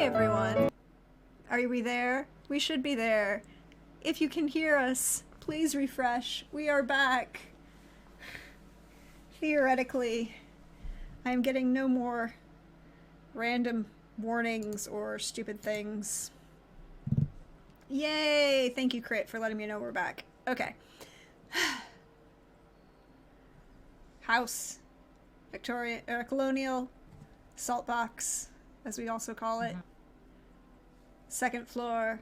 everyone. Are we there? We should be there. If you can hear us, please refresh. We are back. Theoretically, I am getting no more random warnings or stupid things. Yay! Thank you, Crit, for letting me know we're back. Okay. House. Victorian, colonial, salt box, as we also call it. Second floor,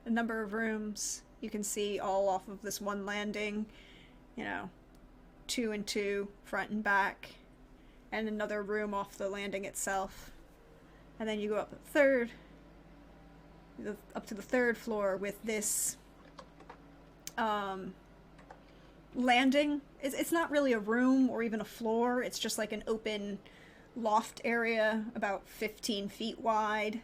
a number of rooms. You can see all off of this one landing, you know, 2 and 2, front and back, and another room off the landing itself. And then you go up to the third floor with this landing. It's not really a room or even a floor. It's just like an open loft area about 15 feet wide.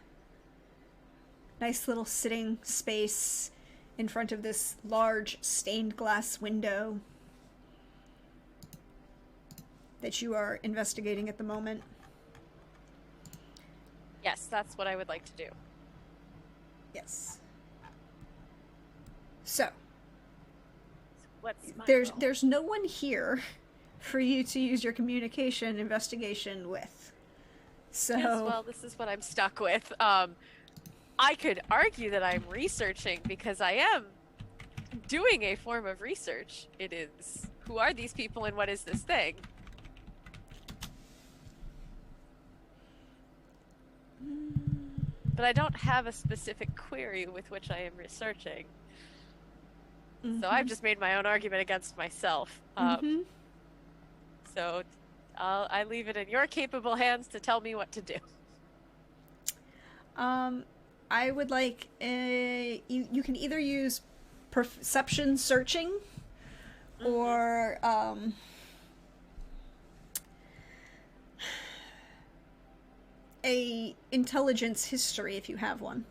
Nice little sitting space in front of this large stained glass window that you are investigating at the moment. Yes, that's what I would like to do. Yes. So, what's my there's no one here for you to use your communication investigation with. So, yes, well, this is what I'm stuck with. I could argue that I'm researching because I am doing a form of research. It is, who are these people and what is this thing? But I don't have a specific query with which I am researching. So I've just made my own argument against myself. So I leave it in your capable hands to tell me what to do. I would like you can either use perception searching or a intelligence history if you have one.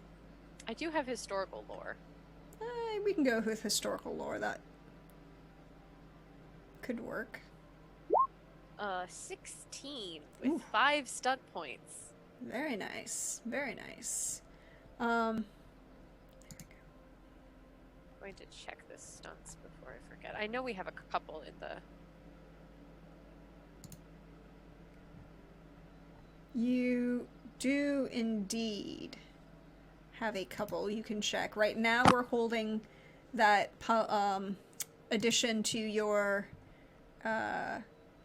I do have historical lore. We can go with historical lore. That could work. 16 with 5 stunt points. Very nice. Very nice. There we go. I'm going to check the stunts before I forget. I know we have a couple in the... You do indeed have a couple you can check. Right now we're holding that addition to your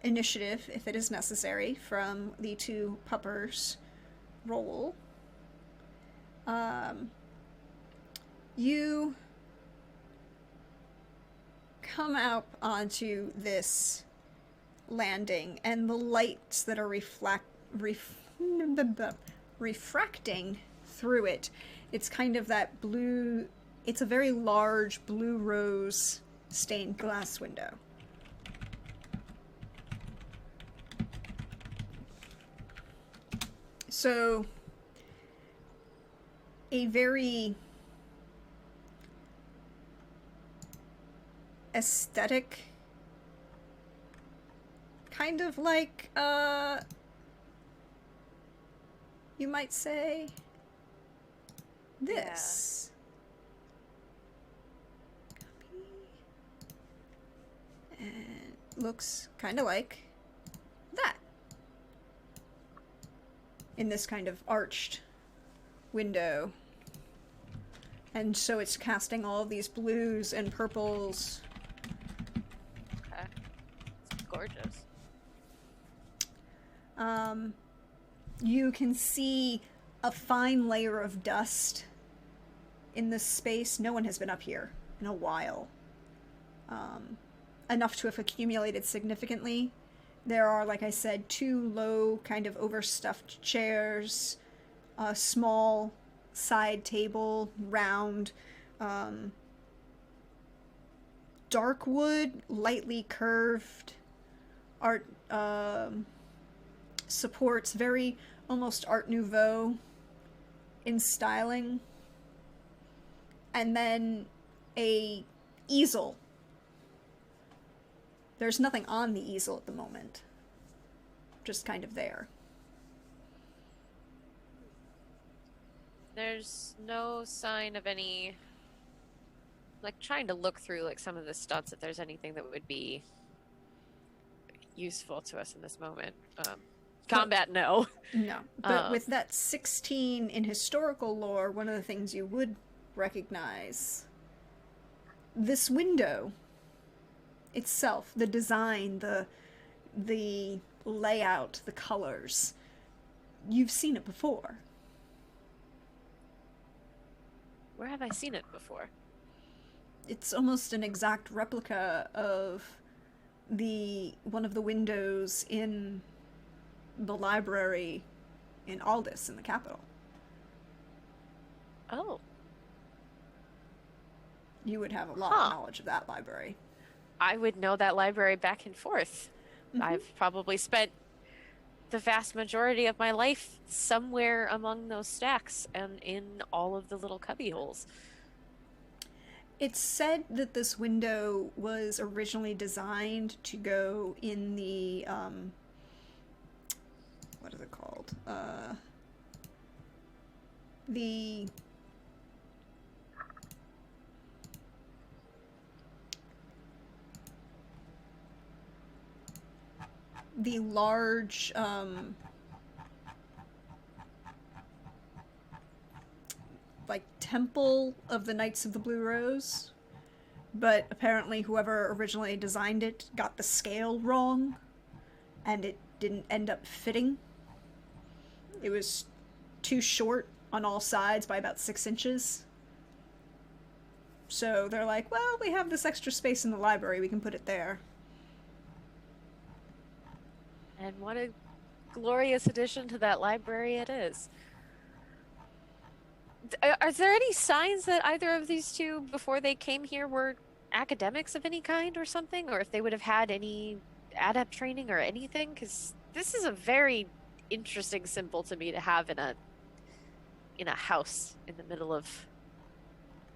initiative, if it is necessary, from the 2 puppers roll. You come out onto this landing, and the lights that are refracting through it, it's kind of that blue, it's a very large blue rose stained glass window. So, a very aesthetic, kind of like, you might say, this. Yeah. And looks kind of like that. In this kind of arched window. And so it's casting all of these blues and purples. Okay. It's gorgeous. You can see a fine layer of dust in this space. No one has been up here in a while. Enough to have accumulated significantly. There are, like I said, 2 low, kind of overstuffed chairs, a small side table, round, dark wood, lightly curved art supports, very almost Art Nouveau in styling, and then a easel. There's nothing on the easel at the moment, just kind of there. There's no sign of any, like, trying to look through, like, some of the stunts if there's anything that would be useful to us in this moment. Combat, no. No. But with that 16 in historical lore, one of the things you would recognize, this window itself, the design, the layout, the colors, you've seen it before. Where have I seen it before? It's almost an exact replica of one of the windows in the library in Aldis in the capital. Oh. You would have a lot of knowledge of that library. I would know that library back and forth. Mm-hmm. I've probably spent the vast majority of my life somewhere among those stacks and in all of the little cubby holes. It's said that this window was originally designed to go in the, what is it called? The large, like, temple of the Knights of the Blue Rose, but apparently whoever originally designed it got the scale wrong, and it didn't end up fitting. It was too short on all sides by about 6 inches. So they're like, well, we have this extra space in the library, we can put it there. And what a glorious addition to that library it is. Are there any signs that either of these two, before they came here, were academics of any kind or something? Or if they would have had any adept training or anything? Because this is a very interesting symbol to me to have in a house in the middle of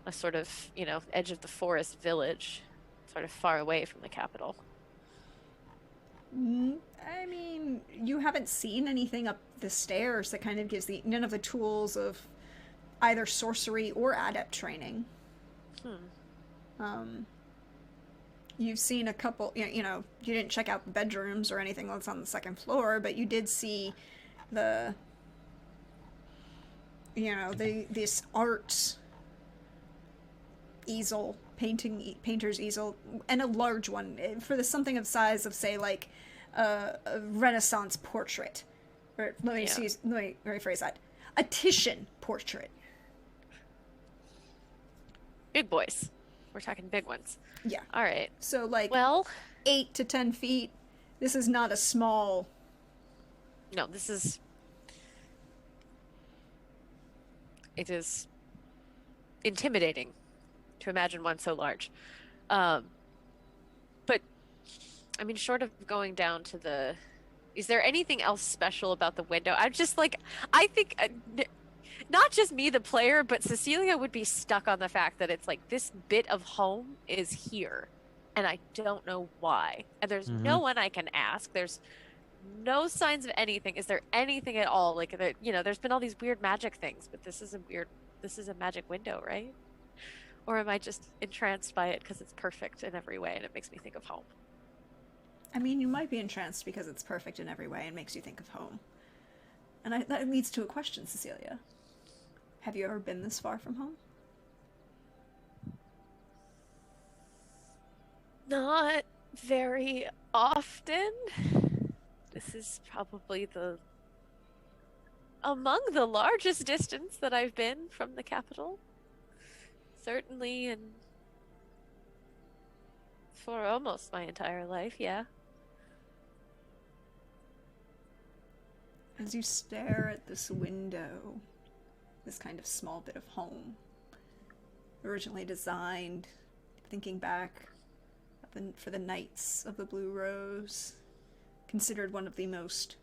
a sort of, edge of the forest village, sort of far away from the capital. I mean, you haven't seen anything up the stairs that kind of gives none of the tools of either sorcery or adept training. You've seen a couple, you didn't check out the bedrooms or anything that's on the second floor, but you did see this art easel, painter's easel, and a large one for something of size of, say, like a Renaissance portrait. Or let me rephrase that. A Titian portrait. Big boys. We're talking big ones. Yeah. All right. So, like, well, 8 to 10 feet. This is not a small... No, this is... It is intimidating to imagine one so large. But, I mean, short of going down to the... Is there anything else special about the window? I'm just like... I think... not just me, the player, but Cecilia would be stuck on the fact that it's like this bit of home is here, and I don't know why. And there's no one I can ask. There's no signs of anything. Is there anything at all? Like, there's been all these weird magic things, but this is a magic window, right? Or am I just entranced by it because it's perfect in every way and it makes me think of home? I mean, you might be entranced because it's perfect in every way and makes you think of home. And that leads to a question, Cecilia. Have you ever been this far from home? Not very often. This is probably among the largest distance that I've been from the capital. Certainly, and for almost my entire life, yeah. As you stare at this window, this kind of small bit of home, originally designed, thinking back for the Knights of the Blue Rose, considered one of the most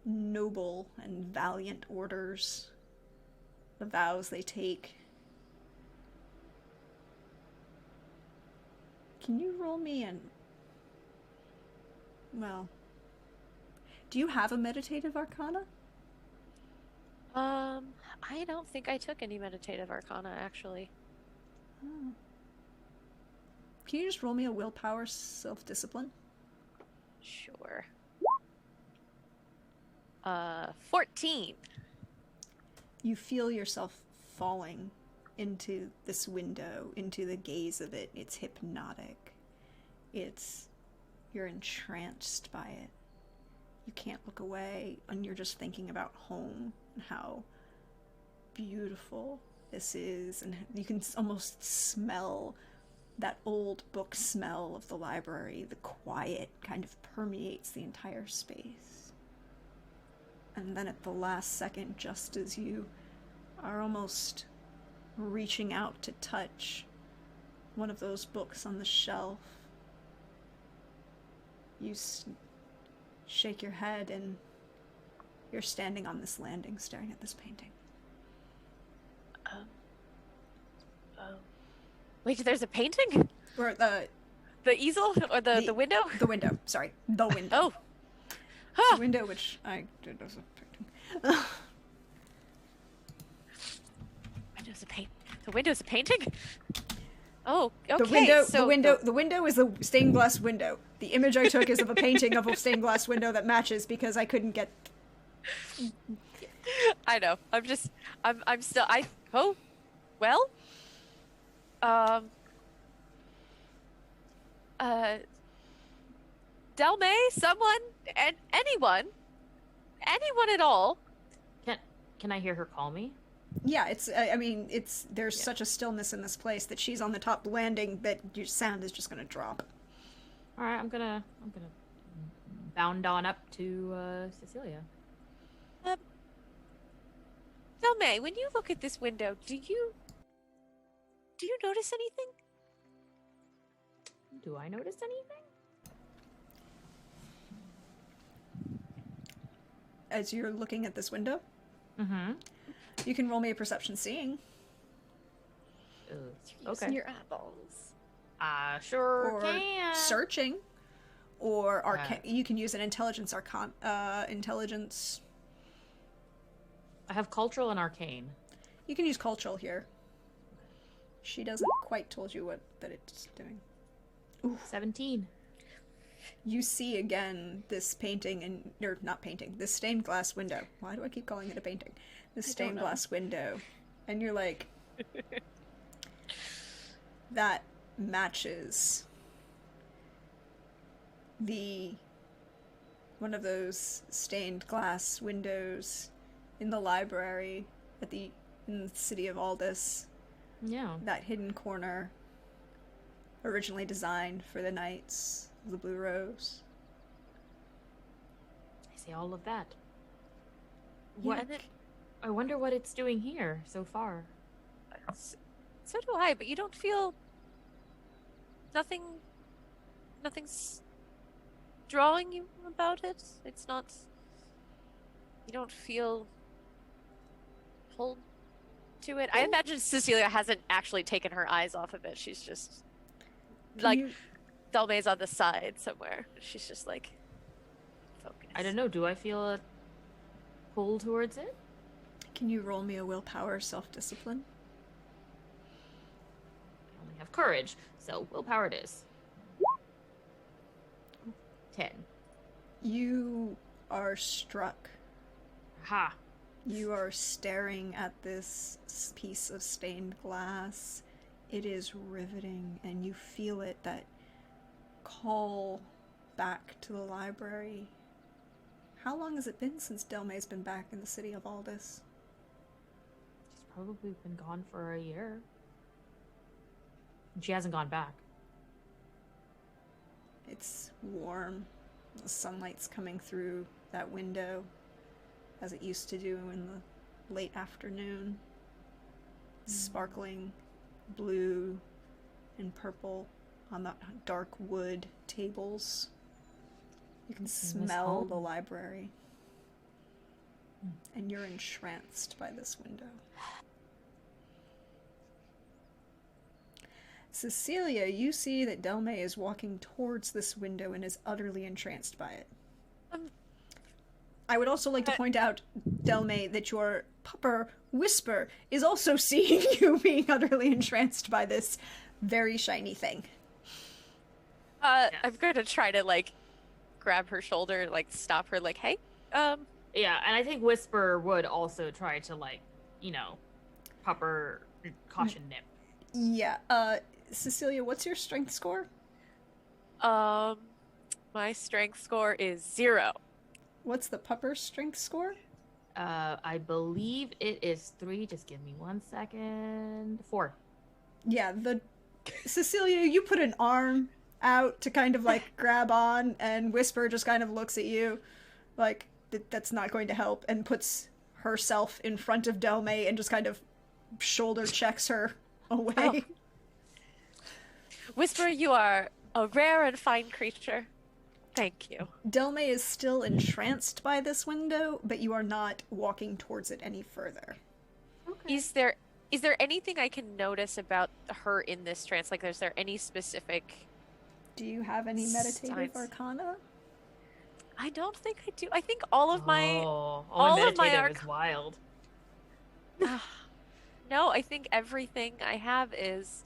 noble and valiant orders, the vows they take. Can you roll me do you have a meditative arcana? I I don't think I took any meditative arcana, actually. Oh. Can you just roll me a willpower self-discipline? Sure. 14. You feel yourself falling into this window, into the gaze of it. It's hypnotic. You're entranced by it. You can't look away, and you're just thinking about home and how beautiful this is, and you can almost smell that old book smell of the library. The quiet kind of permeates the entire space. And then at the last second, just as you are almost reaching out to touch one of those books on the shelf, you shake your head and you're standing on this landing staring at this painting. Wait, there's a painting? Or the easel? Or the window? The window, sorry. The window. Oh. Huh. The window, which I did as a painting. The window's a painting? Oh, okay. The window is the stained glass window. The image I took is of a painting of a stained glass window that matches because I couldn't get. I know. I'm still. Oh, well. Delmae, someone, and anyone at all. Can I hear her call me? Yeah, there's such a stillness in this place that she's on the top landing that your sound is just gonna drop. All right, I'm gonna bound on up to Cecilia. Delmae, when you look at this window, do you notice anything? Do I notice anything? As you're looking at this window? Mm-hmm. You can roll me a perception seeing. Okay. Using your eyeballs. Sure or can. Searching. Or arcane. You can use an intelligence intelligence. I have cultural and arcane. You can use cultural here. She doesn't quite told you that it's doing. Ooh. 17. You see again this painting, this stained glass window. Why do I keep calling it a painting? This stained glass window. And you're like, that matches one of those stained glass windows in the library in the city of Aldous. Yeah. That hidden corner, originally designed for the Knights of the Blue Rose. I see all of that. Yeah. I wonder what it's doing here so far. So do I, but you don't feel nothing's drawing you about it. It's not. You don't feel pulled to it. I imagine Cecilia hasn't actually taken her eyes off of it. She's just Delmae's on the side somewhere. She's just like focused. I don't know. Do I feel a pull towards it? Can you roll me a willpower self-discipline? I only have courage, so willpower it is. 10. You are struck. Ha! You are staring at this piece of stained glass. It is riveting, and you feel it, that call back to the library. How long has it been since Delmae's been back in the city of Aldous? She's probably been gone for a year. And she hasn't gone back. It's warm. The sunlight's coming through that window as it used to do in the late afternoon. Sparkling blue and purple on the dark wood tables. You can smell the library. And you're entranced by this window. Cecilia, you see that Delmae is walking towards this window and is utterly entranced by it. I would also like to point out, Delmae, that your pupper, Whisper, is also seeing you being utterly entranced by this very shiny thing. I'm going to try to, like, grab her shoulder, like, stop her, like, hey, Yeah, and I think Whisper would also try to, like, you know, pupper caution nip. Yeah, Cecilia, what's your strength score? My strength score is 0. What's the pupper's strength score? I believe it is 3. Just give me 1 second. 4. Yeah, Cecilia, you put an arm out to kind of, like, grab on, and Whisper just kind of looks at you like, that's not going to help, and puts herself in front of Delmae and just kind of shoulder checks her away. Oh. Whisper, you are a rare and fine creature. Thank you. Delmae is still entranced by this window, but you are not walking towards it any further. Okay. Is there anything I can notice about her in this trance? Like, is there any specific... Do you have any meditative Signs. arcana? I don't think I do. I think all of my... all all of my meditative is wild. No, I think everything I have is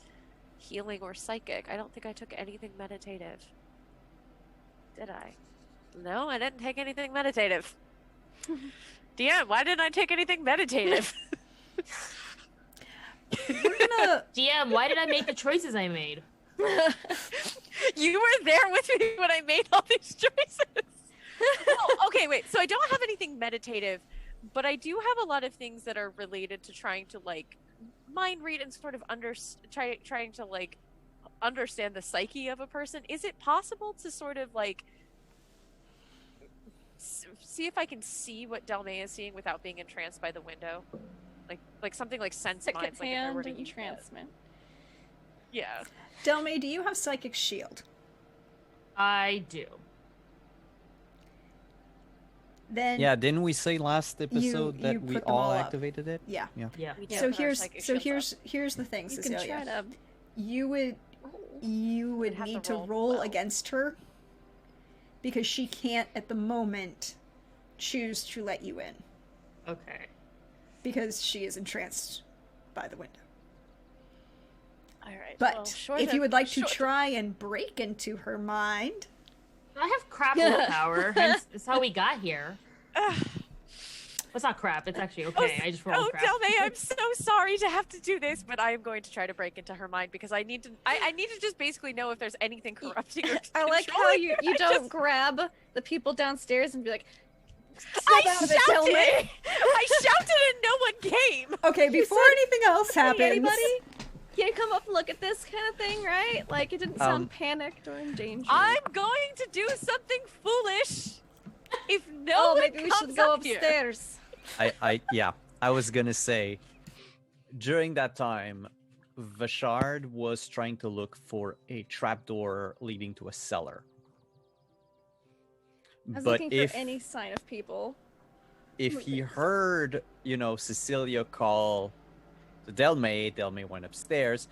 healing or psychic. I don't think I took anything meditative. Did I? No, I didn't take anything meditative. DM, why didn't I take anything meditative? We're gonna... DM, why did I make the choices I made? You were there with me when I made all these choices. Oh, okay, wait. So I don't have anything meditative, but I do have a lot of things that are related to trying to, like, mind read and sort of trying to, like, understand the psyche of a person. Is it possible to sort of, like, see if I can see what Delmae is seeing without being entranced by the window? Like something like sense minds, like if I were to use entrancement. that. Yeah. Delmae, do you have Psychic Shield? I do. Then Yeah, didn't we say last episode you that we put them all all up. activated it? Yeah. Yeah. We did So put our here's psychic shields up. here's the thing, You Cecilia. can try to. You would have to need to roll roll well. against her because she can't at the moment choose to let you in Okay. because she is entranced by the window. All right. But well, short if of- you would like to short- try and break into her mind, I have crap willpower, hence it's how we got here. It's not crap, it's actually okay. I just rolled crap. Delmae, I'm so sorry to have to do this, but I am going to try to break into her mind because I need to just basically know if there's anything corrupting or I like how controlling you her. don't grab the people downstairs and be like, I "Snap out of it, Delmae." shouted! I shouted and no one came! okay, before said, anything else "Hey, happens, anybody? Can you come up and look at this kind of thing, right?" Like, it didn't sound Um, panicked or in danger. I'm going to do something foolish if no oh, one maybe we comes should go up here. upstairs. I was gonna say, during that time, Vashard was trying to look for a trapdoor leading to a cellar. I was But looking if for any sign of people. if he heard, Cecilia call to Delmae went upstairs.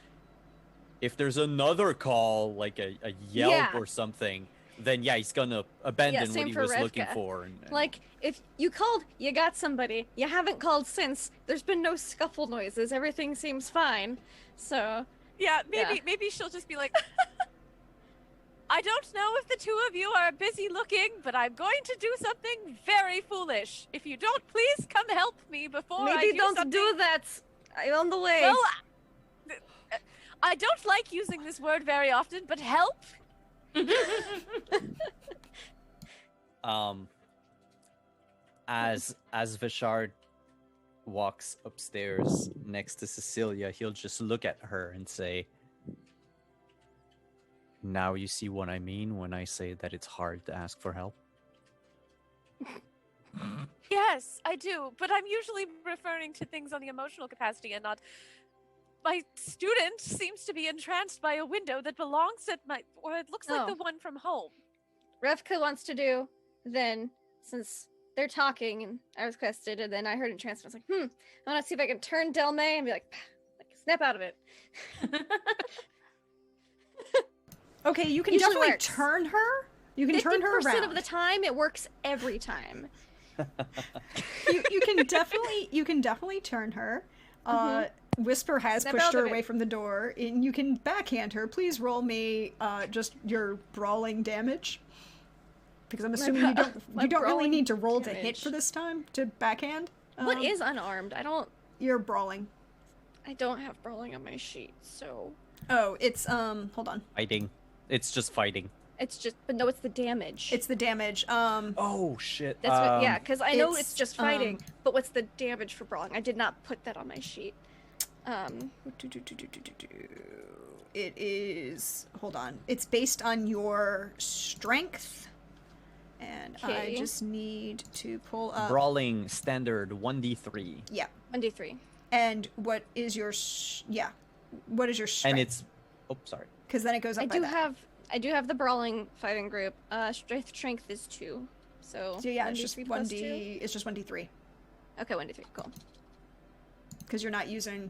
If there's another call, like a yelp Yeah. or something, then yeah, he's gonna abandon same what he for was looking Rivka. for. And Like, if you called, you got somebody. You haven't called since. There's been no scuffle noises. Everything seems fine. So, Yeah, Yeah. maybe she'll just be like, I don't know if the two of you are busy looking, but I'm going to do something very foolish. If you don't, please come help me before I maybe do don't something. do that. I'm on the way. Well, I don't like using this word very often, but help? As Vashard walks upstairs next to Cecilia, he'll just look at her and say, "Now you see what I mean when I say that it's hard to ask for help." Yes, I do, but I'm usually referring to things on the emotional capacity and not. My student seems to be entranced by a window that belongs at or it looks like Oh. the one from home. Revka wants to do, then, since they're talking and I was quested, and then I heard entrancement, I was like, I want to see if I can turn Delmae and be like, snap out of it. okay, you can Usually definitely works. turn her. You can turn her 50% around. of the time, it works every time. You can definitely turn her. Whisper has Snap pushed out her of away it. from the door, and you can backhand her. Please roll me just your brawling damage, because I'm assuming you don't my really brawling need to roll to hit damage. for this time to backhand. What is unarmed? Your brawling? I don't have brawling on my sheet, so Oh, it's hold on. Fighting. It's just fighting. it's just. But no, it's the damage. It's the damage. Oh shit. That's what. Yeah, because I know it's, it's just fighting. But what's the damage for brawling? I did not put that on my sheet. It is. Hold on. It's based on your strength, and I Okay. just need to pull up. Brawling standard 1d3. Yeah. 1d3. And what is your what is your strength? And it's sorry. because then it goes up I by do that. have the brawling fighting group. Strength is 2. So Yeah, it's just 1d3 plus 1d. 2? It's just 1d3 Okay, 1d3. Cool. because you're not using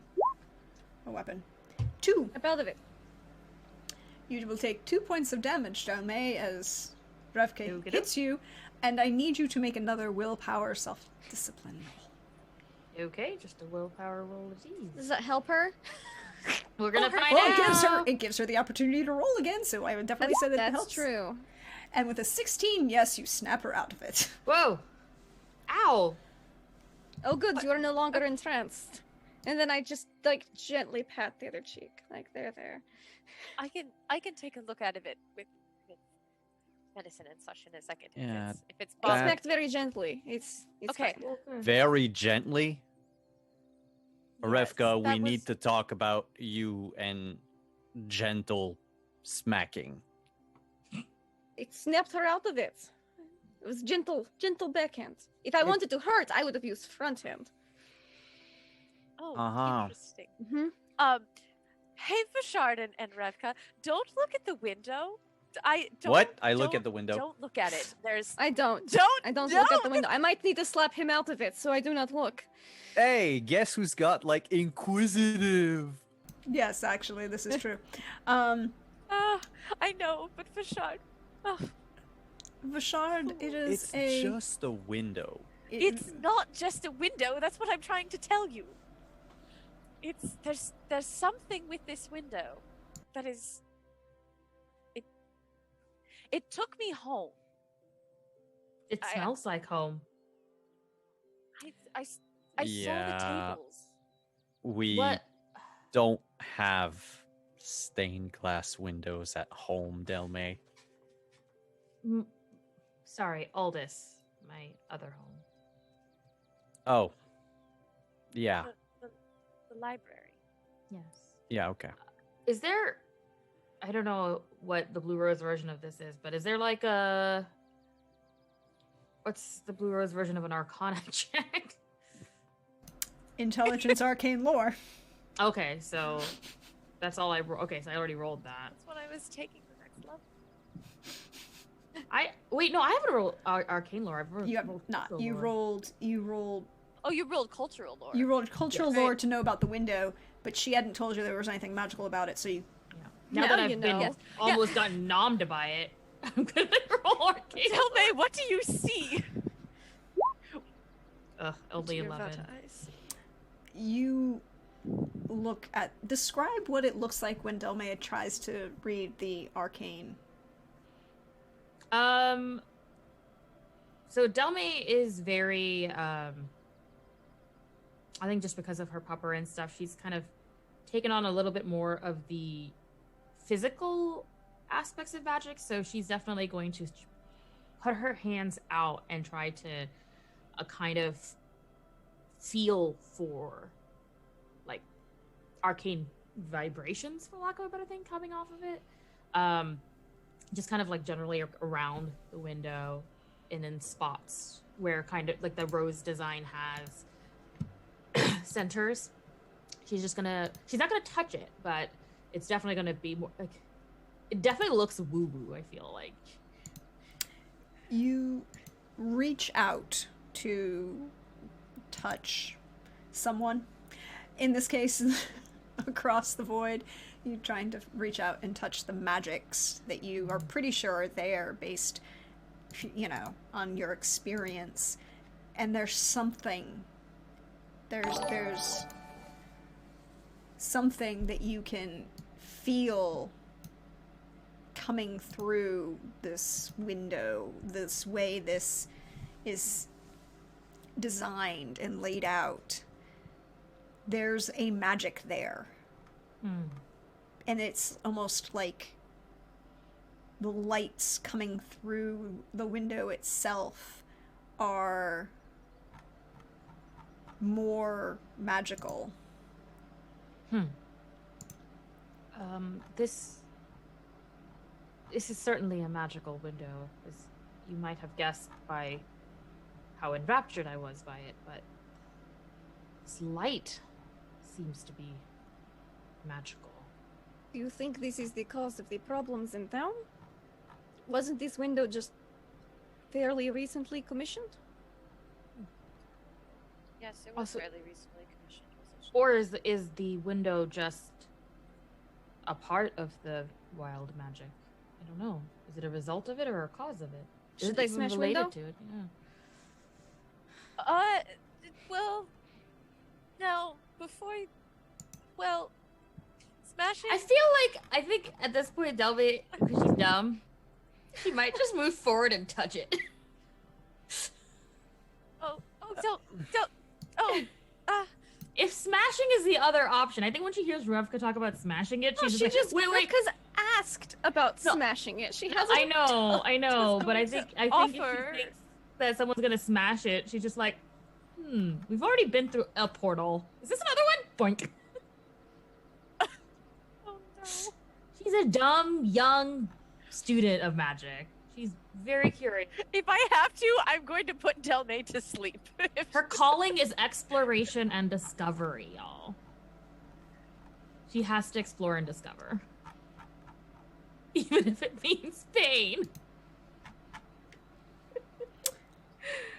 a weapon. 2. I'm proud of it. You will take 2 points of damage, Delmae, as Revke Okey-doke. hits you, and I need you to make another willpower self-discipline roll. Okay, just a willpower roll of these. Does that help her? We're gonna find Well, out. it gives her the opportunity to roll again, so I would definitely say that it That's helps. true. And with a 16, yes, you snap her out of it. Whoa! Ow! Oh, good. You are no longer entranced. And then I just like gently pat the other cheek, like there. I can take a look at it with medicine and such in a second. Yeah, If it's That- bothered. Expect very gently. It's Okay. fine. Very gently. Revka, we that need was- to talk about you and gentle smacking. It snapped her out of it. It was gentle backhand. If I wanted to hurt, I would have used front hand. Oh, Uh-huh. interesting. Mm-hmm. Hey, Vashard and Revka, don't look at the window. What? I look at don't- the window. Don't look at it. There's. I don't Don't. look at the window. I might need to slap him out of it, so I do not look. Hey, guess who's got like inquisitive? Yes, actually, this is true. I know, but Vashard. Vashard, it is It's just a window. It's not just a window. That's what I'm trying to tell you. There's something with this window that is. It took me home. It smells like home. I saw the Yeah. tables. We What? don't have stained glass windows at home, Delmae. Sorry, Aldous, my other home. Oh. Yeah. The library. Yes. Yeah, okay. Is there? I don't know what the Blue Rose version of this is, but is there like a? What's the Blue Rose version of an Arcana check? Intelligence, arcane lore. Okay, so that's all I. Okay, so I already rolled that. That's what I was taking the next level. I haven't rolled arcane lore. I've rolled You have rolled not. cultural You lore. rolled. Oh, you rolled cultural lore. You rolled cultural Yes. lore to know about the window, but she hadn't told you there was anything magical about it, so you. Yeah. Now Now that you I've been know. almost gotten nommed by it, I'm gonna roll arcane. Tell lore. me, what do you see? Ugh, only You're about 11. to ice. You look at. Describe what it looks like when Delmae tries to read the arcane. So Delmae is very, I think just because of her pupper and stuff, she's kind of taken on a little bit more of the physical aspects of magic. So she's definitely going to put her hands out and try to kind of feel for like arcane vibrations, for lack of a better thing, coming off of it. Just kind of like generally around the window and in spots where kind of like the rose design has centers. She's not gonna touch it, but it's definitely gonna be more like, it definitely looks woo-woo, I feel like. You reach out to touch someone. In this case, across the void, you're trying to reach out and touch the magics that you are pretty sure are there based, on your experience. and there's something. There's something that you can feel coming through this window, this way this is designed and laid out. There's a magic there. And it's almost like the lights coming through the window itself are more magical. This is certainly a magical window, as you might have guessed by how enraptured I was by it, but this light seems to be magical. Do you think this is the cause of the problems in town? Wasn't this window just fairly recently commissioned? Yes, it was Also- fairly recently commissioned. wasn't it? Or is the window just a part of the wild magic? I don't know. Is it a result of it or a cause of it? Is Should it I even smash related window? to it? Well, no, smashing. I think at this point, Delmae, because she's dumb, she might just move forward and touch it. Don't, If smashing is the other option, I think when she hears Revka talk about smashing it, No, she's she like, just wait. Rivka's asked about No. smashing it. She hasn't. I know, but I think if offer- she thinks that someone's gonna smash it, she's just like, we've already been through a portal. Is this another one? Boink. oh no. She's a dumb, young student of magic. She's very curious. If I have to, I'm going to put Delmae to sleep. Her calling is exploration and discovery, y'all. She has to explore and discover. Even if it means pain.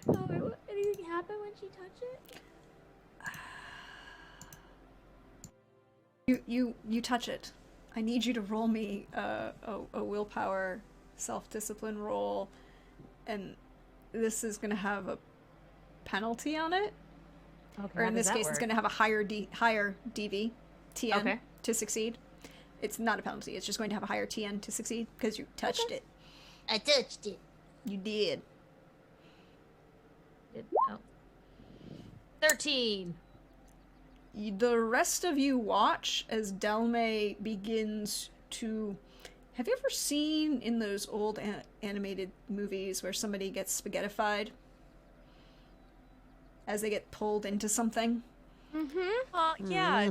Anything happen when she touched it? You touch it. I need you to roll me a willpower self-discipline roll, and this is going to have a penalty on it. Okay, Or in this case, it's going to have a higher DV, TN, Okay. to succeed. It's not a penalty. It's just going to have a higher TN to succeed because you touched it. I touched it. You did. 13. The rest of you watch as Delmae begins to... Have you ever seen in those old animated movies where somebody gets spaghettified? As they get pulled into something? Yeah.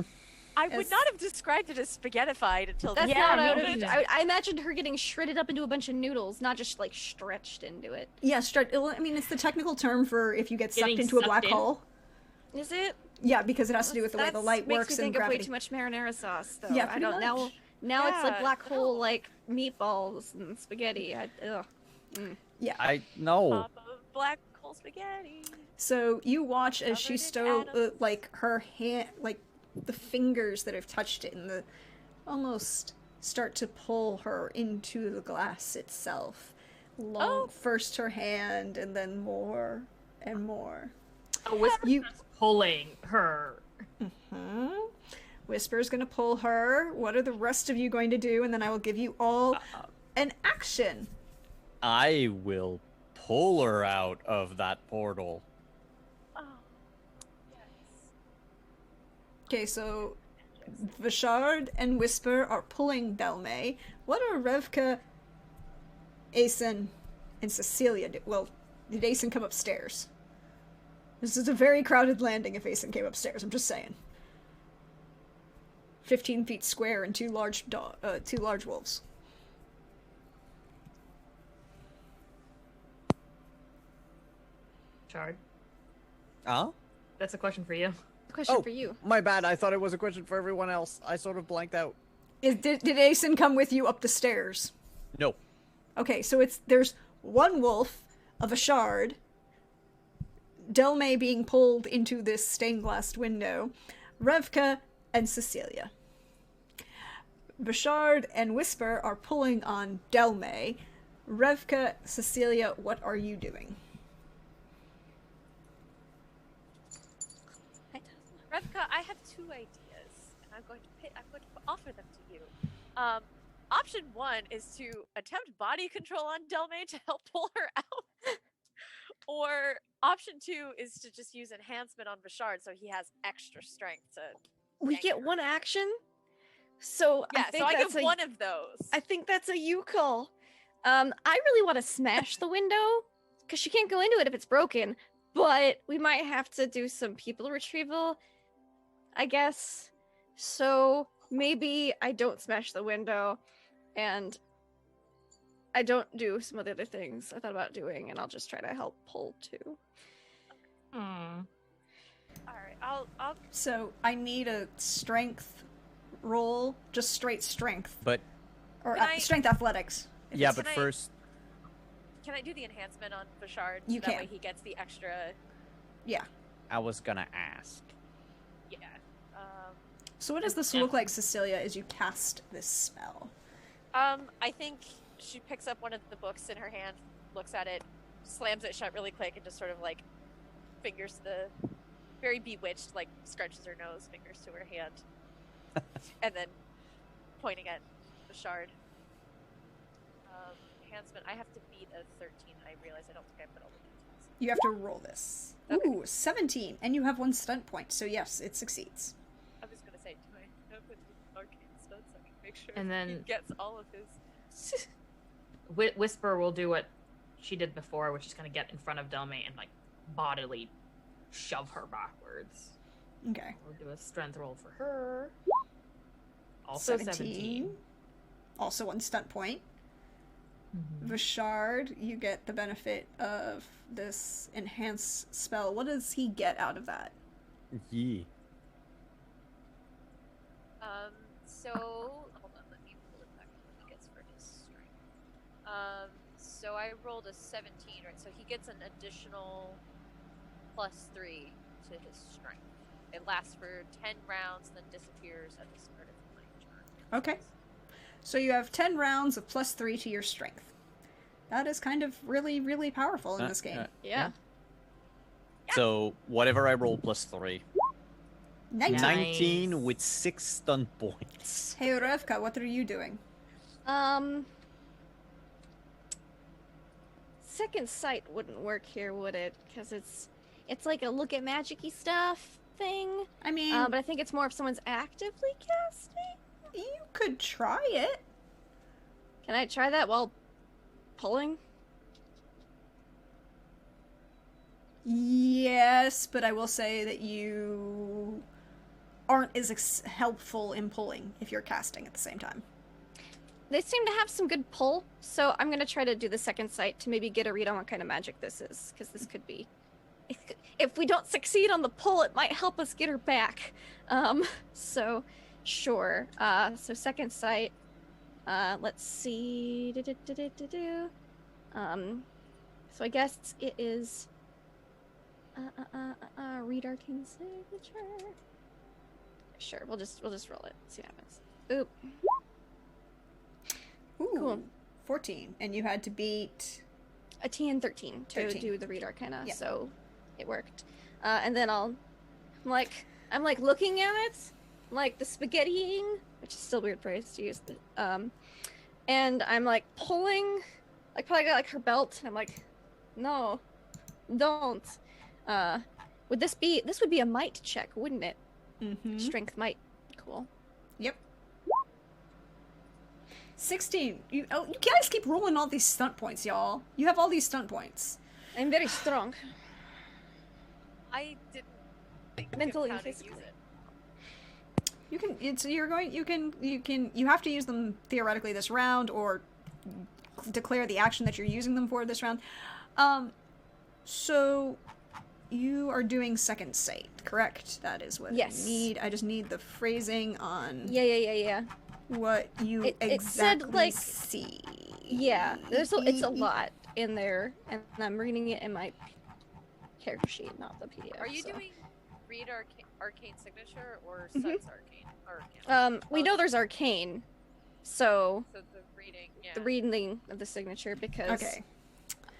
I would As- not have described it as spaghettified until That's this Yeah, not what I me would neither. have. I imagined her getting shredded up into a bunch of noodles, not just like stretched into it. Yeah, I mean, it's the technical term for if you get sucked Getting into a sucked black in? hole. Is it? Yeah, because it has to do with the way the That's- light makes works me and think of way gravity. too much marinara sauce, though. Yeah, I pretty don't much. Now it's like Yeah, black hole no. like meatballs and spaghetti. Ugh. Yeah. I know. top of black hole spaghetti. So you watch as she Covered in atoms. like her hand, like the fingers that have touched it, and the almost start to pull her into the glass itself. First her hand, and then more and more. A whisper You- starts pulling her. Whisper's gonna pull her. What are the rest of you going to do? And then I will give you all an action. I will pull her out of that portal. Oh. Yes. Okay, so Vishard and Whisper are pulling Delmae. What are Revka, Asen, and Cecilia do? Well, did Asen come upstairs? This is a very crowded landing if Asen came upstairs, I'm just saying. 15 feet square and two large wolves. Shard. Huh? That's a question for you. Question Oh. for you. My bad. I thought it was a question for everyone else. I sort of blanked out. Did Asen come with you up the stairs? No. Okay, so there's one wolf of a shard, Delmae being pulled into this stained glass window, Revka and Cecilia. Vishard and Whisper are pulling on Delmae. Revka, Cecilia, what are you doing? I have two ideas, and I'm going to offer them to you. Option 1 is to attempt body control on Delmae to help pull her out. Or option 2 is to just use enhancement on Bashard so he has extra strength to. We yank get her. one action. So Yeah, I think so I that's get one of those. I think that's a you call. I really want to smash the window because she can't go into it if it's broken. But we might have to do some people retrieval, I guess. So maybe I don't smash the window, and I don't do some of the other things I thought about doing, and I'll just try to help pull too. Hmm. All right, I'll. So I need a strength roll, just straight strength, But or Can I- strength athletics. yeah, Can but I- first, Can I do the enhancement on Bashard? You that way can. he gets the extra. Yeah. I was gonna ask. Yeah. So what does this look like, Cecilia, as you cast this spell? I think she picks up one of the books in her hand, looks at it, slams it shut really quick, and just sort of like fingers the very bewitched, like scrunches her nose, fingers to her hand, and then pointing at the shard. Enhancement. I have to beat a 13. I realize I don't think I put all the details. You have to roll this. Okay. Ooh, 17, and you have one stunt point, so yes, it succeeds. I was gonna say, do I have any arcane stunts? I can make sure And he then- gets all of his. Whisper will do what she did before, which is kind of get in front of Delmae and like bodily shove her backwards. Okay. We'll do a strength roll for her. Also 17. Also one stunt point. Mhm. Vishard, you get the benefit of this enhance spell. What does he get out of that? Yee. So hold on, let me pull it back. What he gets for his strength. So I rolled a 17, right? So he gets an additional +3 to his strength. It lasts for 10 rounds, then disappears at the start of my turn. Okay. So you have 10 rounds of +3 to your strength. That is kind of really, really powerful in this game. Yeah. So whatever I roll +3. 19. Nice. 19 with 6 stun points. Hey, Revka, what are you doing? Second sight wouldn't work here, would it? Because it's like a look at magic-y stuff thing. I mean, But I think it's more if someone's actively casting. you could try it. Can I try that while pulling? Yes, but I will say that you aren't as helpful in pulling if you're casting at the same time. They seem to have some good pull, so I'm gonna try to do the second sight to maybe get a read on what kind of magic this is, because this could be. If we don't succeed on the pull, it might help us get her back. So sure. So second sight. Let's see. So I guess it is. Read arcane signature. Sure, we'll just roll it. See what happens. Oop. Ooh, Cool. 14. And you had to beat... A TN 13 to 13. do the read arcana, Yeah. so it worked. And then I'm like looking at it, like the spaghettiing, which is still a weird phrase to use. And I'm like pulling, like probably got like her belt, and I'm like, no, don't. This would be a might check, wouldn't it? Mm-hmm. Strength might. Cool. Yep. 16. You guys keep rolling all these stunt points, y'all. You have all these stunt points. I'm very strong. I didn't think Mentally of how and to use physically. it. You have to use them theoretically this round, or declare the action that you're using them for this round. So you are doing second sight, correct? That is what Yes. I need. I just need the phrasing on Yeah. what you It exactly said, like- see. Yeah, it's a lot in there, and I'm reading it in my character sheet, not the PDF. Are you so. doing read arcane signature or Mhm. sense arcane? Or We know there's arcane, so so the reading, yeah. the reading of the signature, because Okay.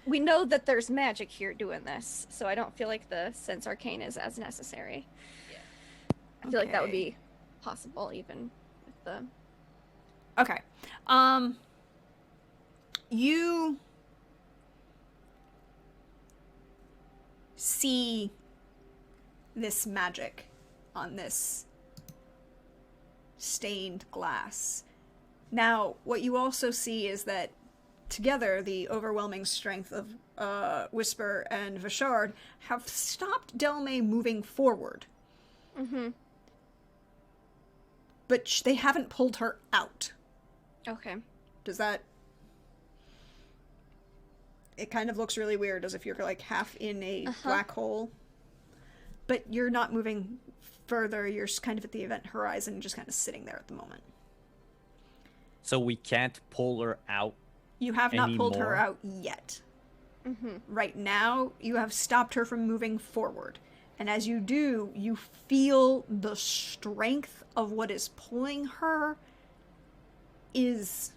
we know that there's magic here doing this, so I don't feel like the sense arcane is as necessary. I feel like that would Okay. be possible even with the. Okay. You see this magic on this stained glass. Now, what you also see is that together, the overwhelming strength of Whisper and Vashard have stopped Delmae moving forward. Mm-hmm. But they haven't pulled her out. Okay. Does that... It kind of looks really weird, as if you're like half in a black hole. But you're not moving further, you're just kind of at the event horizon, just kind of sitting there at the moment. So we can't pull her out. You have not pulled her Anymore? out yet. Mm-hmm. Right now, you have stopped her from moving forward. And as you do, you feel the strength of what is pulling her is...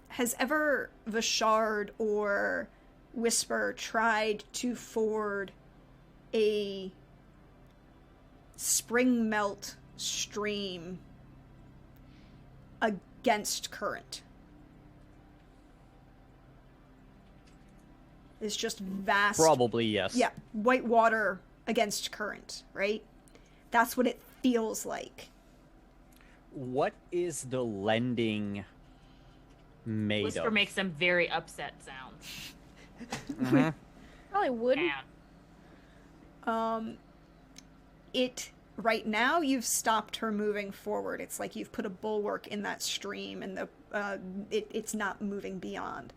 Has ever Vashard or Whisper tried to ford a spring melt stream against current? It's just vast... Probably yes. Yeah, white water against current, right? That's what it feels like. What is the lending made Whisper of? makes some very upset sounds. Mhm. Probably wood. And It... Right now, you've stopped her moving forward. It's like you've put a bulwark in that stream, and it's not moving beyond.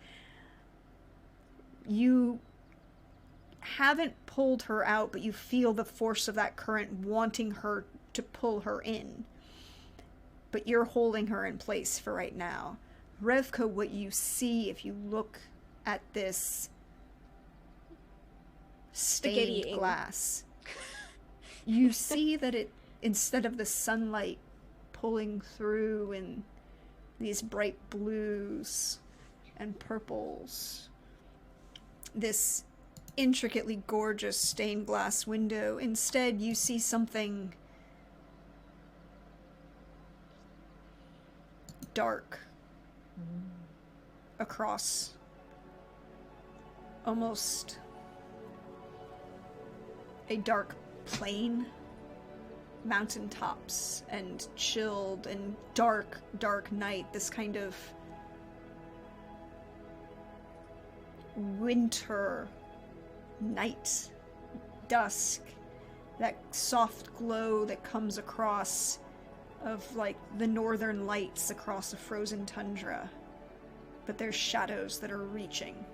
You haven't pulled her out, but you feel the force of that current wanting her to pull her in. But you're holding her in place for right now. Revka, what you see if you look at this stained Spaghettiing. glass, you see that it, instead of the sunlight pulling through in these bright blues and purples, this intricately gorgeous stained glass window, instead you see something dark across almost a dark plain, mountaintops, and chilled and dark, dark night. This kind of winter night, dusk, that soft glow that comes across of like the northern lights across a frozen tundra. But there's shadows that are reaching.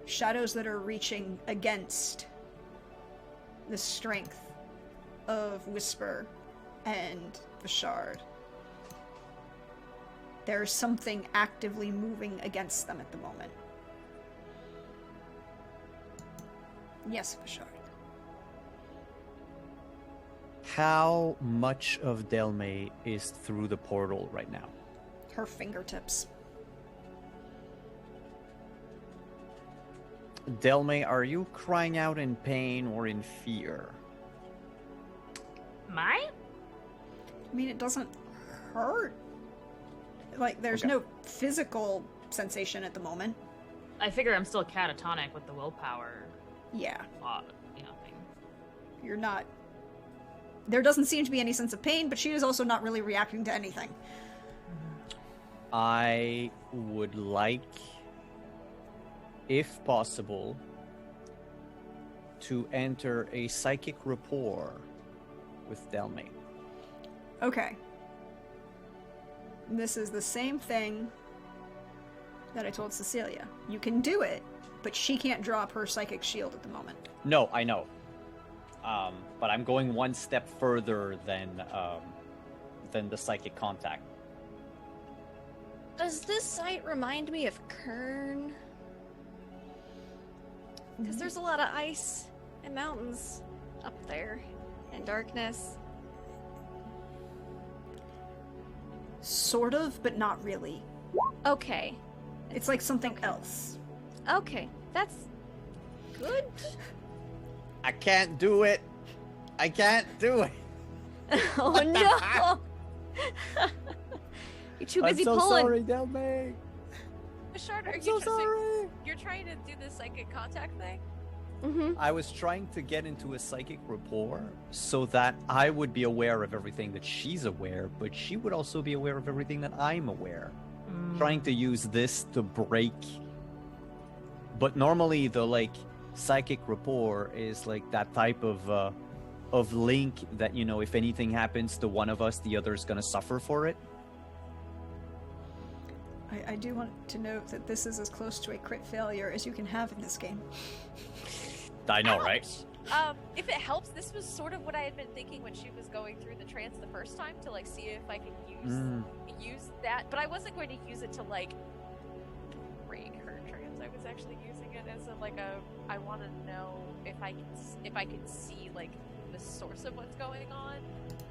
Shadows that are reaching against the strength of Whisper and Vashard. There's something actively moving against them at the moment. Yes, Vashard. How much of Delmae is through the portal right now? Her fingertips. Delmae, are you crying out in pain or in fear? mine? I mean, it doesn't hurt. Like, there's Okay. no physical sensation at the moment. I figure I'm still catatonic with the willpower Yeah, thing. you're not... There doesn't seem to be any sense of pain, but she is also not really reacting to anything. I would like, if possible, to enter a psychic rapport with Delmae. Okay. This is the same thing that I told Cecilia. You can do it, but she can't drop her psychic shield at the moment. No, I know. But I'm going one step further than the psychic contact. Does this site remind me of Kern? Because there's a lot of ice and mountains up there, and darkness. Sort of, but not really. Okay. It's like something else. Okay. That's good. I can't do it. I can't do it. Oh What the no! You're too busy I'm so pulling. sorry, Delmae. Shard, are I'm you so just sorry. you're trying to do the psychic contact thing? Mm-hmm. I was trying to get into a psychic rapport so that I would be aware of everything that she's aware, but she would also be aware of everything that I'm aware. Trying to use this to break. But normally the like psychic rapport is like that type of link that, you know, if anything happens to one of us, the other's gonna suffer for it. I do want to note that this is as close to a crit failure as you can have in this game. I know, right? If it helps, this was sort of what I had been thinking when she was going through the trance the first time to like see if I could use that, but I wasn't going to use it to like break her trance. I was actually using it as I want to know if I can see like the source of what's going on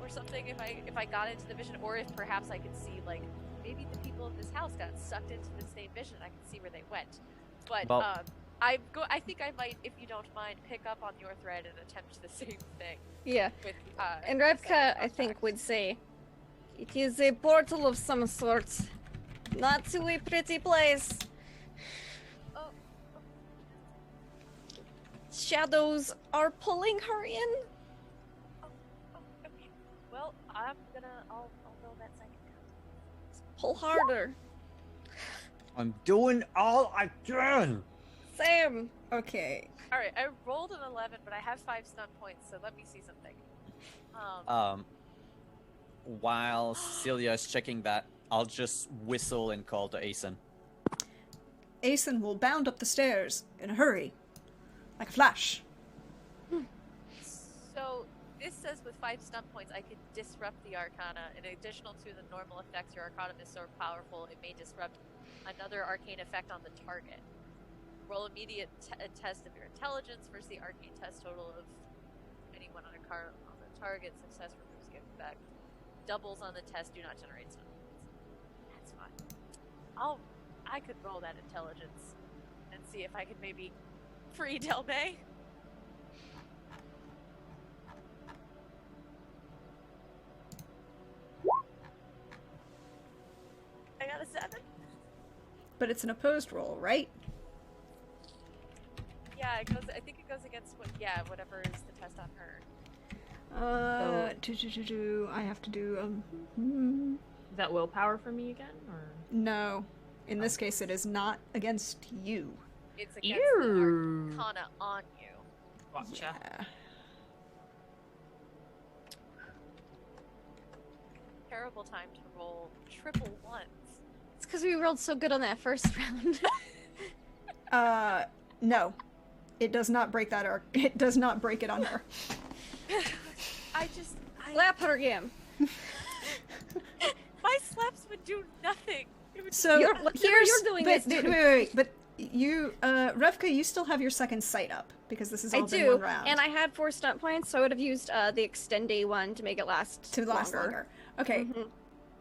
or something. If I got into the vision, or if perhaps I could see like maybe the people of this house got sucked into the same vision. I can see where they went, but Well, I think I might, if you don't mind, pick up on your thread and attempt the same thing. Yeah. With, And Revka, I think, would say, it is a portal of some sort. Not to a pretty place. Oh. Shadows are pulling her in. Oh, okay. Well, I'll roll that second count. Pull harder. I'm doing all I can. Sam. Okay. All right, I rolled an 11, but I have 5 stun points, so let me see something. While Cecilia is checking that, I'll just whistle and call to Asen. Asen will bound up the stairs in a hurry, like a flash. So this says with 5 stun points, I can disrupt the Arcana. In addition to the normal effects, your Arcana is so powerful it may disrupt another arcane effect on the target. Roll immediate test of your intelligence versus the arcane test total of anyone on the target. Success removes gift effect. Doubles on the test do not generate stun points. That's fine. I could roll that intelligence and see if I can maybe free Delmae. I got a 7. But it's an opposed roll, right? Yeah, I think it goes against whatever is the test on her. I have to do, Is that willpower for me again, or? No. In this case, it is not against you. It's against the Ew. Arcana on you. Gotcha. Yeah. Terrible time to roll triple ones. It's because we rolled so good on that first round. No. It does not break that it does not break it on her. I Slap her again. my slaps would do nothing. It would So Whatever here's you're doing but, is doing. wait, but you, Revka, you still have your second sight up because this is all I been do, one round. and I had 4 stunt points, so I would have used the extended one to make it last to last longer. Okay. Mhm.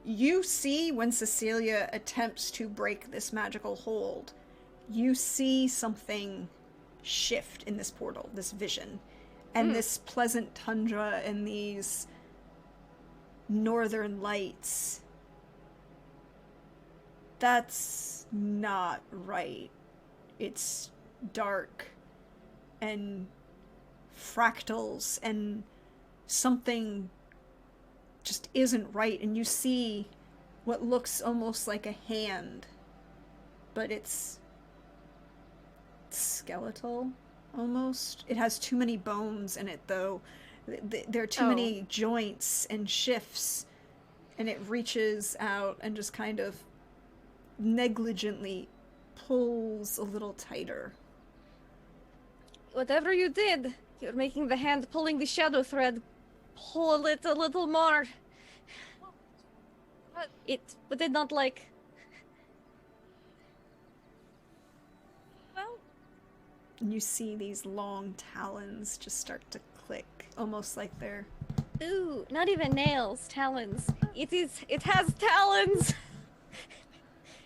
You see when Cecilia attempts to break this magical hold, you see something shift in this portal, this vision. And this pleasant tundra and these northern lights. That's not right. It's dark and fractals and something just isn't right, and you see what looks almost like a hand, but it's skeletal almost. It has too many bones in it, though. There are too many joints and shifts, and it reaches out and just kind of negligently pulls a little tighter. Whatever you did, you're making the hand pulling the shadow thread. Pull it a little more. But Would it not like... well, And you see these long talons just start to click, almost like they're... Ooh, not even nails, talons. It has talons!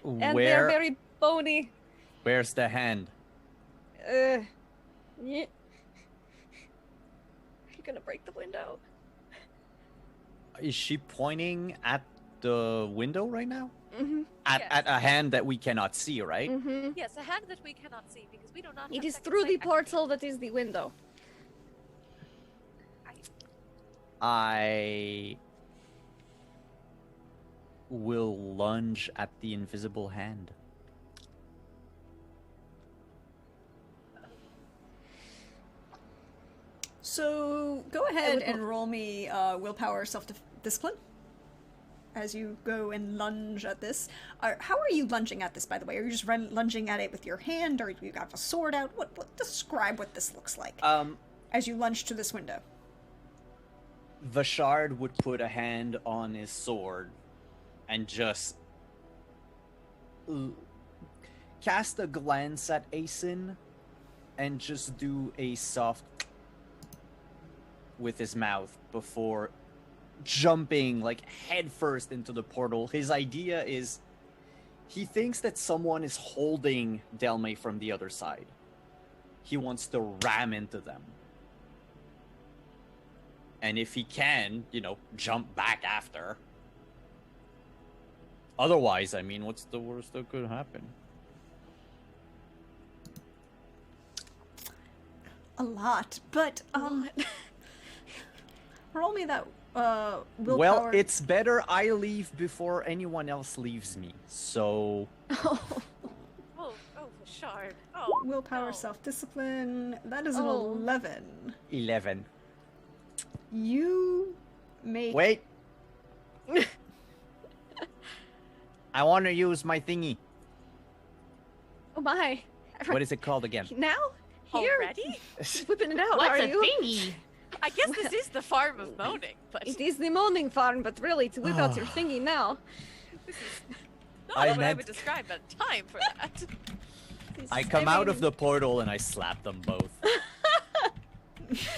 And they're very bony. Where's the hand? Yeah. You're gonna break the window. Is she pointing at the window right now? Mm-hmm. At Yes. a hand that we cannot see, right? Mm-hmm. Yes, a hand that we cannot see because we do not. It have is second through the sight portal that is the window. I will lunge at the invisible hand. So go ahead and roll me willpower self-discipline as you go and lunge at this. How are you lunging at this, by the way? Are you just lunging at it with your hand, or you got a sword out? What describe what this looks like as you lunge to this window? Vashard would put a hand on his sword and just cast a glance at Aeson and just do a soft with his mouth before jumping like headfirst into the portal. His idea is he thinks that someone is holding Delmae from the other side. He wants to ram into them. And if he can, jump back after. Otherwise, I mean, what's the worst that could happen? A lot, but roll me that willpower. Well, it's better I leave before anyone else leaves me. So Oh, Shard. Oh, willpower no. self-discipline. That is an Oh. 11. 11. You make Wait. I want to use my thingy. Oh my. What is it called again? Now? Here? Already? Whipping it out, What's are a you? thingy? I guess this is the farm of moaning, but It is the moaning farm, but really, to whip out your thingy now. this is not I what I meant- would describe a time for that. I come out of mean, the portal and I slap them both.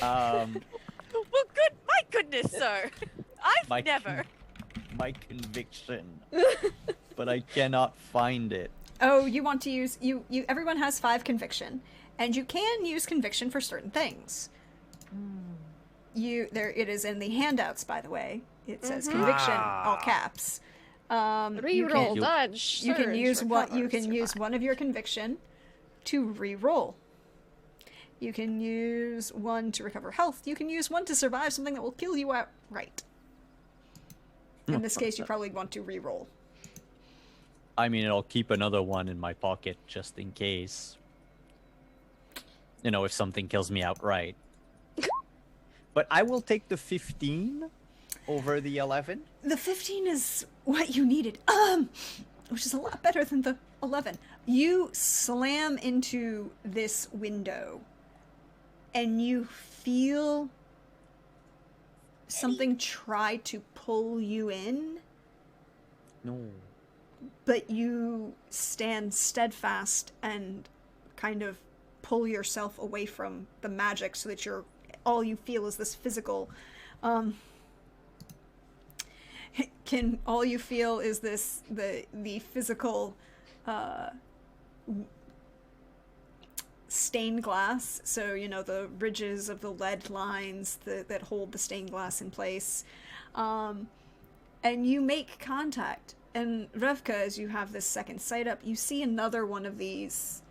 Well, my goodness, sir. I've My never. My conviction. But I cannot find it. Oh, you want to use you everyone has 5 conviction, and you can use conviction for certain things. It is in the handouts, by the way. It says conviction, all caps. You Reroll, can, dodge, you can surge, use recover, you can use survive. one of your conviction to re-roll. You can use one to recover health. You can use one to survive something that will kill you outright. In this case, you probably want to re-roll. I mean, I'll keep another one in my pocket just in case. If something kills me outright. But I will take the 15 over the 11. The 15 is what you needed. Which is a lot better than the 11. You slam into this window and you feel something try to pull you in, No. but you stand steadfast and kind of pull yourself away from the magic so that all you feel is this physical all you feel is the physical stained glass, so the ridges of the lead lines that hold the stained glass in place, and you make contact. And Revka, as you have this second sight up, you see another one of these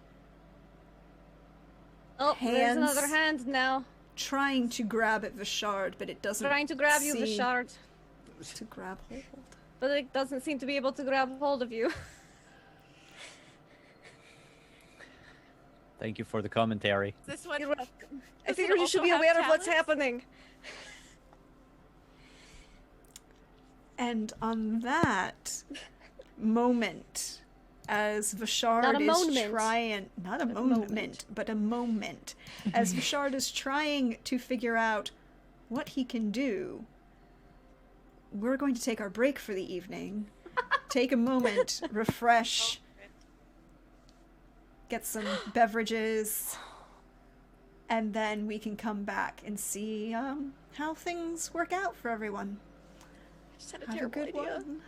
Oh, there's hands. another hand now. trying to grab at Vashard, but it doesn't Trying to grab you, seem Vashard. to grab hold. But it doesn't seem to be able to grab hold of you. Thank you for the commentary. This one. You're welcome. I Does it figured you should also be have aware of what's talents? happening. And on that moment, as Vashard Not a is moment. trying, not a moment. moment, but a moment, as Vashard is trying to figure out what he can do, we're going to take our break for the evening, take a moment, refresh, get some beverages, and then we can come back and see how things work out for everyone. Just had a Have a terrible good idea. one.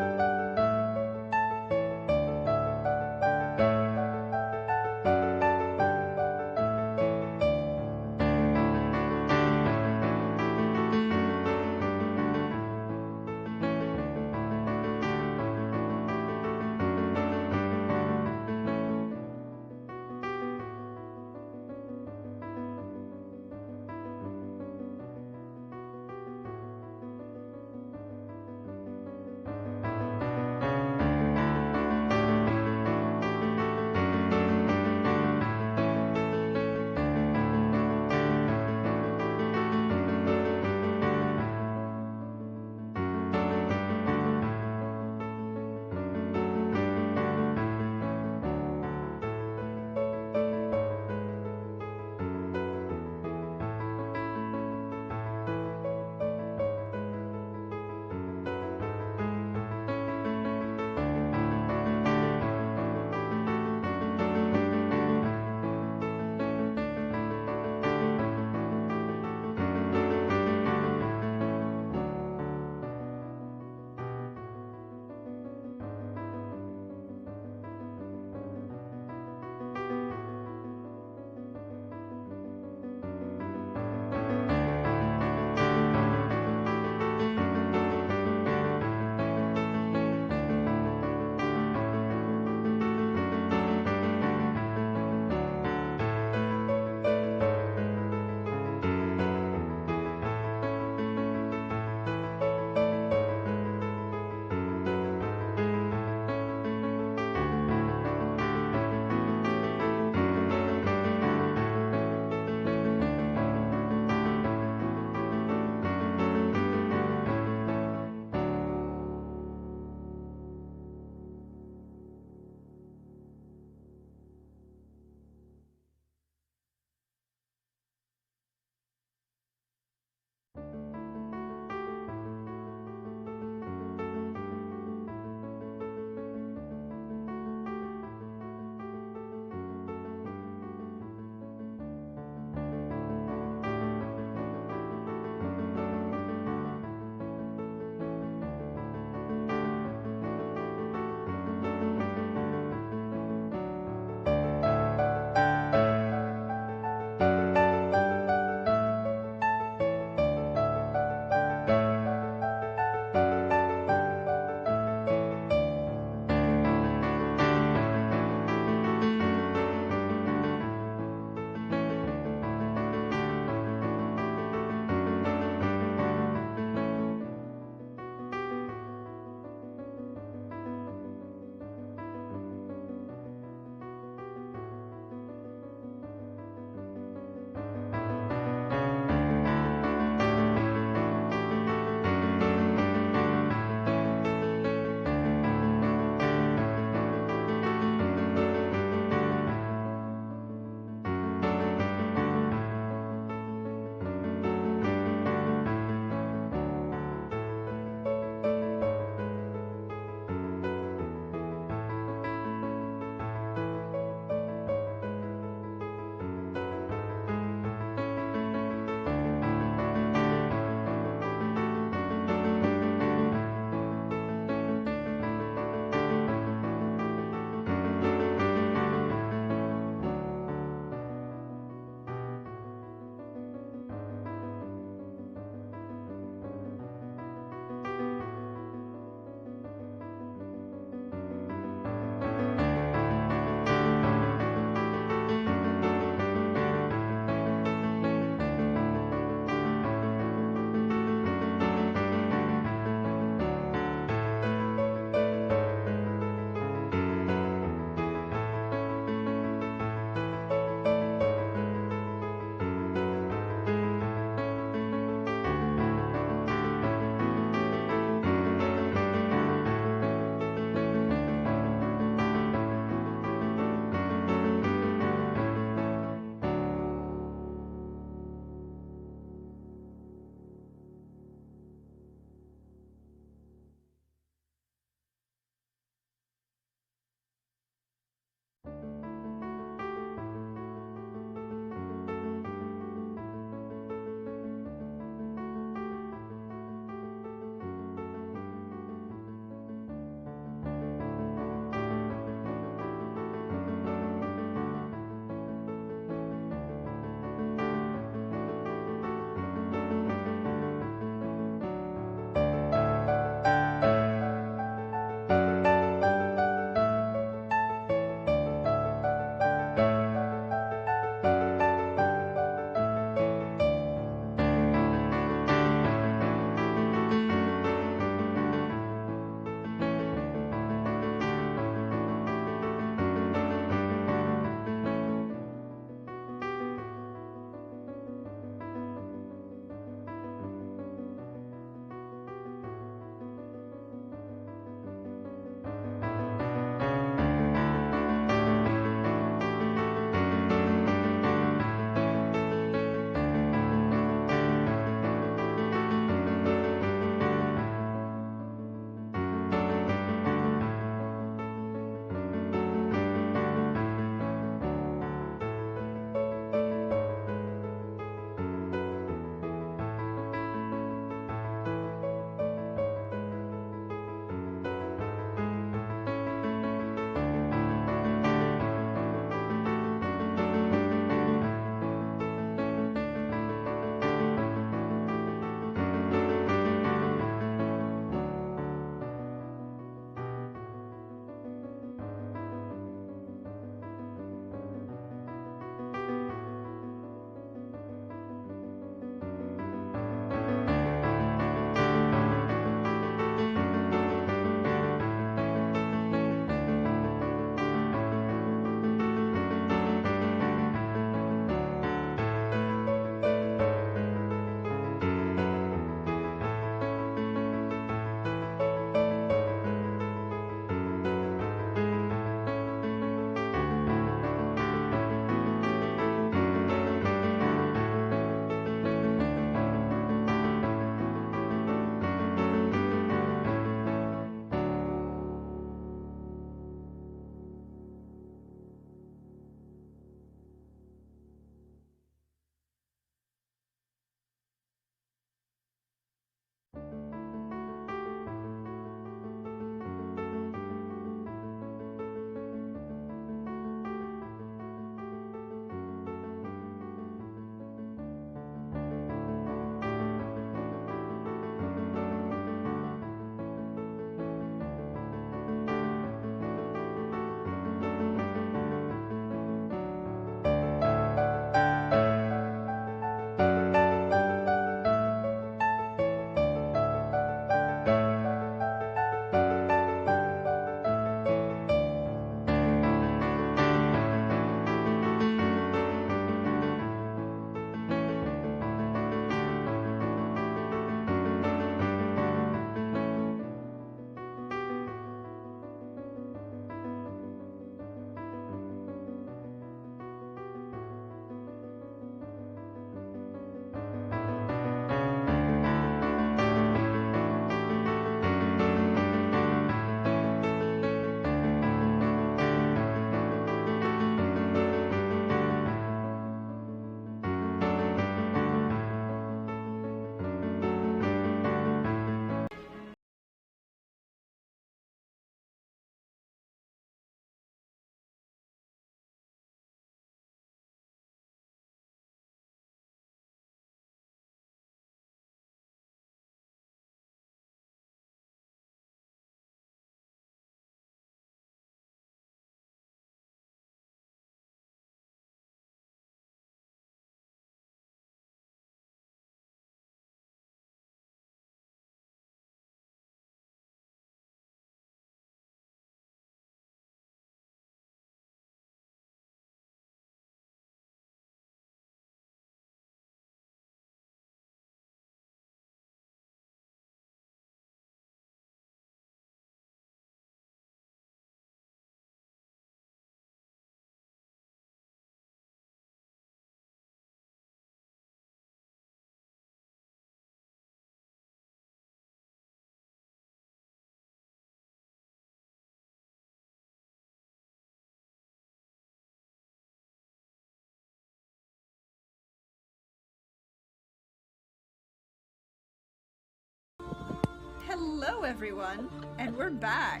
Hello, everyone, and we're back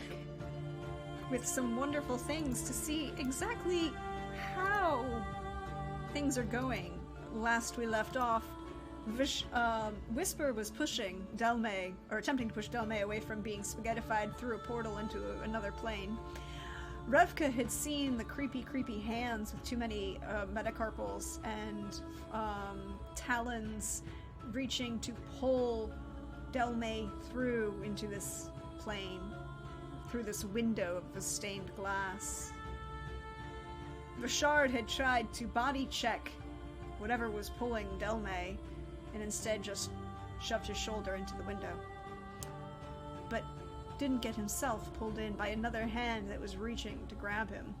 with some wonderful things to see exactly how things are going. Last we left off, Whisper was pushing Delmae, or attempting to push Delmae away from being spaghettified through a portal into another plane. Revka had seen the creepy hands with too many metacarpals and talons reaching to pull Delmae through into this plane, through this window of the stained glass. Vashard had tried to body check whatever was pulling Delmae, and instead just shoved his shoulder into the window. But didn't get himself pulled in by another hand that was reaching to grab him.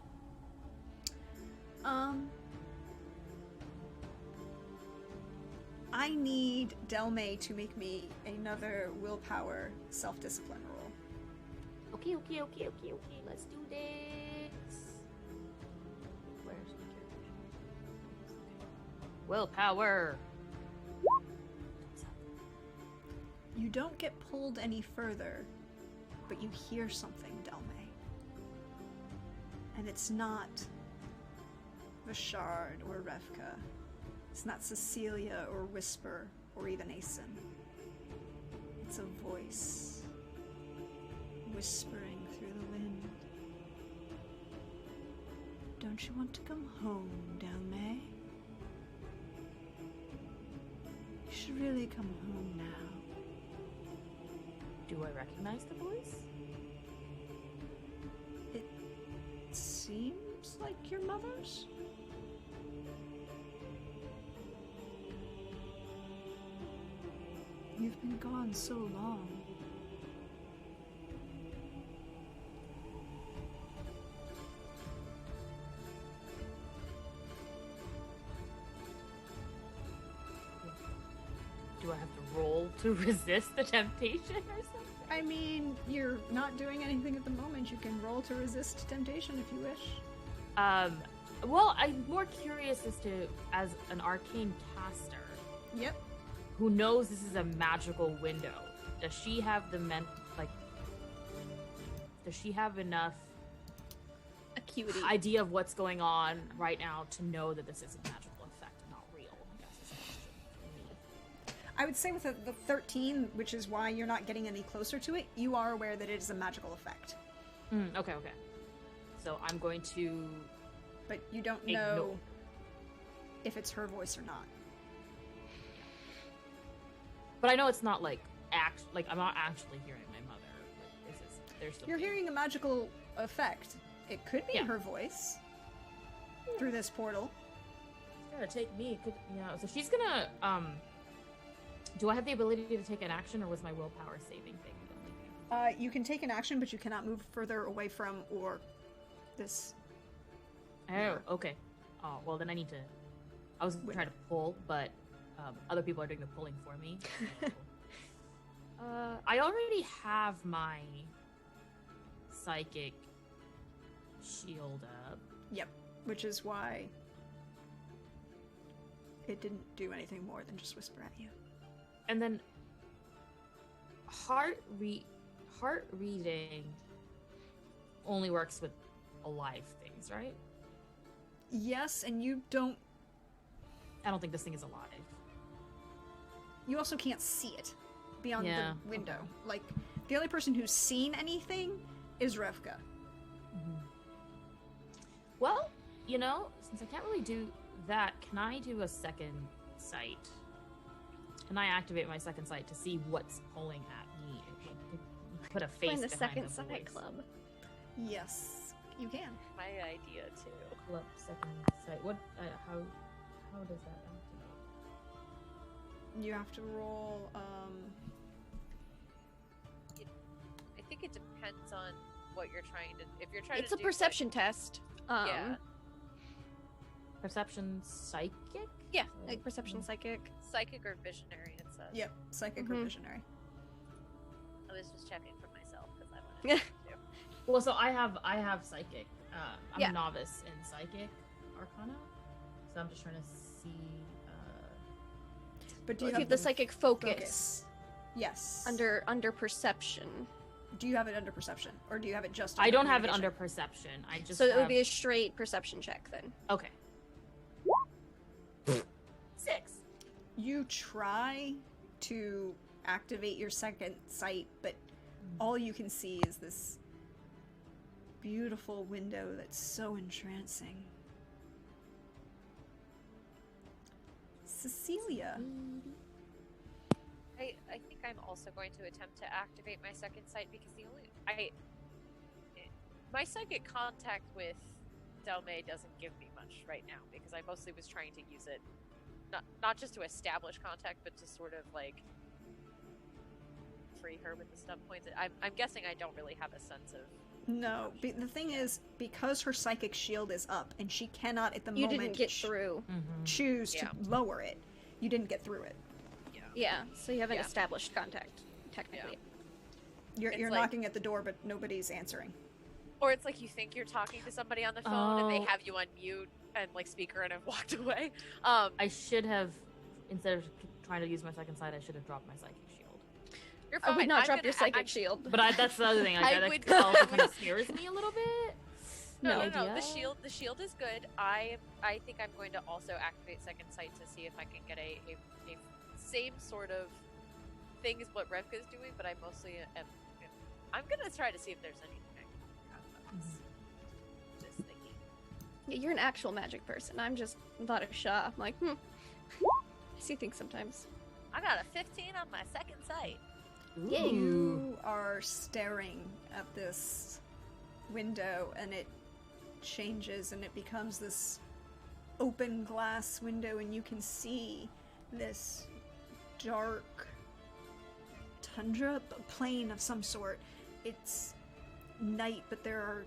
I need Delmae to make me another willpower self-discipline roll. Okay. Let's do this. Where's my character? Willpower. You don't get pulled any further, but you hear something, Delmae. And it's not Vashard or Revka. It's not Cecilia or Whisper or even Asen. It's a voice whispering through the wind. Don't you want to come home, Delmae? You should really come home now. Do I recognize the voice? It seems like your mother's? You've been gone so long. Do I have to roll to resist the temptation or something? I mean, you're not doing anything at the moment. You can roll to resist temptation if you wish. Well, I'm more curious as an arcane caster. Yep. Who knows this is a magical window? Does she have does she have enough Acuity. idea of what's going on right now to know that this is a magical effect and not real? I guess is a question for me. I would say with the 13, which is why you're not getting any closer to it, you are aware that it is a magical effect. Okay. So I'm going to... But you don't know if it's her voice or not. But I know it's not I'm not actually hearing my mother. There's something. You're hearing a magical effect. It could be her voice through this portal. It's gonna take me. So she's gonna. Do I have the ability to take an action, or was my willpower saving thing? You can take an action, but you cannot move further away from or this. Oh, okay. Oh, well then I need to. I was trying to pull, but other people are doing the pulling for me. So. I already have my psychic shield up. Yep, which is why it didn't do anything more than just whisper at you. And then heart reading only works with alive things, right? Yes, and you don't... I don't think this thing is alive. You also can't see it beyond Yeah, the window. okay. Like, the only person who's seen anything is Revka. Well, since I can't really do that, can I do a second sight? Can I activate my second sight to see what's pulling at me? Put a face Join the behind second the sight voice. club. Yes, you can. My idea too. Club second sight. What? How does that activate? You have to roll, I think it depends on what you're trying to. If you're trying It's to a do, perception test. Yeah. Perception psychic? Yeah, like perception psychic. Psychic or visionary, it says. Yep, psychic or visionary. I was just checking for myself because I wanted to. Well, so I have psychic. I'm Yeah. a novice in psychic arcana, so I'm just trying to see. But do Well, you if you have the psychic focus. Yes. Under perception. Do you have it under perception, or do you have it just? I under don't have it communication? under perception. I just So it have... would be a straight perception check then. Okay. 6. You try to activate your second sight, but all you can see is this beautiful window that's so entrancing. Cecilia. I think I'm also going to attempt to activate my second sight because my psychic contact with Delmae doesn't give me much right now because I mostly was trying to use it not just to establish contact but to sort of like free her with the stub points. I'm guessing I don't really have a sense of. No, the thing is, because her psychic shield is up and she cannot at the You moment didn't get through. choose to lower it, you didn't get through it. Yeah, so you haven't established contact, technically. You're like- knocking at the door, but nobody's answering. Or it's like you think you're talking to somebody on the phone and they have you on mute and like speaker and have walked away. I should have, instead of trying to use my second sight, I should have dropped my psychic shield. You're I fine. would not I'm drop gonna- your psychic I'm- shield. But that's the other thing. I That would- also kind of scares me a little bit. No. idea. The shield is good. I think I'm going to also activate second sight to see if I can get a same sort of thing as what Revka is doing, but I mostly am. I'm gonna try to see if there's anything I can out of this thingy. Yeah, you're an actual magic person. I'm just not a Shah. I'm like, I see things sometimes. I got a 15 on my second sight. Yay. You are staring at this window, and it changes, and it becomes this open glass window, and you can see this dark tundra plain of some sort. It's night, but there are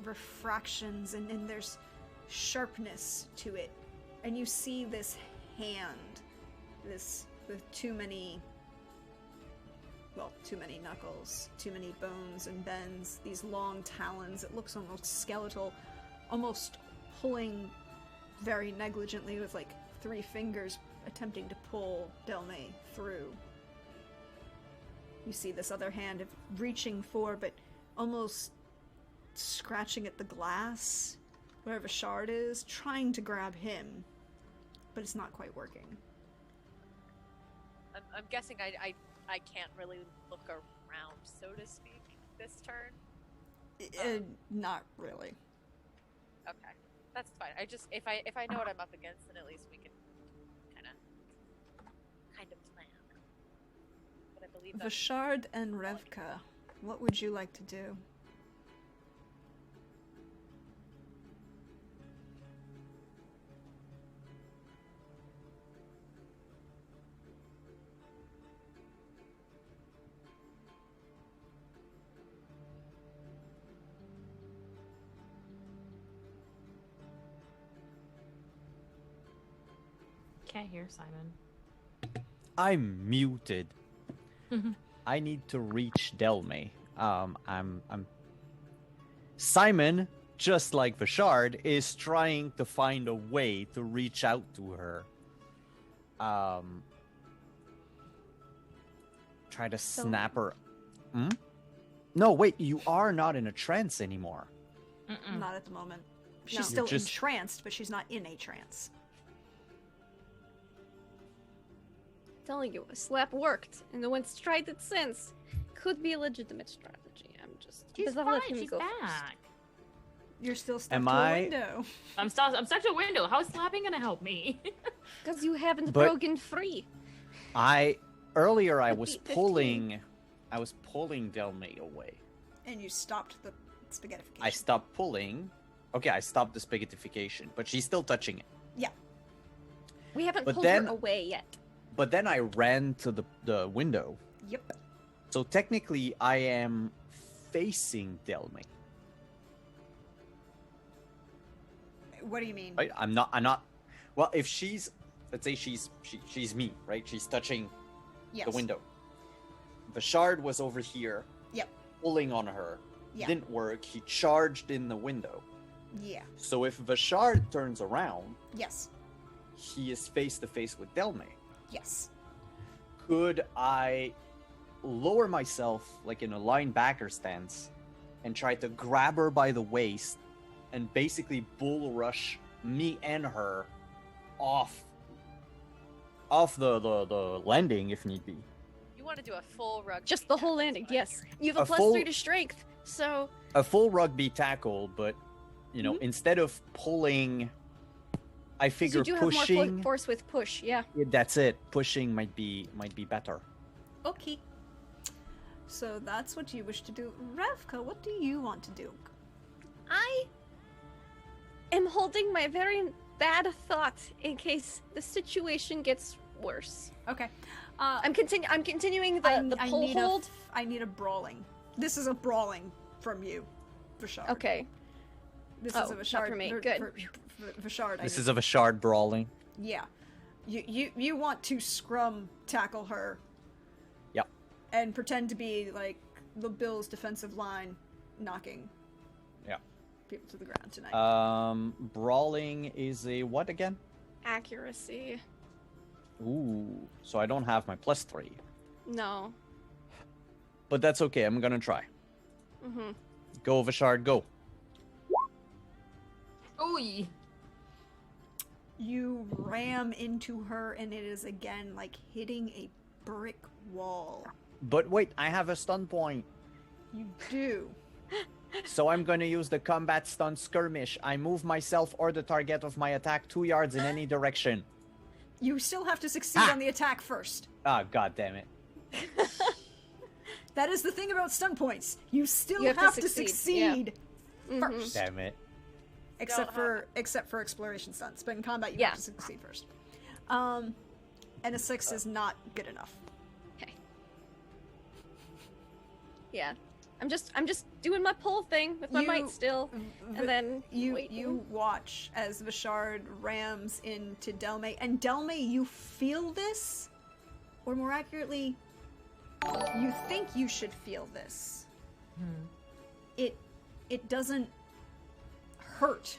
refractions, and then there's sharpness to it, and you see this hand, this with too many knuckles, too many bones and bends, these long talons. It looks almost skeletal, almost pulling very negligently with like 3 fingers, attempting to pull Delmae through. You see this other hand reaching for, but almost scratching at the glass, where Vashard is, trying to grab him, but it's not quite working. I'm guessing I can't really look around, so to speak, this turn. Not really. Okay, that's fine. If I know what I'm up against, then at least we can kind of plan. But I believe that's Vashard and Revka, what would you like to do? Can't hear Simon. I'm muted. I need to reach Delmae. I'm Simon, just like Vashard, is trying to find a way to reach out to her. Try to snap her. No, wait, you are not in a trance anymore. Not at the moment. She's No. still You're just- entranced, but she's not in a trance. Telling you, a slap worked, and no one's tried it since. Could be a legitimate strategy. I'm just. She's because I'll fine. let him She's go back. You're still stuck Am to I- a window. I'm stuck to a window. How is slapping gonna help me? Because you haven't But- broken free. Earlier I Could was be 15. pulling Delmae away. And you stopped the spaghettification. I stopped pulling. Okay, I stopped the spaghettification, but she's still touching it. We haven't But pulled then- her away yet. But then I ran to the window. Yep. So technically I am facing Delmae. What do you mean? Right? I'm not well, if she's, let's say she's me, right? She's touching Yes. the window. Vashard was over here. Yep. Pulling on her. Yeah. Didn't work. He charged in the window. Yeah. So if Vashard turns around, Yes. he is face to face with Delmae. Yes. Could I lower myself like in a linebacker stance and try to grab her by the waist and basically bull rush me and her off the landing if need be. You want to do a full rugby Just the whole tackle, landing, is what I yes. hear. You have a A plus full- 3 to strength, so A full rugby tackle, but you know, Mhm. instead of pulling, I 'cause figure you do have more pushing. force with push, yeah. That's it. Pushing might be better. Okay. So that's what you wish to do. Revka, what do you want to do? I am holding my very bad thought in case the situation gets worse. Okay. I'm continuing the pull need hold. I need a brawling. This is a brawling from you, Vashard. Okay. This Oh, is a not Vashard. for me. Good. Vashard. This is a Vashard brawling. Yeah. You want to scrum tackle her. Yep. And pretend to be like the Bills' defensive line, knocking. Yeah. People to the ground tonight. Brawling is a what again? Accuracy. Ooh, so I don't have my +3, No. but that's okay. I'm gonna try. Mm-hmm. Go Vashard, go. Oy. You ram into her, and it is again like hitting a brick wall. But wait, I have a stun point. You do. So I'm gonna use the combat stun skirmish. I move myself or the target of my attack 2 yards in any direction. You still have to succeed Ah! on the attack first. Ah, god damn it. That is the thing about stun points. You still You have to to succeed, yeah. succeed first. Damn it. Except Don't for exploration stunts, but in combat you Yeah. have to succeed first. And a 6 is not good enough. Okay. Yeah. I'm just doing my pull thing with my might still, and then You waiting. watch as Vashard rams into Delmae, and Delmae, you feel this, or more accurately, you think you should feel this. It doesn't hurt.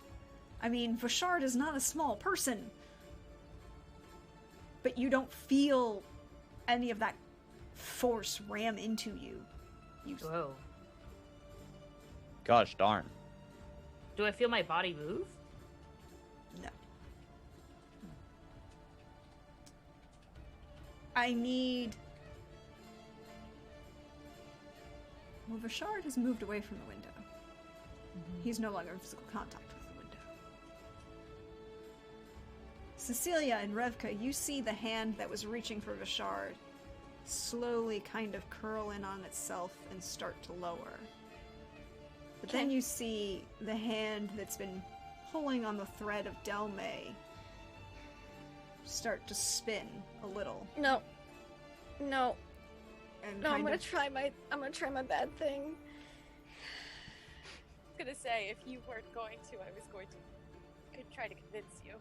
I mean, Vashard is not a small person, but you don't feel any of that force ram into you. You Whoa. Gosh darn. Do I feel my body move? No. I need... Well, Vashard has moved away from the window. He's no longer in physical contact with the window. Cecilia and Revka, you see the hand that was reaching for Vashard slowly kind of curl in on itself and start to lower. But then you see the hand that's been pulling on the thread of Delmae start to spin a little. No. And No, I'm kind gonna of try my bad thing. I was gonna say, if you weren't going to, I was going to try to convince you.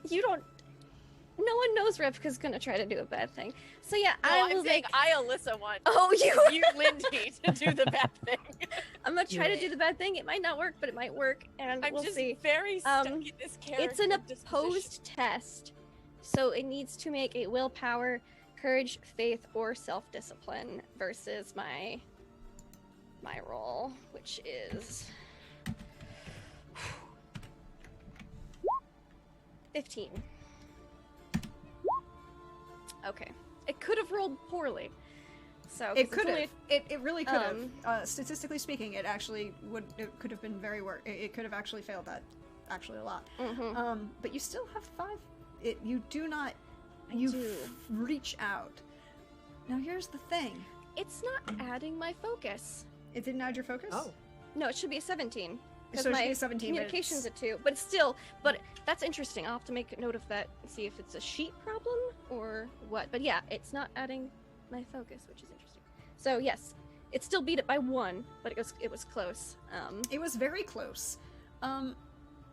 You don't. No one knows Revka's gonna try to do a bad thing. So yeah, No, I I'm will saying make. I, Alyssa, want Oh, you. you, Lindy, to do the bad thing. I'm gonna try to do the bad thing. It might not work, but it might work, and I'm we'll just see. very stuck Um, in this character. It's an disposition. opposed test, so it needs to make a willpower, courage, faith, or self-discipline versus my roll, which is 15. Okay, it could have rolled poorly. So It 'cause could it's have. only- It really could have. Statistically speaking, it actually would. It could have been very worse. It could have actually failed that, actually a lot. Mhm. But you still have 5. You do not. You do. reach out. Now here's the thing. It's not adding my focus. It didn't add your focus. Oh. No, it should be a 17. Because So it should my be a 17, but communication's it's- a 2. But still, but that's interesting. I'll have to make a note of that and see if it's a sheet problem or what. But yeah, it's not adding my focus, which is interesting. So yes, it still beat it by 1, but it was close. It was very close.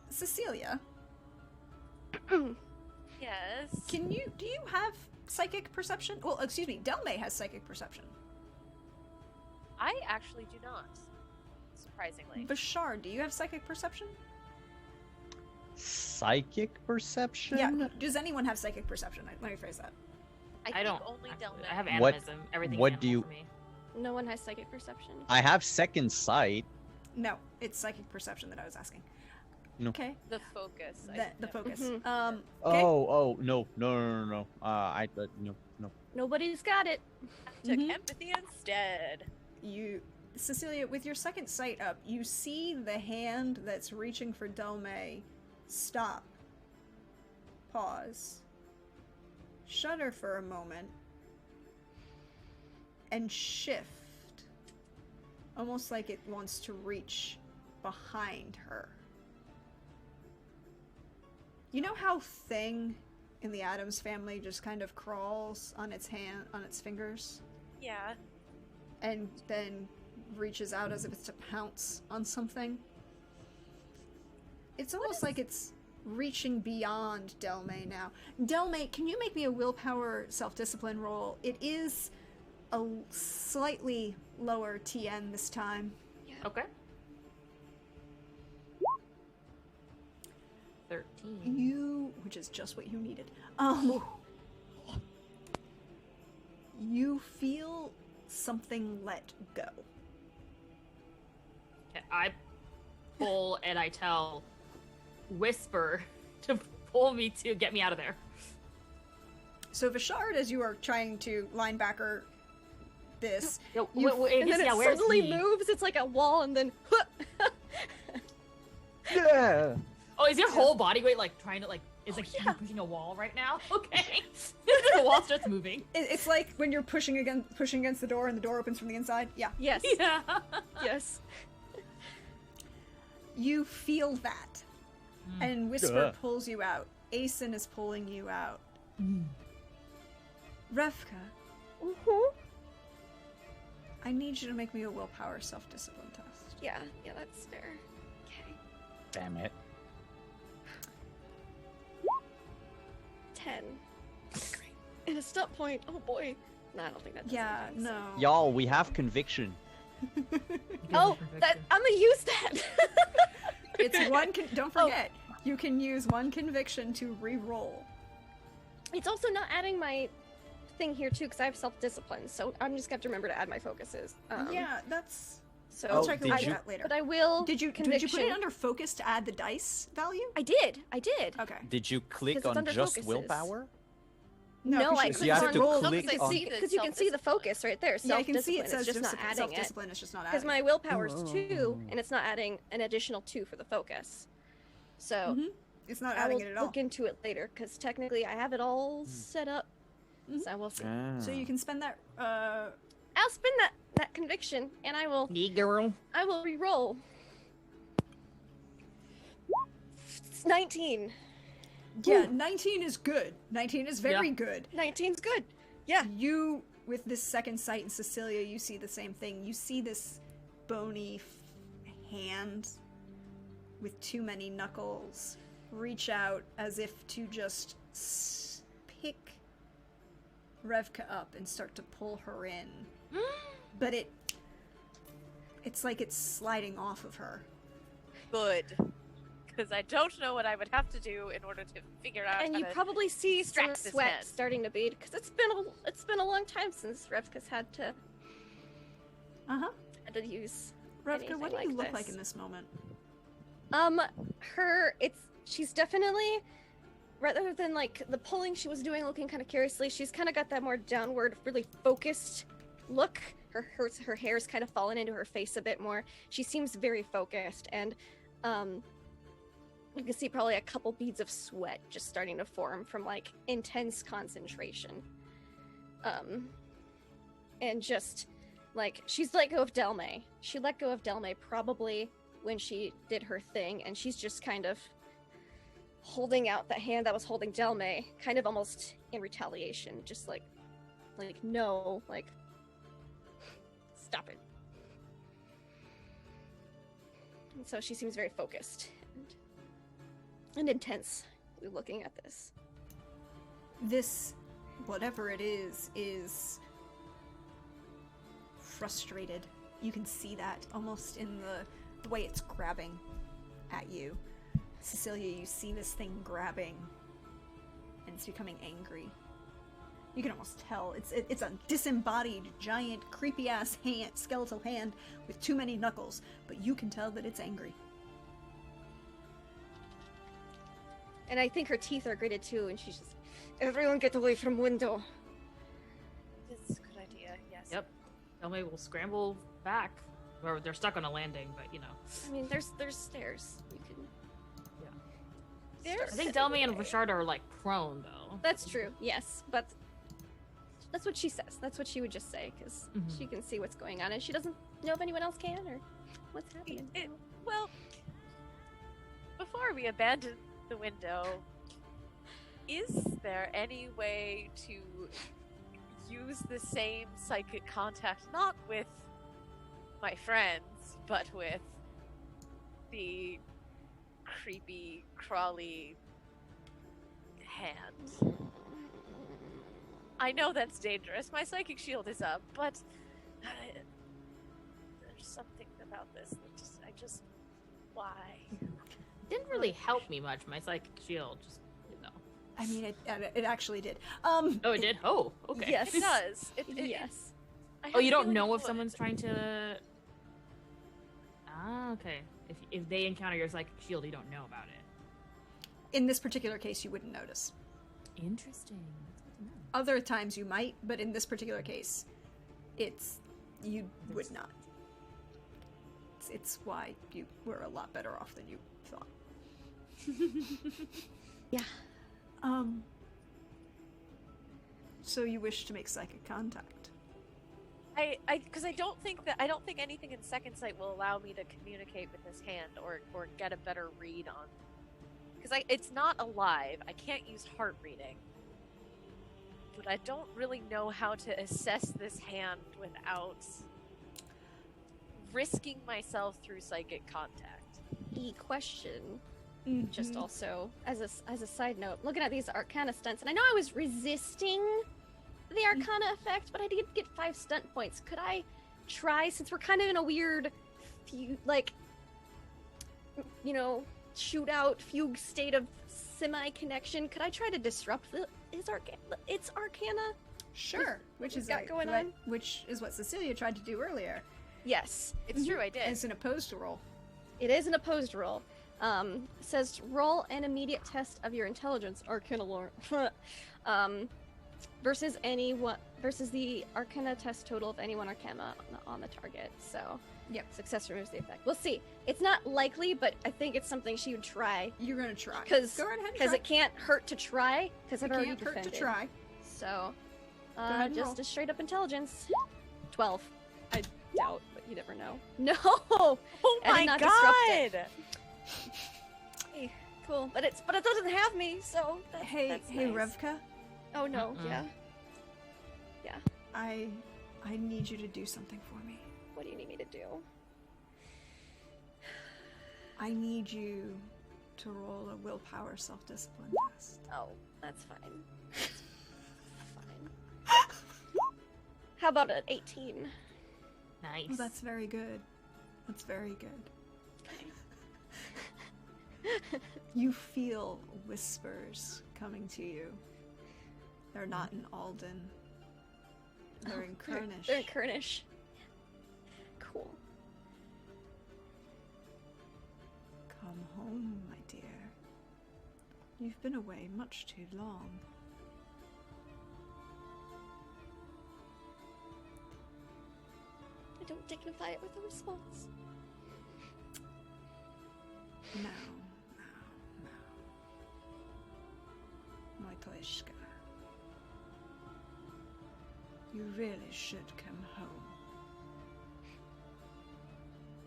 Cecilia, Yes. do you have psychic perception? Well, excuse me, Delmae has psychic perception. I actually do not. Surprisingly. Vashard, do you have psychic perception? Psychic perception? Yeah. Does anyone have psychic perception? Let me phrase that. I don't. Only actually. Delmae. I have What- animism. Everything's what animal do you- for me. No one has psychic perception. I have second sight. No, it's psychic perception that I was asking. No. Okay. The focus. The focus. Mhm. Okay. Oh, no. No. No. Nobody's got it. Took Mhm. empathy instead. Cecilia, with your second sight up, you see the hand that's reaching for Delmae stop. Pause. Shudder for a moment. And shift. Almost like it wants to reach behind her. You know how Thing in the Addams Family just kind of crawls on its fingers? Yeah. And then reaches out as if it's to pounce on something. It's almost like it's reaching beyond Delmae now. Delmae, can you make me a willpower self-discipline roll? It is a slightly lower TN this time. Okay. 13. Which is just what you needed. You feel something let go. Okay, I pull and I tell Whisper to pull me to get me out of there. So Vishard, as you are trying to linebacker this, Yo, You- wait, And then it yeah, where's suddenly he? moves. It's like a wall, and then Yeah. Oh, is your whole body weight like trying to like is like yeah. pushing a wall right now? Okay. The wall starts moving. it's like when you're pushing against the door and the door opens from the inside. Yeah. yes, Yeah. yes. You feel that. And Whisper pulls you out. Asen is pulling you out. Revka, I need you to make me a willpower self-discipline test. Yeah, that's fair. Okay. Damn it. 10. And a stop point. Oh boy. No, I don't think that does Yeah, anything, so- no. Y'all, we have conviction. Oh, that I'm gonna use that. It's one. Don't forget, you can use one conviction to re-roll. It's also not adding my thing here too, because I have self-discipline. So I'm just gonna have to remember to add my focuses. Yeah, that's. So I'll check did with you- that later. But I will. Did you conviction. put it under focus to add the dice value? I did. Okay. Did you click Because it's on under just focuses. willpower? No, I because you have to rolled- click Because on- because you can see the focus right there. Yeah, you can see Self-discipline. it says It's just not adding it. self-discipline. It's just not Because adding. my willpower's 2, and it's not adding an additional 2 for the focus. So It's not I adding will it at all. look into it later, because technically I have it all set up. So we'll see. So you can spend that. I'll spend that conviction, and I will girl. re-roll. It's 19. Yeah, 19 is good. 19 is very Yeah. good. 19's good. Yeah. You, with this second sight in Cecilia, you see the same thing. You see this bony hand with too many knuckles reach out as if to just pick Revka up and start to pull her in. But it's like it's sliding off of her. Good. Because I don't know what I would have to do in order to figure out And how you to probably see some distract this sweat head. starting to bead, because it's been a long time since Revka's had to use. Revka, anything what do you like look this. like in this moment? She's definitely, rather than like the pulling she was doing looking kind of curiously, she's kind of got that more downward, really focused look. Her hair's kind of fallen into her face a bit more. She seems very focused, and you can see probably a couple beads of sweat just starting to form from like intense concentration. And just like she's let go of Delmae. She let go of Delmae probably when she did her thing, and she's just kind of holding out the hand that was holding Delmae, kind of almost in retaliation, just like no, like stop it. And so she seems very focused and intense looking at this. This, whatever it is frustrated. You can see that almost in the way it's grabbing at you. Cecilia, you see this thing grabbing, and it's becoming angry. You can almost tell it's a disembodied, giant, creepy-ass hand, skeletal hand with too many knuckles, but you can tell that it's angry. And I think her teeth are gritted too, and she's just, everyone get away from window. That's a good idea, yes. Yep. Delmae will scramble back. Or they're stuck on a landing, but you know. I mean, there's stairs. You can. Yeah. There's. I think Delmae and Richard are like prone though. That's true. Yes, but that's what she says. That's what she would just say because she can see what's going on, and she doesn't know if anyone else can or what's happening. Well, before we abandon the window, is there any way to use the same psychic contact, not with my friends, but with the creepy, crawly hand? I know that's dangerous. My psychic shield is up, but there's something about this that why? Didn't really help me much. My psychic shield, just you know. I mean, it actually did. Oh, it did. Oh, okay. Yes. It does. Yes. I have Oh, you a don't feeling know it if would. someone's trying to. Ah, okay. If they encounter your psychic shield, you don't know about it. In this particular case, you wouldn't notice. Interesting. That's good to know. Other times you might, but in this particular case, you would not. It's why you were a lot better off than you thought. Yeah. So you wish to make psychic contact? Because I don't think anything in second sight will allow me to communicate with this hand or get a better read on. Because it's not alive. I can't use heart reading. But I don't really know how to assess this hand without risking myself through psychic contact. The question, Mm-hmm. just also as a side note, looking at these Arcana stunts, and I know I was resisting the Arcana effect, but I did get 5 stunt points. Could I try, since we're kind of in a weird, shootout fugue state of semi-connection, could I try to disrupt its Arcana? Sure. Which is got going on? Which is what Cecilia tried to do earlier. Yes, It's true, I did. As an opposed roll. it is an opposed roll. Says roll an immediate test of your intelligence, Arcana lore, versus the Arcana test total of any one Arcana on the target. So, Yep. Success removes the effect. We'll see. It's not likely, but I think it's something she would try. You're gonna try. Because Go right ahead and try. it can't hurt to try. Because I've It already can't hurt defended. to try. So, ahead and just roll. a straight up intelligence. 12. I doubt, but you never know. No. Oh my did not disrupt it. god! Hey, cool. But it doesn't have me, so that's Hey, nice. Revka. Oh no, yeah. I need you to do something for me. What do you need me to do? I need you to roll a willpower self-discipline test. Oh, that's fine. Fine. How about an 18? Nice. Oh, that's very good. That's very good. You feel whispers coming to you. They're not in Alden. They're in Kernish. They're in Kernish. Cool. Come home, my dear. You've been away much too long. I don't dignify it with a response. Now. My Toishka. You really should come home.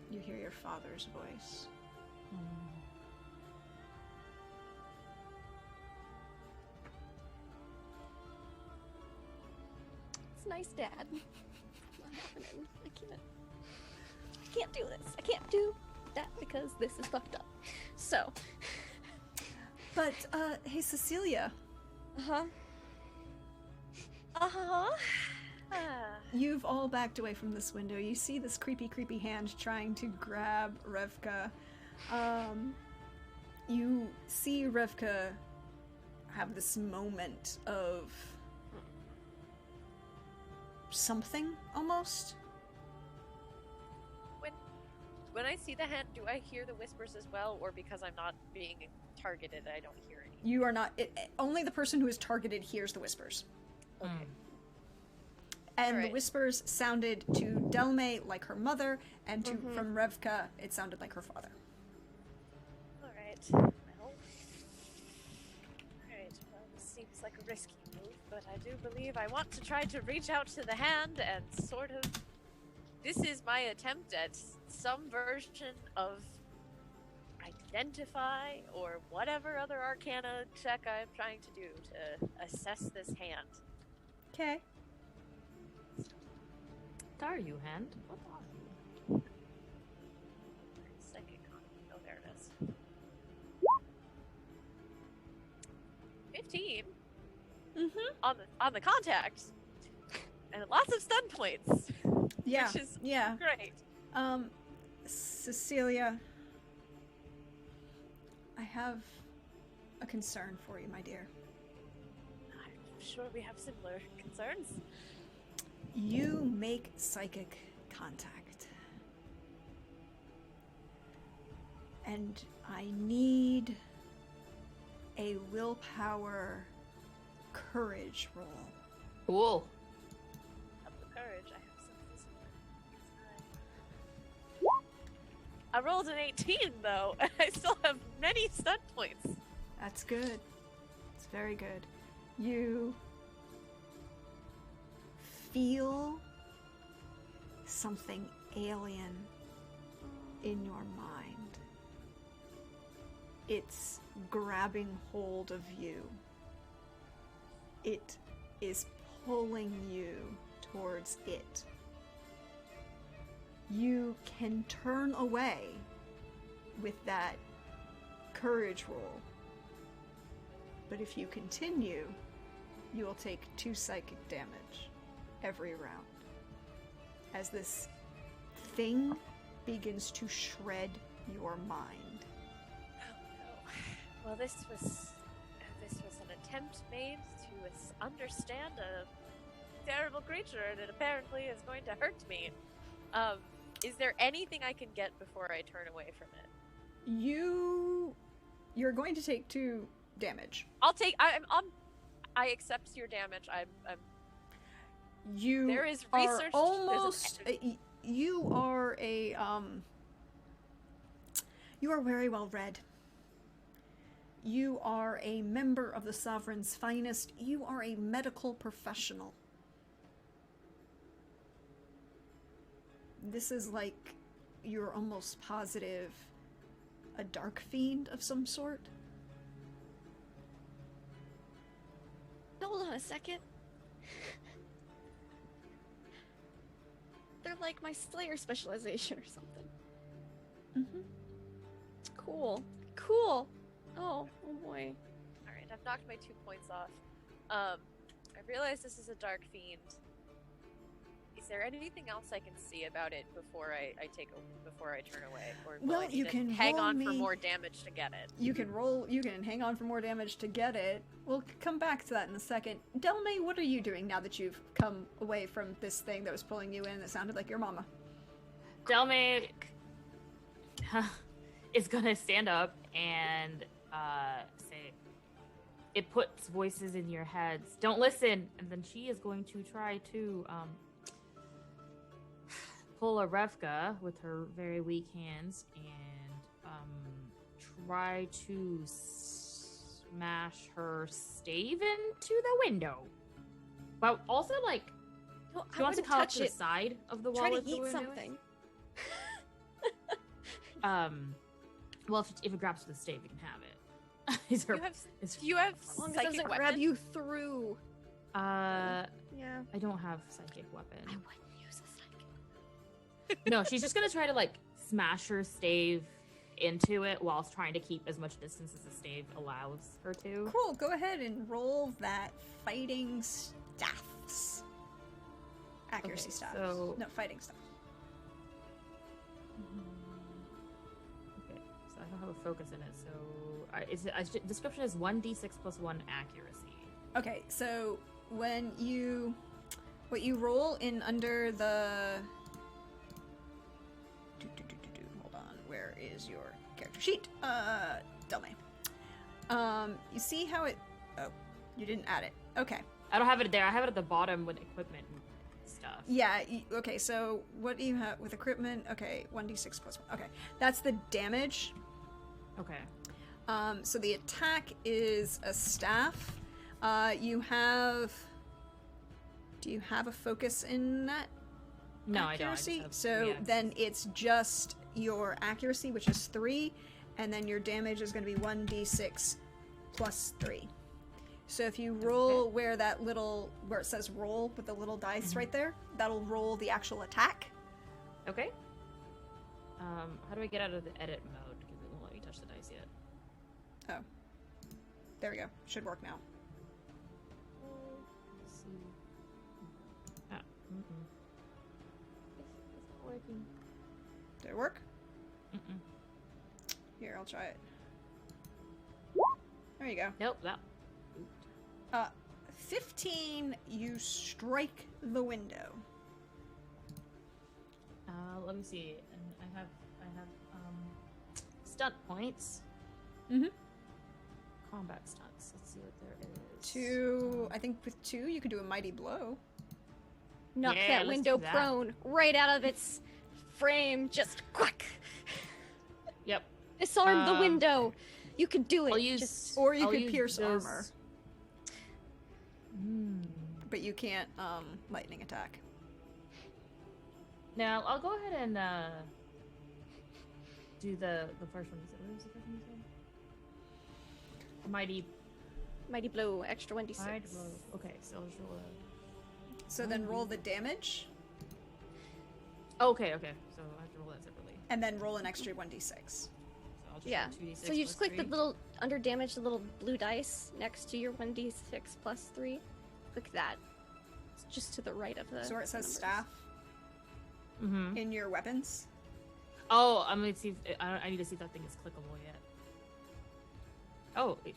You hear your father's voice. It's nice, Dad. Not happening. I can't do this. I can't do that because this is fucked up. So. But, hey, Cecilia. Uh-huh. You've all backed away from this window. You see this creepy, creepy hand trying to grab Revka. You see Revka have this moment of something, almost. When I see the hand, do I hear the whispers as well, or because I'm not being targeted, I don't hear any? You are not... only the person who is targeted hears the whispers. Okay. And the Alright. whispers sounded to Delmae like her mother, and to from Revka, it sounded like her father. Alright. Well, this seems like a risky move, but I do believe I want to try to reach out to the hand and sort of... This is my attempt at some version of identify or whatever other arcana check I'm trying to do to assess this hand. Okay. What are you, hand? What are you? Psychic con. Oh, there it is. 15 on the contact, and lots of stun points. Yeah. Which is yeah. great. Cecilia, I have a concern for you, my dear. I'm sure we have similar concerns. You make psychic contact. And I need a willpower courage roll. Cool. Have the courage. I have something similar. I rolled an 18 though, and I still have many stun points. That's good. It's very good. You feel something alien in your mind. It's grabbing hold of you. It is pulling you towards it. You can turn away with that courage roll. But if you continue, you will take 2 psychic damage every round as this thing begins to shred your mind. Oh no. Well, this was an attempt made to understand a terrible creature that apparently is going to hurt me. Is there anything I can get before I turn away from it? You're going to take 2 damage. I'll take. I accept your damage. You There is are research. almost. You are a You are very well read. You are a member of the Sovereign's finest. You are a medical professional. This is like, you're almost positive, a dark fiend of some sort. Hold on a second. They're like my Slayer specialization or something. Mm-hmm. Cool. Cool. Oh boy. Alright, I've knocked my 2 points off. I realize this is a dark fiend. Is there anything else I can see about it before I turn away? Or will Well, I need you to can hang roll on for me- more damage to get it? You can hang on for more damage to get it. We'll come back to that in a second. Delmae, what are you doing now that you've come away from this thing that was pulling you in that sounded like your mama? Delmae is gonna stand up and say, "It puts voices in your heads. Don't listen." And then she is going to try to pull a Revka with her very weak hands and try to smash her stave into the window. But also, like, No, she wants to wouldn't come up touch to the it. side of the wall. Try to with the eat window is. something. Well, if it grabs to the stave, you can have it. These are- You have As long as it psychic doesn't weapon? grab you through. Yeah, Yeah. I don't have psychic weapon. I wouldn't use a psychic. No, she's just gonna try to like smash her stave into it whilst trying to keep as much distance as the stave allows her to. Cool, go ahead and roll that fighting staffs. Accuracy Okay, staff. so- No, fighting staff. Okay, so I don't have a focus in it. So description is 1d6 plus 1 accuracy. Okay, so when you What you roll in under the... Hold on, where is your character sheet? Delmae. You see how it... Oh, you didn't add it. Okay. I don't have it there. I have it at the bottom with equipment and stuff. Yeah, okay, so what do you have with equipment? Okay, 1d6 plus 1. Okay, that's the damage. Okay. So the attack is a staff. You have... Do you have a focus in that? No, accuracy? I don't. So then it's just your accuracy, which is 3, and then your damage is going to be 1d6 plus 3. So if you roll where it says roll with the little dice right there, that'll roll the actual attack. Okay. How do I get out of the edit mode? Because it won't let me touch the dice yet. Oh. There we go. Should work now. Let's see. Ah, It's not working. Did it work? Mm-mm. Here, I'll try it. There you go. Nope, that. 15, you strike the window. Let me see. And I have stunt points. Mm-hmm. Combat stunts. Let's see what there is. I think with 2, you could do a mighty blow. Knock Yeah, that let's window do that. prone right out of its frame. Just quick. Yep. Disarm the window. You can do it. I'll use. Just... Or you I'll could use pierce those- armor, but you can't lightning attack. Now I'll go ahead and do the first one. What was the first one you said? Mighty blow, extra 1d6. Mighty blow. Okay, so I'll just roll a. So then roll the damage, Okay. So I have to roll that separately. and then roll an extra 1d6. So I'll just Yeah. roll 2d6 So you just plus click the 3. little under damage, the little blue dice next to your 1d6 plus 3. Click that. It's just to the right of the. So where it says numbers. staff Mm-hmm. in your weapons. Oh, I'm gonna see. I need to see if that thing is clickable yet. Oh, okay.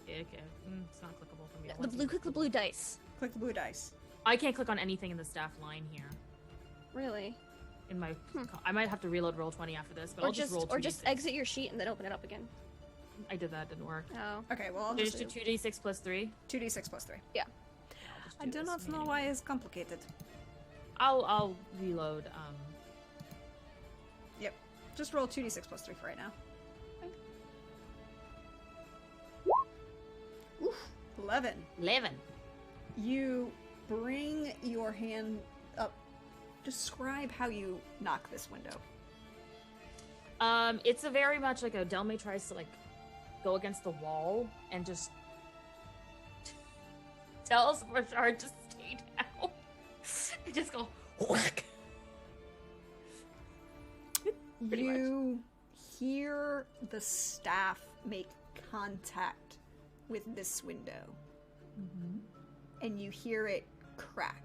It's not clickable from me. Click the blue dice. Click the blue dice. I can't click on anything in the staff line here. Really? In my, I might have to reload roll 20 after this, but Or I'll just roll 2d6. or just exit your sheet and then open it up again. I did that. Didn't work. Oh. Okay, well I'll Did just you do just do 2d6 plus 3? 2d6 plus 3. Yeah. I'll just I do this not know manually. why it's complicated. I'll reload. Yep. Just roll 2d6 plus 3 for right now. Oof, 11. 11. You bring your hand up. Describe how you knock this window. It's a very much like a Delmae tries to like go against the wall and just tells Rashard to stay down. And just go whack. Pretty You hear the staff make contact with this window, and you hear it crack.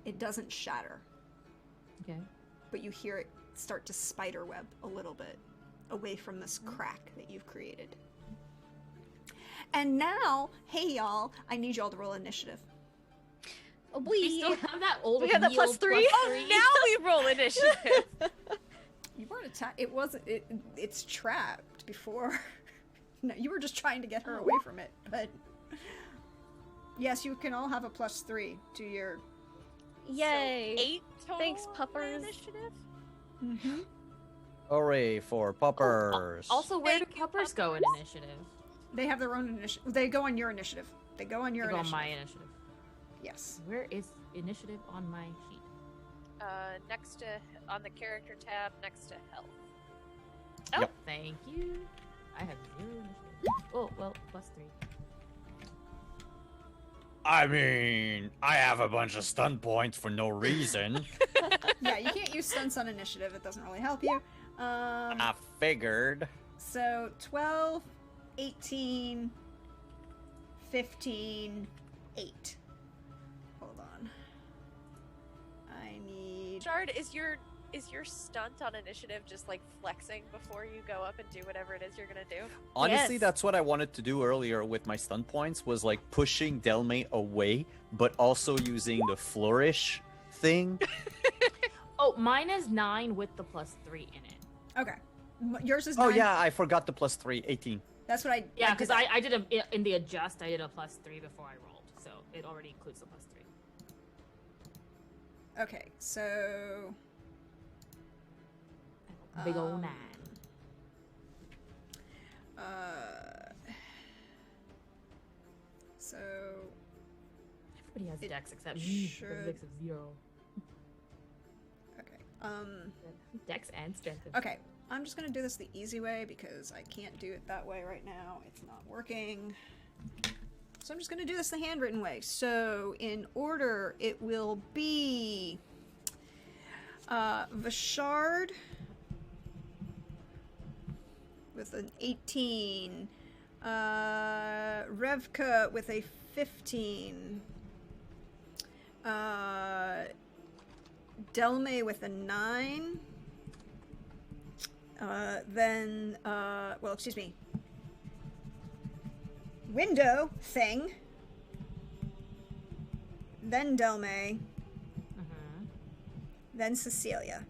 It doesn't shatter, Okay. but you hear it start to spiderweb a little bit away from this crack that you've created. And now, hey y'all, I need y'all to roll initiative. We still have that old. We got that plus yield 3? Oh, now we roll initiative. You weren't attacked. It wasn't. It's trapped before. No, you were just trying to get her away from it. But yes, you can all have a plus 3 to your. Yay! 8 total. Thanks, for puppers. Initiative. Mm-hmm. Hooray for puppers. Also, where Thank do you, puppers go in puppers. initiative? They have their own initiative. They go on your initiative. They go on your They go on initiative. my initiative. Yes. Where is initiative on my sheet? Next to on the character tab, next to health. Oh, Yep. thank you. I have 0 initiative. Oh, well, plus 3. I mean, I have a bunch of stun points for no reason. Yeah, you can't use stunts on initiative. It doesn't really help you. I figured. So 12, 18, 15, 8. Hold on. I need. Shard, is your is your stunt on initiative just like flexing before you go up and do whatever it is you're gonna do? Honestly, Yes. that's what I wanted to do earlier with my stunt points, was like pushing Delmae away, but also using the flourish thing. Oh, mine is 9 with the +3 in it. Okay. Yours is Oh 9. yeah, I forgot the +3, 18. That's what I. Yeah, did because that. I did a in the adjust. I did a +3 before I rolled, so it already includes the +3. Okay, so. Big ol' 9. So. Everybody has it Dex except me. should- because Dex is 0. Okay. Dex and strength. Okay. I'm just gonna do this the easy way because I can't do it that way right now. It's not working. So I'm just gonna do this the handwritten way. So in order, it will be Vashard with an 18, Revka with a 15, Delmae with a 9. Excuse me. Window thing. Then Delmae. Then Cecilia.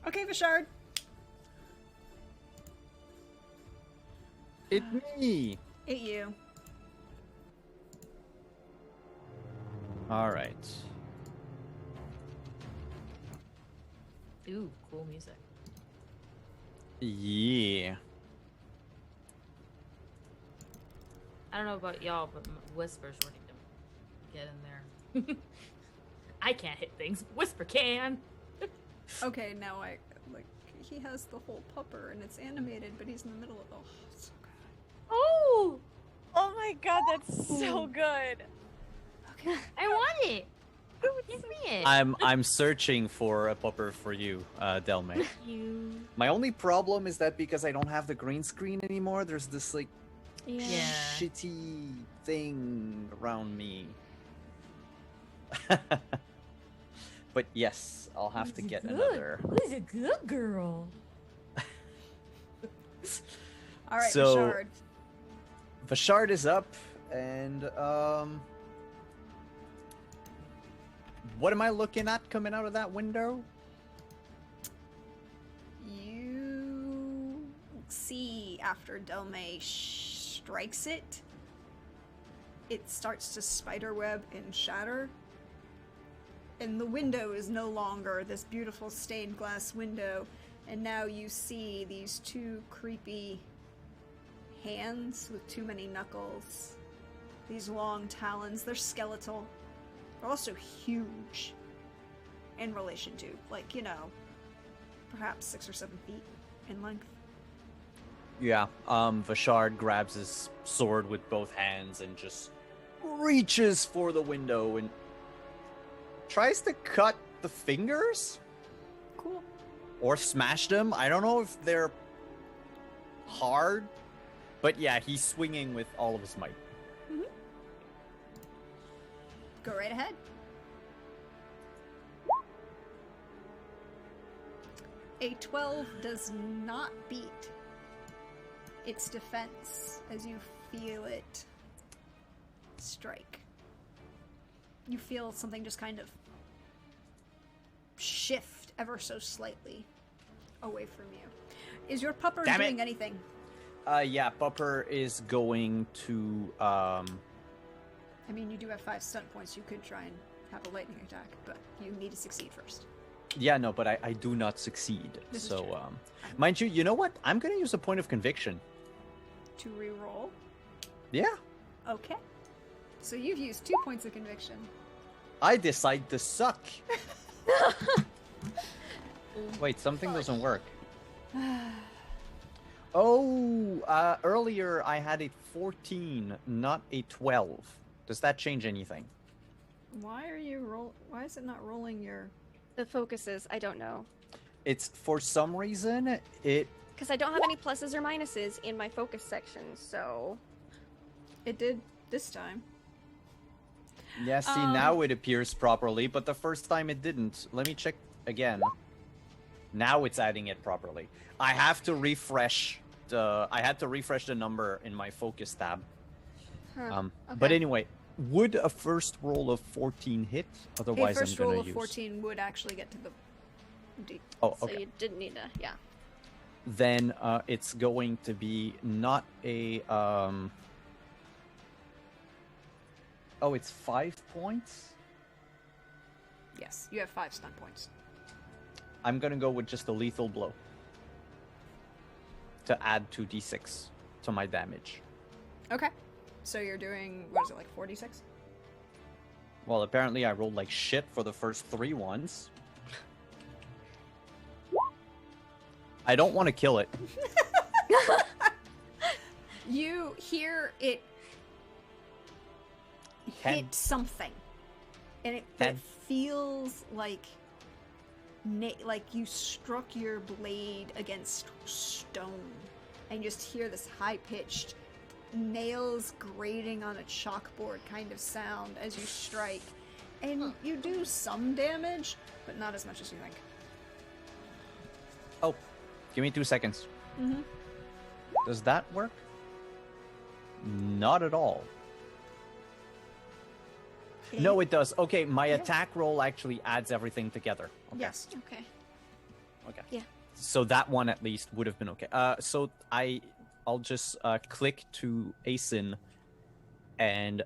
Okay, Vashard. It's me. It you. All right. Ooh, cool music. Yeah. I don't know about y'all, but Whisper's ready to get in there. I can't hit things. Whisper can. Okay, now he has the whole pupper and it's animated, but he's in the middle of it's so good. Oh, Oh my god, that's so good. Okay. I want it. Give me it. I'm searching for a pupper for you, Delmae. You. My only problem is that because I don't have the green screen anymore, there's this like Yeah. shitty thing around me. But yes, I'll have to get another. Who's a good girl? All right, So- Vashard. Vashard is up, and what am I looking at coming out of that window? You see after Delmae strikes it, it starts to spiderweb and shatter. And the window is no longer this beautiful stained glass window, and now you see these two creepy hands with too many knuckles. These long talons, they're skeletal. They're also huge in relation to, perhaps 6 or 7 feet in length. Yeah, Vashard grabs his sword with both hands and just reaches for the window and tries to cut the fingers Cool. or smash them. I don't know if they're hard, but yeah, he's swinging with all of his might. Go right ahead. A 12 does not beat its defense as you feel it strike. You feel something just kind of shift ever so slightly away from you. Is your pupper Damn it. doing anything? Yeah, Pupper is going to, I mean, you do have 5 stunt points. You could try and have a lightning attack, but you need to succeed first. yeah, no, but I do not succeed. This is So, true. mind you, you know what? I'm going to use a point of conviction. To re-roll. Yeah, Okay. So you've used 2 points of conviction. I decide to suck. Wait, something doesn't work. Oh, earlier I had a 14, not a 12. Does that change anything? Why are you Why is it not rolling your? The focuses, I don't know. It's for some reason it. Because I don't have any pluses or minuses in my focus section, so... It did this time. Yeah, see, now it appears properly, but the first time it didn't. Let me check again. Now it's adding it properly. I have to refresh I had to refresh the number in my focus tab. Huh. But Okay. anyway, would a first roll of 14 hit? Otherwise, A first I'm roll gonna of use. 14 would actually get to the D. Oh, So okay. you didn't need to, yeah. Then it's going to be not a Oh, it's 5 points. Yes, you have 5 stun points. I'm gonna go with just a lethal blow to add 2d6 to my damage. Okay. So you're doing, what is it, like 46? Well, apparently I rolled like shit for the first 3 ones. I don't want to kill it. You hear it Ten. hit something, and it Ten. feels like like you struck your blade against stone, and you just hear this high-pitched nails grating on a chalkboard kind of sound as you strike, and you do some damage, but not as much as you think. Oh, give me 2 seconds. Mm-hmm. Does that work? Not at all. No, it does. Okay, my attack roll actually adds everything together. Okay. Yes. Okay. Okay. Yeah. So that one at least would have been okay. So I'll just click to Asen and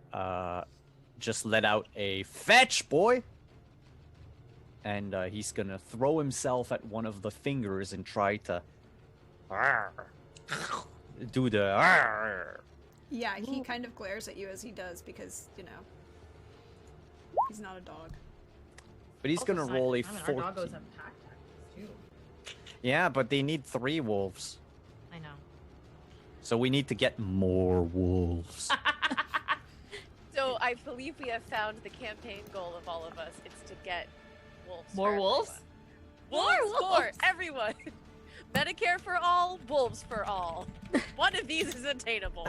just let out a fetch, boy. And he's gonna throw himself at one of the fingers and try to do the. Yeah, he kind of glares at you as he does because, you know, he's not a dog. But he's gonna roll a Our 14. doggos have pack tactics too. Yeah, but they need 3 wolves. I know. So we need to get more wolves. So I believe we have found the campaign goal of all of us. It's to get wolves. More for wolves? everyone. More Wolves for wolves. everyone. Medicare for all, wolves for all. One of these is attainable.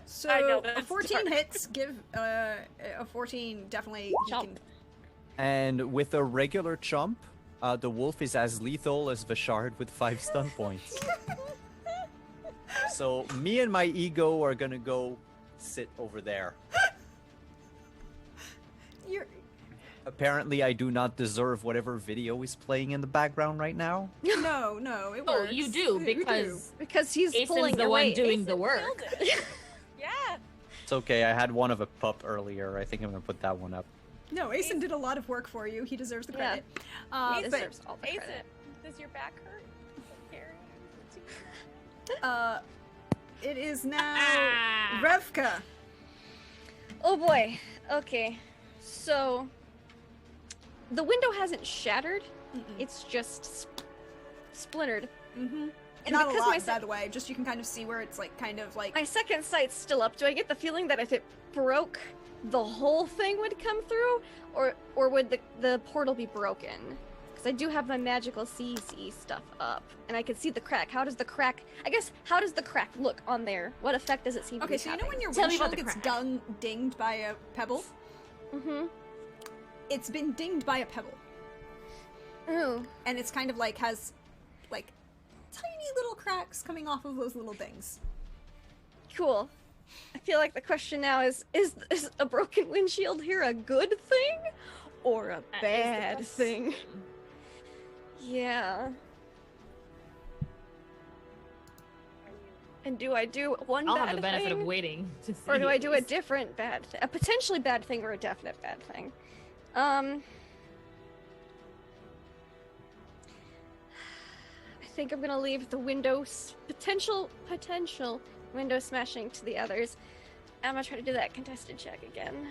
So I know, a that's 14 dark. hits. Give a 14 definitely. He Chomp. can, And with a regular chomp, the wolf is as lethal as Vishard with 5 stun points. So me and my ego are gonna go sit over there. you're, Apparently, I do not deserve whatever video is playing in the background right now. no, it Oh, works. you do You because Because he's Asen's pulling the your one weight. doing the Killed work. it. Yeah. It's okay. I had one of a pup earlier. I think I'm gonna put that one up. No, Asen did a lot of work for you. He deserves the Yeah. credit. He But deserves all the Asen, credit. does your back hurt? Carrying it is now Ah. Revka. Oh boy. Okay. So the window hasn't shattered. It's just splintered. Mm-hmm. And Not a because lot, my by the way. Just you can kind of see where it's like kind of like. My second sight's still up. Do I get the feeling that if it broke, the whole thing would come through, or would the portal be broken? Because I do have my magical CC stuff up, and I can see the crack. How does the crack? I guess how does the crack look on there? What effect does it seem to Okay, be so you know having? when your Tell me about windshield the gets crack. dinged by a pebble? Mm-hmm. It's been dinged by a pebble. Ooh. And it's kind of like has like tiny little cracks coming off of those little dings. Cool. I feel like the question now is a broken windshield here a good thing or a That is the bad question. thing? Yeah. And do I do one I'll bad have the benefit thing? of waiting to see. Or do I do a this. different bad thing? A potentially bad thing or a definite bad thing? I think I'm gonna leave the potential window smashing to the others. I'm gonna try to do that contested check again.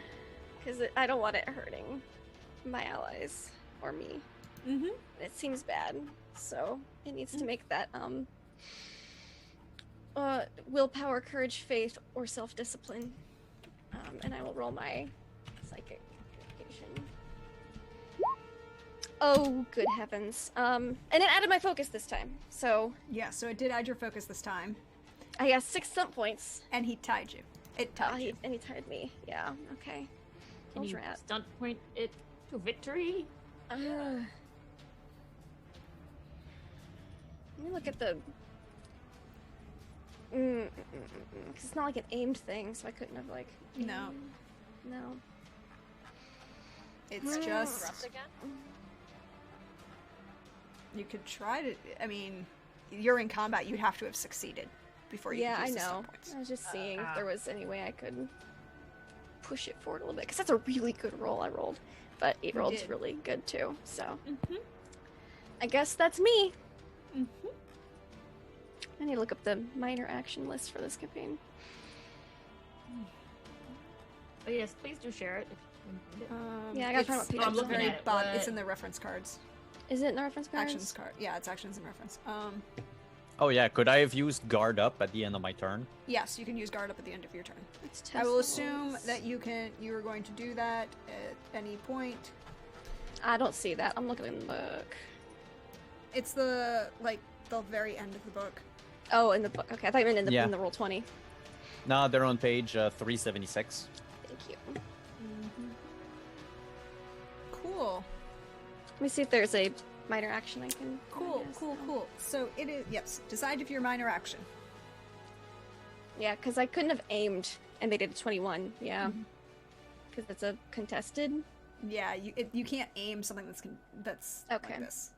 Because I don't want it hurting my allies or me. Mm-hmm. It seems bad. So it needs to make that, willpower, courage, faith, or self-discipline. And I will roll my psychic communication. Oh, good heavens. And it added my focus this time. So Yeah, so it did add your focus this time, I got 6 stunt points. and he tied you. It tied you. And he tied me. Yeah. Okay. Can Old you rat. stunt point it to victory? Let me look at the. 'Cause it's not like an aimed thing, so I couldn't have like. No. No. It's just Corrupt again? you could try to. I mean, you're in combat. You have to have succeeded before you. Yeah, could I use the know. stunt points. I was just seeing if there was any way I could push it forward a little bit, because that's a really good roll I rolled, but 8 You rolled's did. really good too. So Mm-hmm. I guess that's me. Mm-hmm. I need to look up the minor action list for this campaign. Oh yes, please do share it if you can find it. Yeah, I gotta find what page I'm it's looking on. at it, But but- it's in the reference cards. Is it in the reference cards? Actions card. Yeah, it's actions and reference. Oh yeah, could I have used guard up at the end of my turn? Yes, you can use guard up at the end of your turn. Let's I test will those. assume that you are going to do that at any point. I don't see that. I'm looking in the book. It's the very end of the book. Oh, in the book. Okay, I thought you meant Yeah. in the roll 20. No, they're on page 376. Thank you. Cool. Let me see if there's a minor action I can. Cool, use. cool. So it is, yes, decide if your minor action. Yeah, because I couldn't have aimed, and they did a 21. Yeah, Mm-hmm. because it's a contested. Yeah, you can't aim something that's Okay. like this.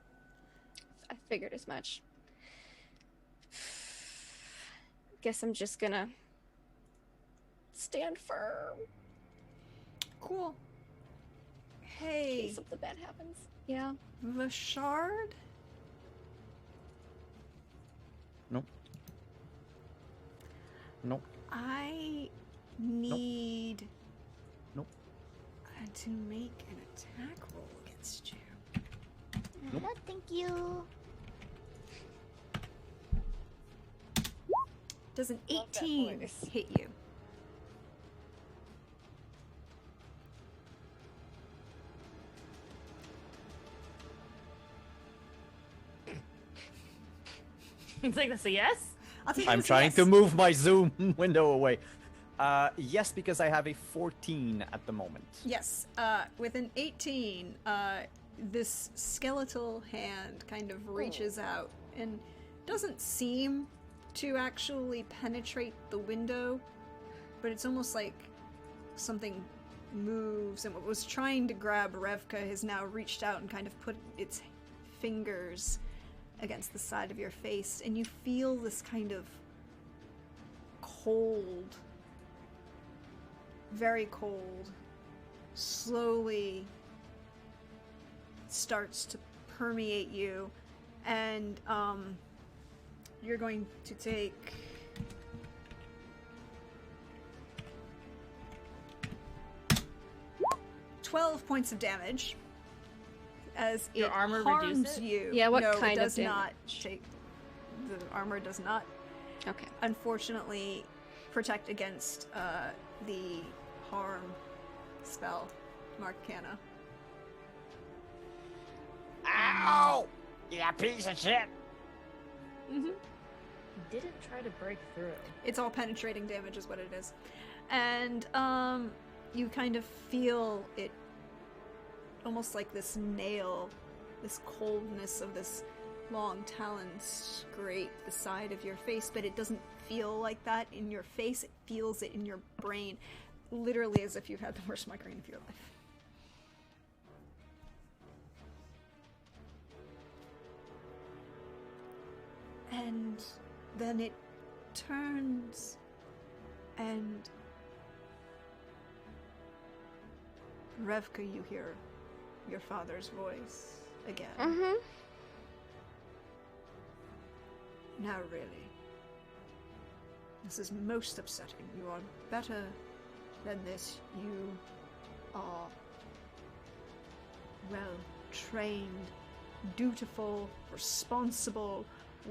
I figured as much. Guess I'm just gonna stand firm Cool. in Hey, case something bad happens. Yeah. the shard? Nope. Nope. I need Nope. to make an attack roll against you. Nope. No, thank you. Does an Love that 18 voice. hit you? It's like that's a yes. I'll take it I'm as a trying yes. to move my zoom window away. Yes, because I have a 14 at the moment. Yes, with an 18, this skeletal hand kind of reaches out and doesn't seem to actually penetrate the window, but it's almost like something moves, and what was trying to grab Revka has now reached out and kind of put its fingers against the side of your face, and you feel this kind of cold, very cold, slowly starts to permeate you, and you're going to take 12 points of damage as Your it armor harms reduce it? you. Yeah, what no, kind it of does not damage? take. The armor does not, Okay. unfortunately, protect against the harm spell, Marcana. Ow! You piece of shit! Mm-hmm. Didn't try to break through. It's all penetrating damage is what it is. And you kind of feel it almost like this nail, this coldness of this long talon scrape the side of your face, but it doesn't feel like that in your face, it feels it in your brain. Literally as if you've had the worst migraine of your life. And then it turns and Revka, you hear your father's voice again. Mm-hmm. Now really. This is most upsetting. You are better than this. You are well trained, dutiful, responsible.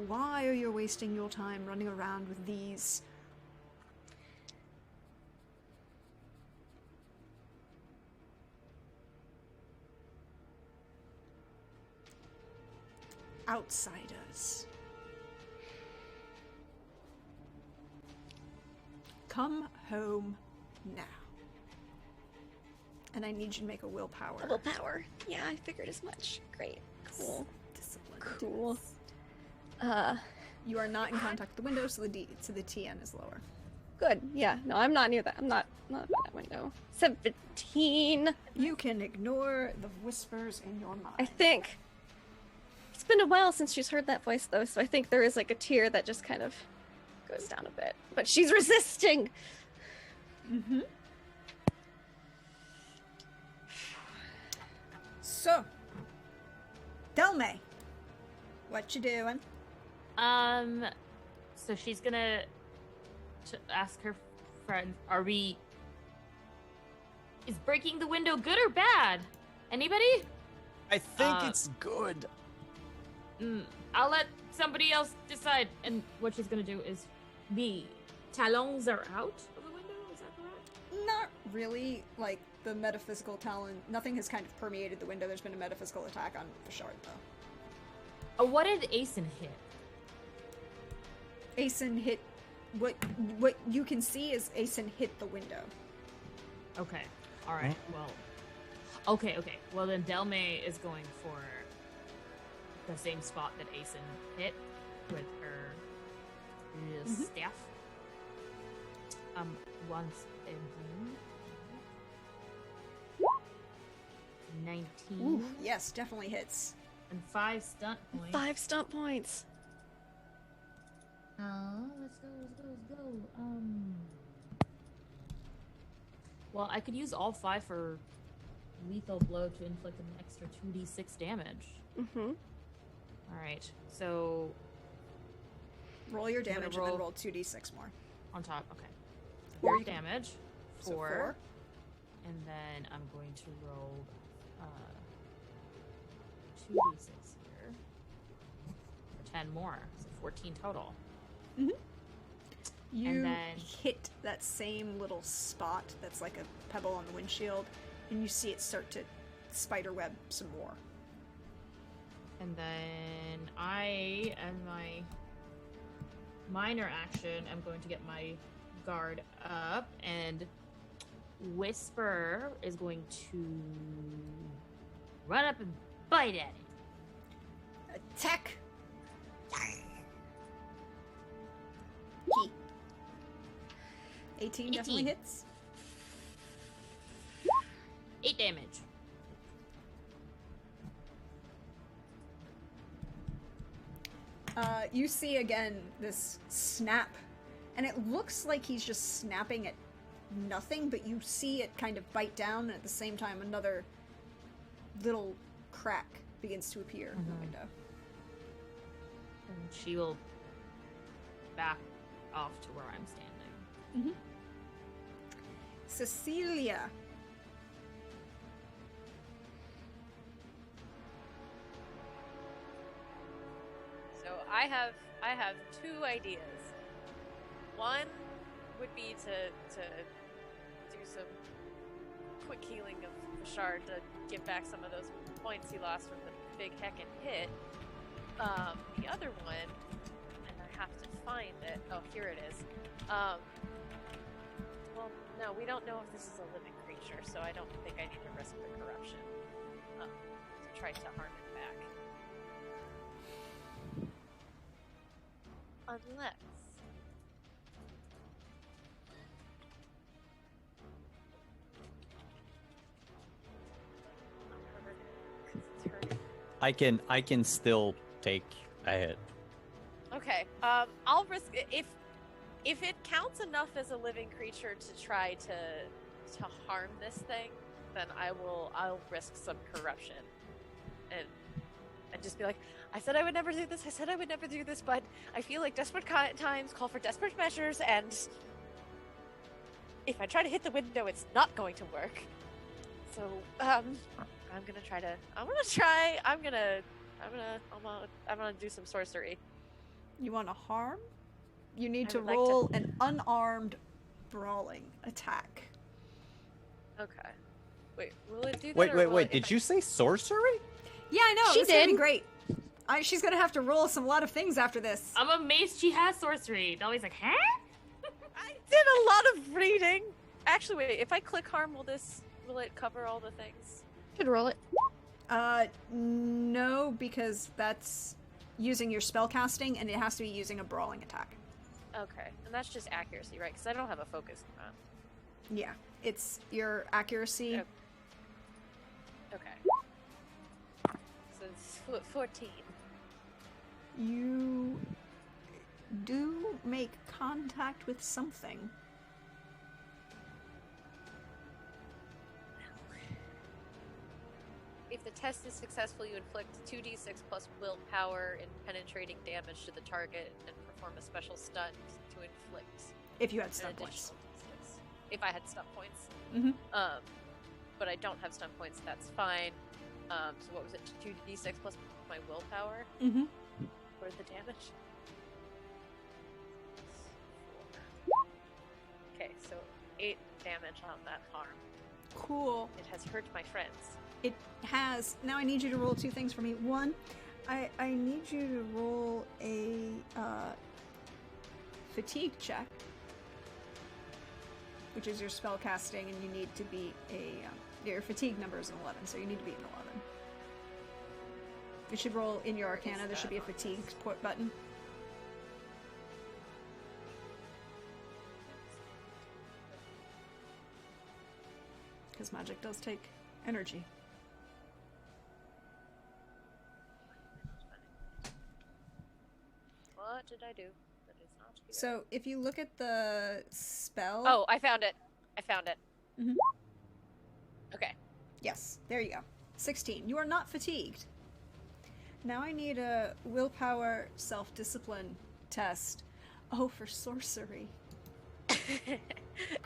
Why are you wasting your time running around with these outsiders? Come home now. And I need you to make a willpower. Willpower. Yeah, I figured as much. Great. Cool. Discipline. Cool. You are not in contact with the window, so the TN is lower. Good. Yeah. No, I'm not near that. I'm not by that window. 17. You can ignore the whispers in your mind. I think. It's been a while since she's heard that voice, though, so I think there is like a tear that just kind of goes down a bit. But she's resisting! Mm-hmm. So, Delmae, what you doing? So she's gonna ask her friend, is breaking the window good or bad? Anybody? I think it's good. I'll let somebody else decide. And what she's gonna do is the talons are out of the window, is that correct? Not really. Like, the metaphysical talent, nothing has kind of permeated the window. There's been a metaphysical attack on the shard, though. What did Asen hit? Asen hit... What you can see is Asen hit the window. Okay. Alright, well... Okay. Well, then Delmae is going for the same spot that Asen hit with her staff. Once again. 19. Ooh, yes, definitely hits. And 5 stunt points. 5 stunt points. Let's go. Well, I could use all 5 for lethal blow to inflict an extra 2d6 damage. Mm-hmm. Alright, so... Roll your damage roll- and then roll 2d6 more. On top, okay. Or 4 you can- damage. So 4. And then I'm going to roll 2d6 here. For 10 more. So 14 total. You And then- hit that same little spot that's like a pebble on the windshield, and you see it start to spiderweb some more. And then I, as my minor action, I'm going to get my guard up, and Whisper is going to run up and bite at it. Attack! Key. 18 definitely 18. hits. 8 damage. You see again this snap, and it looks like he's just snapping at nothing, but you see it kind of bite down, and at the same time another little crack begins to appear in the window. And she will back off to where I'm standing. Cecilia. So I have 2 ideas. One would be to do some quick healing of the shard to give back some of those points he lost from the big heckin' hit. The other one, and I have to find it. Oh, here it is. Well, no, we don't know if this is a living creature, so I don't think I need to risk the corruption to try to harm it back. Unless... It's hurting. I can still take a hit. Okay, I'll risk if it counts enough as a living creature to try to harm this thing, then I'll risk some corruption, and just be like, I said I would never do this. I said I would never do this, but I feel like desperate times call for desperate measures, and if I try to hit the window, it's not going to work. So I'm gonna do some sorcery. You want to harm? You need I to would like to- roll an unarmed brawling attack. Okay. Wait, will it do that? or will Wait. it- if Did I- you say sorcery? Yeah, I know. She It's gonna be did. great. She's gonna have to roll some lot of things after this. I'm amazed she has sorcery. Delmae's like, huh? did a lot of reading. Actually, wait. If I click harm, will it cover all the things? Should roll it. No, because that's using your spell casting, and it has to be using a brawling attack. Okay, and that's just accuracy, right? Because I don't have a focus. Yeah, it's your accuracy. Okay. Okay. So it's 14. You do make contact with something. If the test is successful, you inflict 2d6 plus willpower in penetrating damage to the target and perform a special stunt to inflict If you had an stun points. additional d6. If I had stun points. Mm-hmm. But I don't have stun points, that's fine. So what was it? 2d6 plus my willpower Mm-hmm. for the damage? Okay, so 8 damage on that harm. Cool. It has hurt my friends. It has. Now I need you to roll 2 things for me. One, I need you to roll a fatigue check, which is your spell casting, and you need to beat your fatigue number is an 11, so you need to beat an 11. It should roll in your Arcana. There should be a fatigue button. Because magic does take energy. What did I do? That is not good. So if you look at the spell... Oh, I found it. Mhm. Okay. Yes, there you go. 16. You are not fatigued. Now I need a willpower self-discipline test. Oh, for sorcery.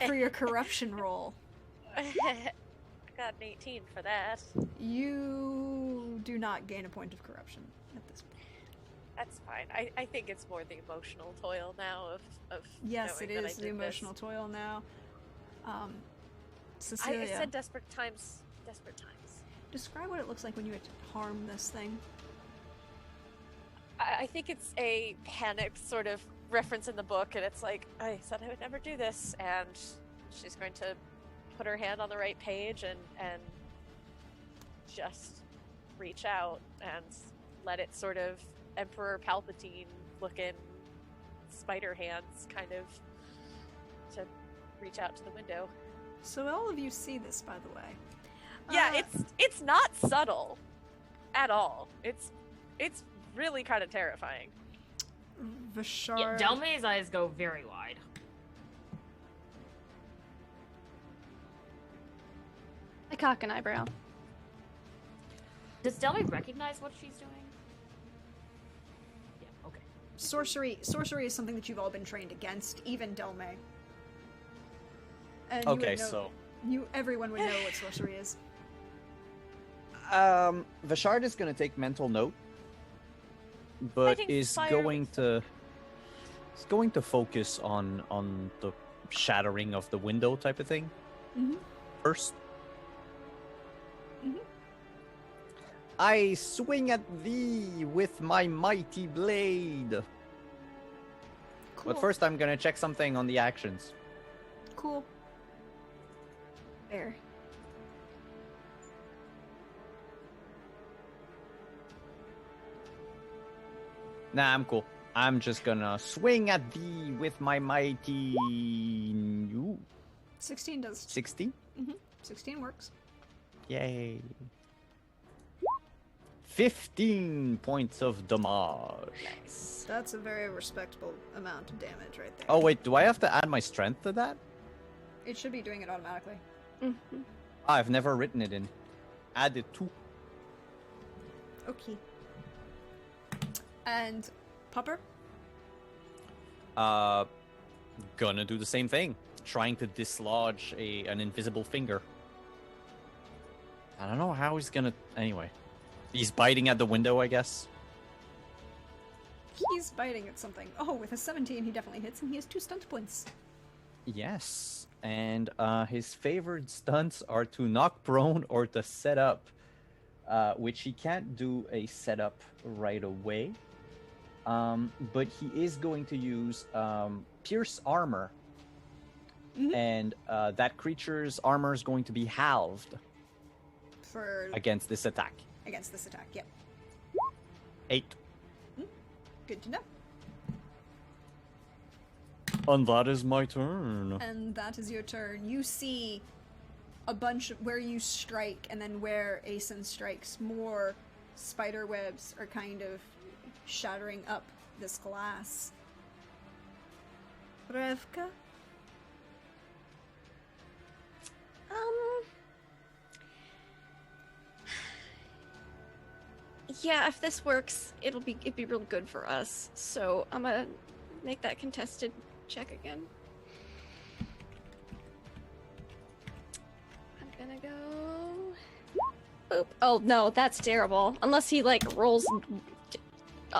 For your corruption roll. I got an 18 for that. You do not gain a point of corruption at this point. That's fine. I think it's more the emotional toil now of Yes, knowing it that I is the did emotional this. toil now. I Cecilia, said desperate times. Desperate times. describe what it looks like when you harm this thing. I think it's a panicked sort of reference in the book, and it's like, I said I would never do this, and she's going to put her hand on the right page and just reach out and let it sort of Emperor Palpatine looking spider hands kind of to reach out to the window. So all of you see this, by the way. Yeah, it's not subtle at all. It's really kind of terrifying. Vishard. Yeah, Delmae's eyes go very wide. I cock an eyebrow. Does Delmae recognize what she's doing? Yeah, okay. Sorcery is something that you've all been trained against, even Delmae. And Okay, so everyone would know what sorcery is. Vishard is going to take mental note, but Fighting is fire going to focus on the shattering of the window type of thing Mm-hmm. first. Mhm. I swing at thee with my mighty blade. Cool. But first, I'm gonna check something on the actions. Cool. There. Nah, I'm cool. I'm just gonna swing at thee with my mighty... Ooh, 16 does. 16? 16 works. Yay. 15 points of damage. Nice. That's a very respectable amount of damage right there. Oh, wait, do I have to add my strength to that? It should be doing it automatically. Mm-hmm. I've never written it in. Add it to. Okay. And Pupper? Gonna do the same thing. Trying to dislodge an invisible finger. I don't know how he's gonna... Anyway. He's biting at the window, I guess. He's biting at something. Oh, with a 17 he definitely hits, and he has 2 stunt points. Yes. And his favored stunts are to knock prone or to set up. Which he can't do a setup right away. But he is going to use Pierce Armor Mhm. and that creature's armor is going to be halved For against this attack. against this attack. Yep. 8. Good to know. And that is my turn. And that is your turn. You see a bunch of where you strike, and then where Asen strikes, more spider webs are kind of shattering up this glass. Revka? Yeah, if this works, it'd be real good for us. So I'm gonna make that contested check again. I'm gonna go. Boop. Oh no, that's terrible. Unless he like rolls.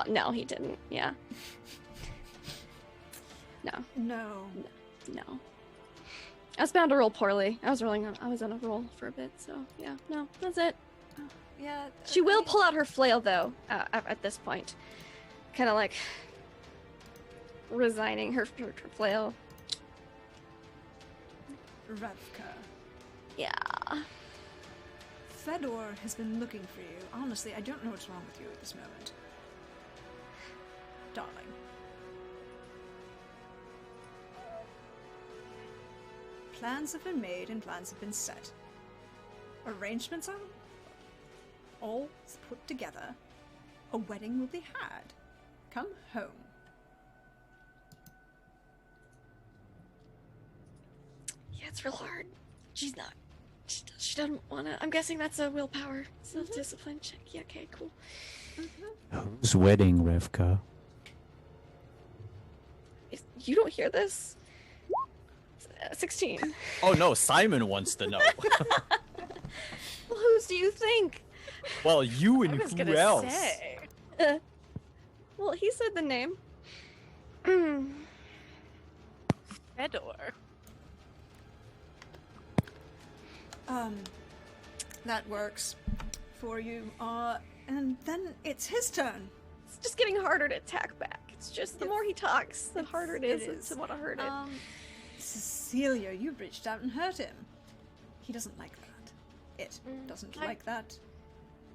No, he didn't. Yeah. No. No. No. I was bound to roll poorly. I was on a roll for a bit, so yeah. No, that's it. Yeah. She will pull out her flail though. At this point, kind of like resigning her flail. Revka. Yeah. Fedor has been looking for you. Honestly, I don't know what's wrong with you at this moment. Darling. Plans have been made and plans have been set. Arrangements are all put together. A wedding will be had. Come home. Yeah, it's real hard. She's not. She doesn't want to. I'm guessing that's a willpower, self-discipline check. Yeah, okay, cool. Whose wedding, Revka? You don't hear this? 16. Oh no, Simon wants to know. Well, whose do you think? Well, you I and was who gonna else? say. Well, he said the name. Fedor. That works for you. And then it's his turn. It's just getting harder to attack back. It's just the more he talks, the harder it is to want to hurt it. Cecilia, you reached out and hurt him. He doesn't like that. It doesn't like that.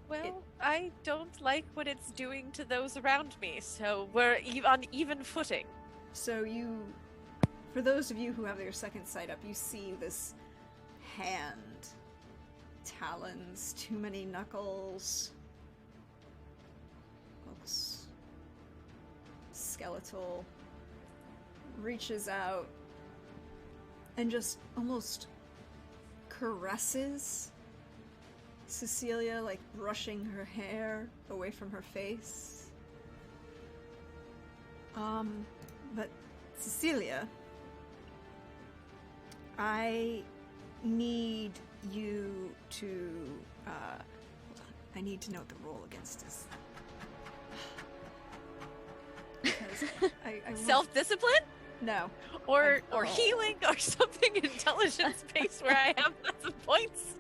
Well, I don't like what it's doing to those around me, so we're on even footing. So you, for those of you who have your second sight up, you see this hand, talons, too many knuckles, looks skeletal, reaches out and just almost caresses Cecilia, like brushing her hair away from her face. But Cecilia, I need you to, hold on. I need to know what the roll against is. Because I want- Self-discipline? No. Or healing or something intelligence-based where I have lots of points?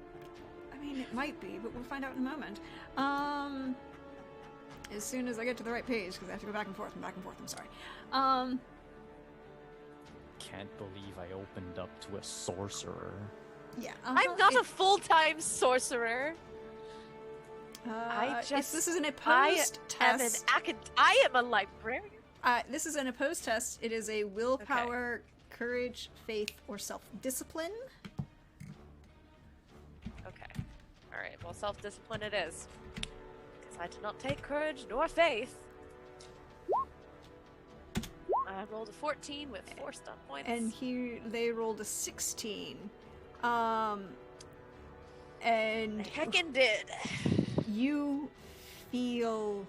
I mean, it might be, but we'll find out in a moment. As soon as I get to the right page, because I have to go back and forth, I'm sorry. Can't believe I opened up to a sorcerer. Yeah. I'm not a full-time sorcerer. This is an opposed test. I am a librarian. This is an opposed test. It is a willpower, courage, faith, or self-discipline. Okay. Alright, well, self-discipline it is. Because I did not take courage nor faith. I rolled a 14 with 4 stun points. And they rolled a 16. And I heckin' did. you feel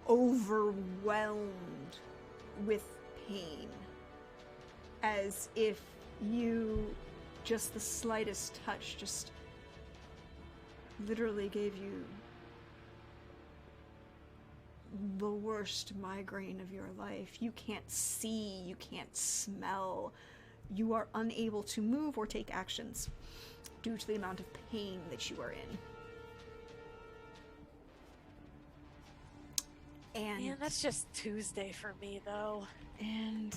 overwhelmed with pain, as if just the slightest touch just literally gave you the worst migraine of your life. You can't see, you can't smell, you are unable to move or take actions due to the amount of pain that you are in. And Man, that's just Tuesday for me, though. And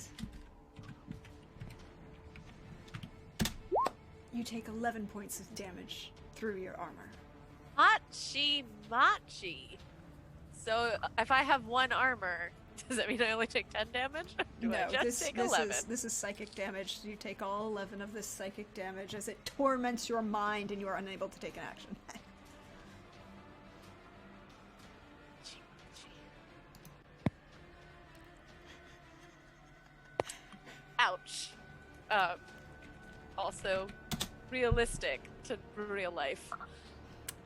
You take 11 points of damage through your armor. Hachi machi. So if I have 1 armor, does that mean I only take 10 damage? Or do I just take 11? This is psychic damage. So you take all 11 of this psychic damage as it torments your mind and you are unable to take an action. Ouch. Also, realistic to real life.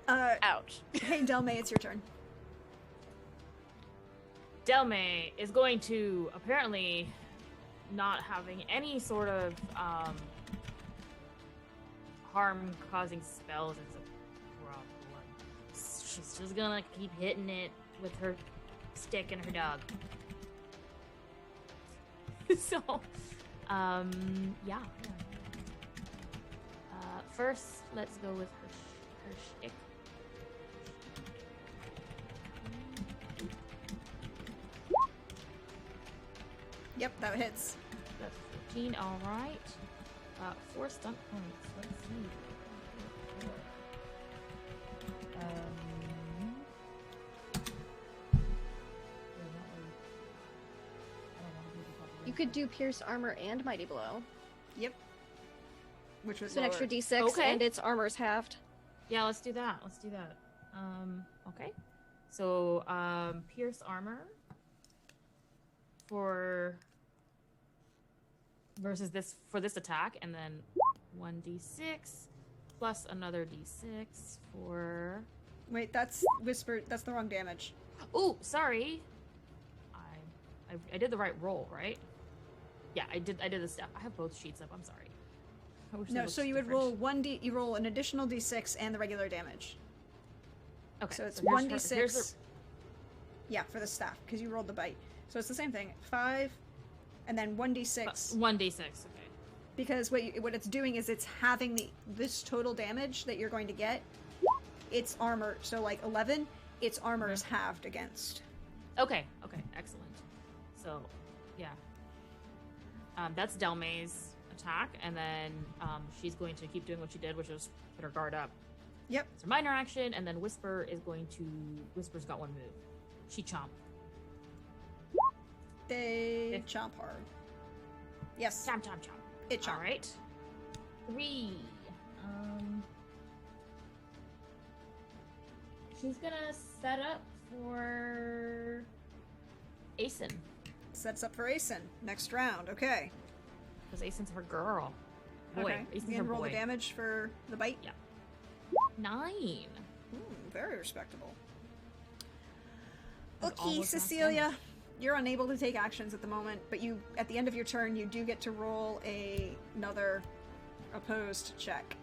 Ouch. Hey, Delmae, it's your turn. Delmae is going to, apparently not having any sort of harm-causing spells is a problem. She's just gonna keep hitting it with her stick and her dog. So, yeah. First, let's go with her stick. Yep, that hits. That's 14, alright. 4 stunt points. Let's see. You could do Pierce Armor and Mighty Blow. Yep. Which was So an extra lower. D6 Okay. and its armor's halved. Yeah, let's do that. Okay. So, Pierce Armor versus this attack, and then 1d6 plus another d6 for... Wait, that's Whisper. That's the wrong damage. Oh, sorry. I did the right roll, right? Yeah, I did the stuff. I have both sheets up. I'm sorry. I wish they No, looked so you would different. roll you roll an additional d6 and the regular damage. Okay, So it's here's 1d6. here's the- Yeah, for the staff, because you rolled the bite. So it's the same thing. 5, and then 1d6. 1d6. Okay. Because what it's doing is it's having this total damage that you're going to get. Its armor, so like 11, its armor is halved against. Okay, excellent. So, yeah. That's Delmae's attack, and then she's going to keep doing what she did, which is put her guard up. Yep. It's a minor action, and then Whisper's got 1 move. She chomp. They Okay. chomp hard. Yes. Chomp. It chomp. Alright. 3. She's gonna set up for Asen. Sets up for Asen. Next round. Okay. Because Asen's her girl. Boy. Okay. Asen's You her can roll boy. the damage for the bite. Yeah. 9. Very respectable. That's Okay, almost half Cecilia, damage. you're unable to take actions at the moment, but at the end of your turn, you do get to roll another opposed check.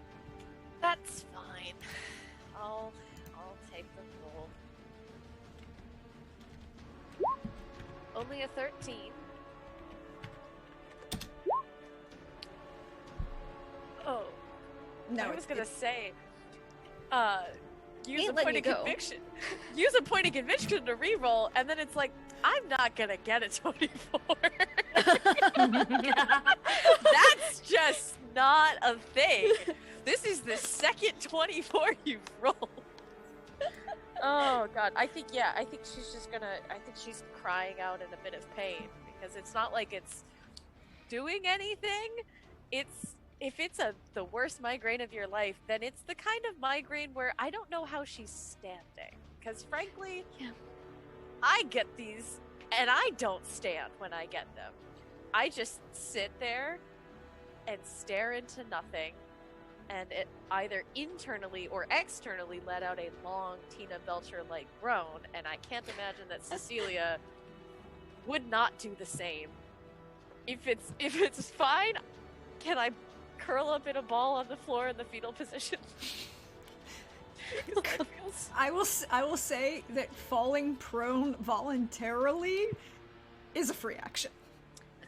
That's fine. I'll take the roll. Only a 13. Oh, No, I was gonna say, use Ain't a letting point you of go. conviction. Use a point of conviction to reroll, and then it's like, I'm not gonna get a 24. That's just not a thing. This is the second 24 you've rolled. Oh god, I think she's crying out in a bit of pain, because it's not like it's doing anything. If it's the worst migraine of your life, then it's the kind of migraine where I don't know how she's standing. Because frankly, I get these, and I don't stand when I get them. I just sit there and stare into nothing, and it either internally or externally let out a long Tina Belcher-like groan, and I can't imagine that Cecilia would not do the same. If it's fine, can I curl up in a ball on the floor in the fetal position? I will say that falling prone voluntarily is a free action.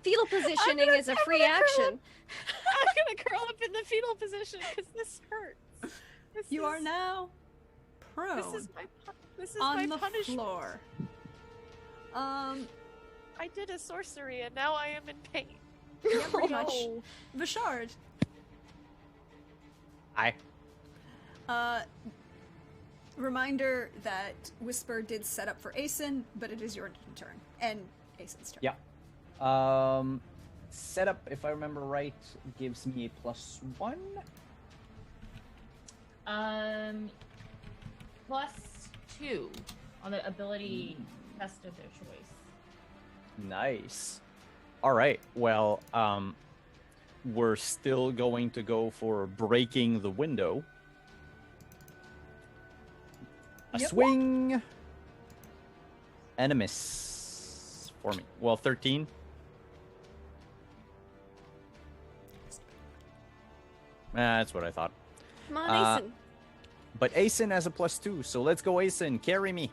Fetal positioning is a free action. I'm gonna curl up in the fetal position because this hurts. You are now prone This is on my the punishment. floor. I did a sorcery and now I am in pain. Yeah, pretty much. Oh. Vishard. Aye. Reminder that Whisper did set up for Asen, but it is your turn. And Asen's turn. Yeah. Setup, if I remember right, gives me a +1. +2 on the ability test of their choice. Nice. All right. Well, we're still going to go for breaking the window. A swing. And a miss for me. Well, 13. That's what I thought. Come on, Asen. But Asen has a +2, so let's go, Asen. Carry me.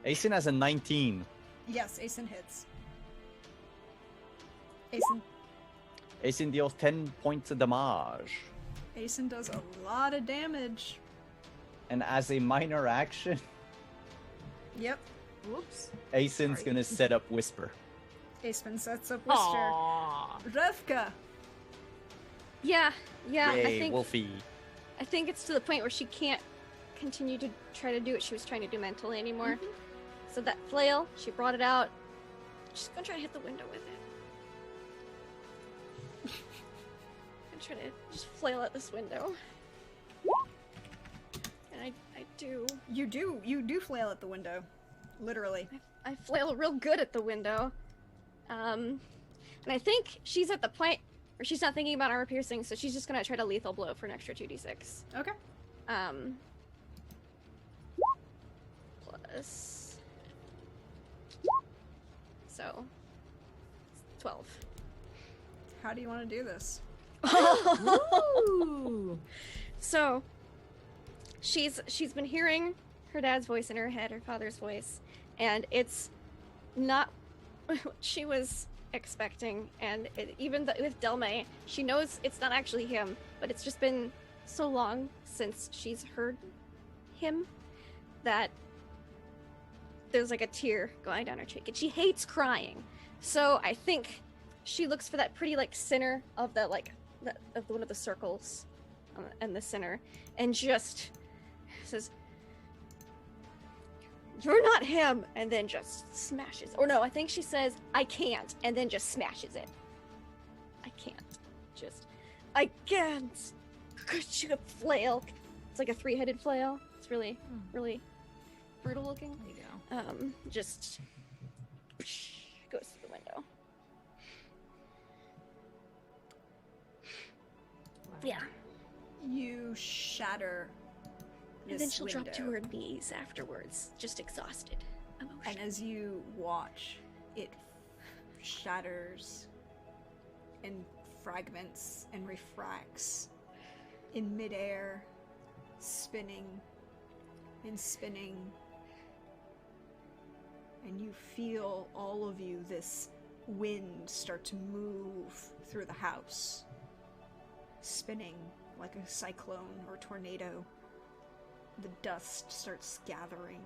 Asen has a 19. Yes, Asen hits. Asen. Asen deals 10 points of damage. Asen does a lot of damage. And as a minor action, Yep. Whoops. Asen's Sorry. gonna set up Whisper. Asen sets up Whisper. Aww. Revka. Yeah, Yay, Wolfie. I think it's to the point where she can't continue to try to do what she was trying to do mentally anymore. So that flail, she brought it out. She's gonna try to hit the window with it. I'm trying to just flail at this window. And I do. You do flail at the window. Literally. I flail real good at the window. And I think she's at the point where she's not thinking about armor piercing, so she's just gonna try to lethal blow for an extra 2d6. Okay. Plus. So. 12. How do you want to do this? Ooh. So, she's been hearing her dad's voice in her head, her father's voice, and it's not what she was expecting. And even with Delmae, she knows it's not actually him, but it's just been so long since she's heard him that there's like a tear going down her cheek, and she hates crying. So I think she looks for that pretty like center of the of one of the circles in the center, and just says, "You're not him," and then just smashes. Or no, I think she says, "I can't," and then just smashes it. I can't. Could you flail? It's like a 3-headed flail. It's really, really brutal looking. There you go. Just goes through the window. Yeah. You shatter this And then she'll window. drop to her knees afterwards, just exhausted. And Emotional. as you watch, it shatters and fragments and refracts in midair, spinning and spinning. And you feel, all of you, this wind start to move through the house, spinning like a cyclone or tornado. The dust starts gathering.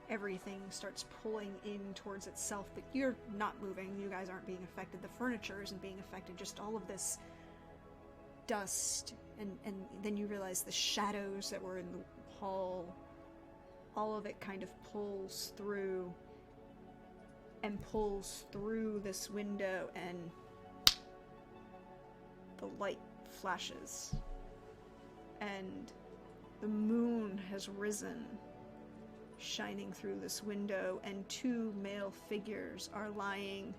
Everything starts pulling in towards itself, but you're not moving. You guys aren't being affected. The furniture isn't being affected. Just all of this dust, and then you realize the shadows that were in the hall, all of it kind of pulls through this window, and the light flashes, and the moon has risen, shining through this window, and 2 male figures are lying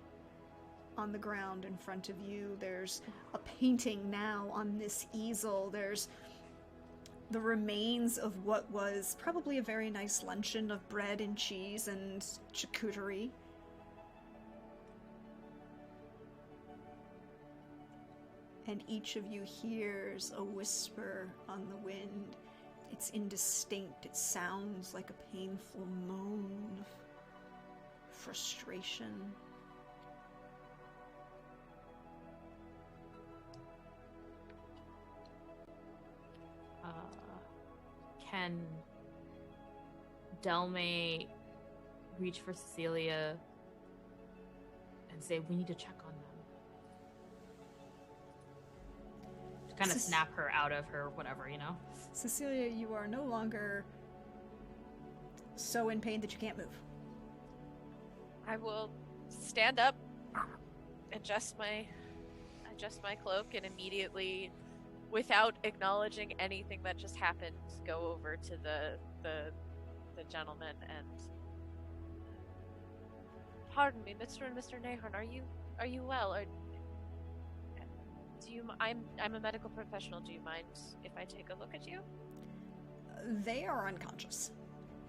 on the ground in front of you. There's a painting now on this easel. There's the remains of what was probably a very nice luncheon of bread and cheese and charcuterie. And each of you hears a whisper on the wind. It's indistinct. It sounds like a painful moan of frustration. Can Delmae reach for Cecilia and say, "We need to check on them"? To kind of snap her out of her whatever, you know? Cecilia, you are no longer so in pain that you can't move. I will stand up, adjust my cloak, and immediately, without acknowledging anything that just happened, go over to the gentleman and pardon me, Mr. and Mr. Nahorn, are you well? Or do you? I'm a medical professional. Do you mind if I take a look at you? They are unconscious.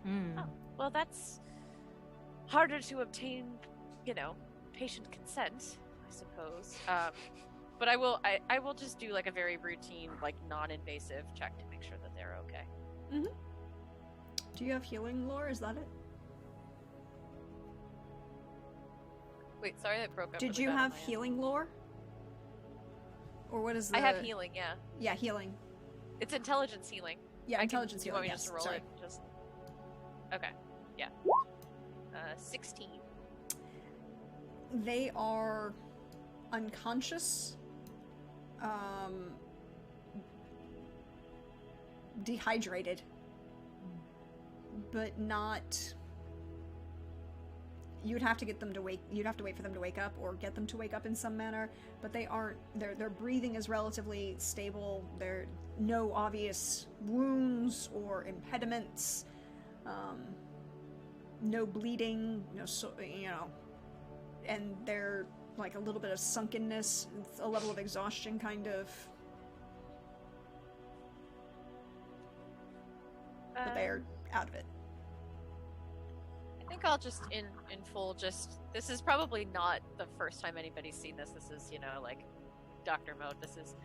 Hmm. Oh, well, that's harder to obtain, patient consent, I suppose. But I will just do like a very routine, like non-invasive check to make sure that they're okay. Mm-hmm. Do you have healing lore? Is that it? Wait, sorry, that broke up. Did really you bad on have my end. healing lore? Or what is the... I have healing, yeah. Yeah, healing. It's intelligence healing. Yeah, I intelligence can, do you healing, want me just yes. to roll Sorry. it? Just... Okay, yeah. 16. They are unconscious, dehydrated, but not... You'd have to get them to wake. You'd have to wait for them to wake up, or get them to wake up in some manner. But they aren't. Their breathing is relatively stable. There are no obvious wounds or impediments. No bleeding. And they're like a little bit of sunkenness, a level of exhaustion, kind of. But they're out of it. I think I'll just in full this is probably not the first time anybody's seen this. This is, like doctor mode. This is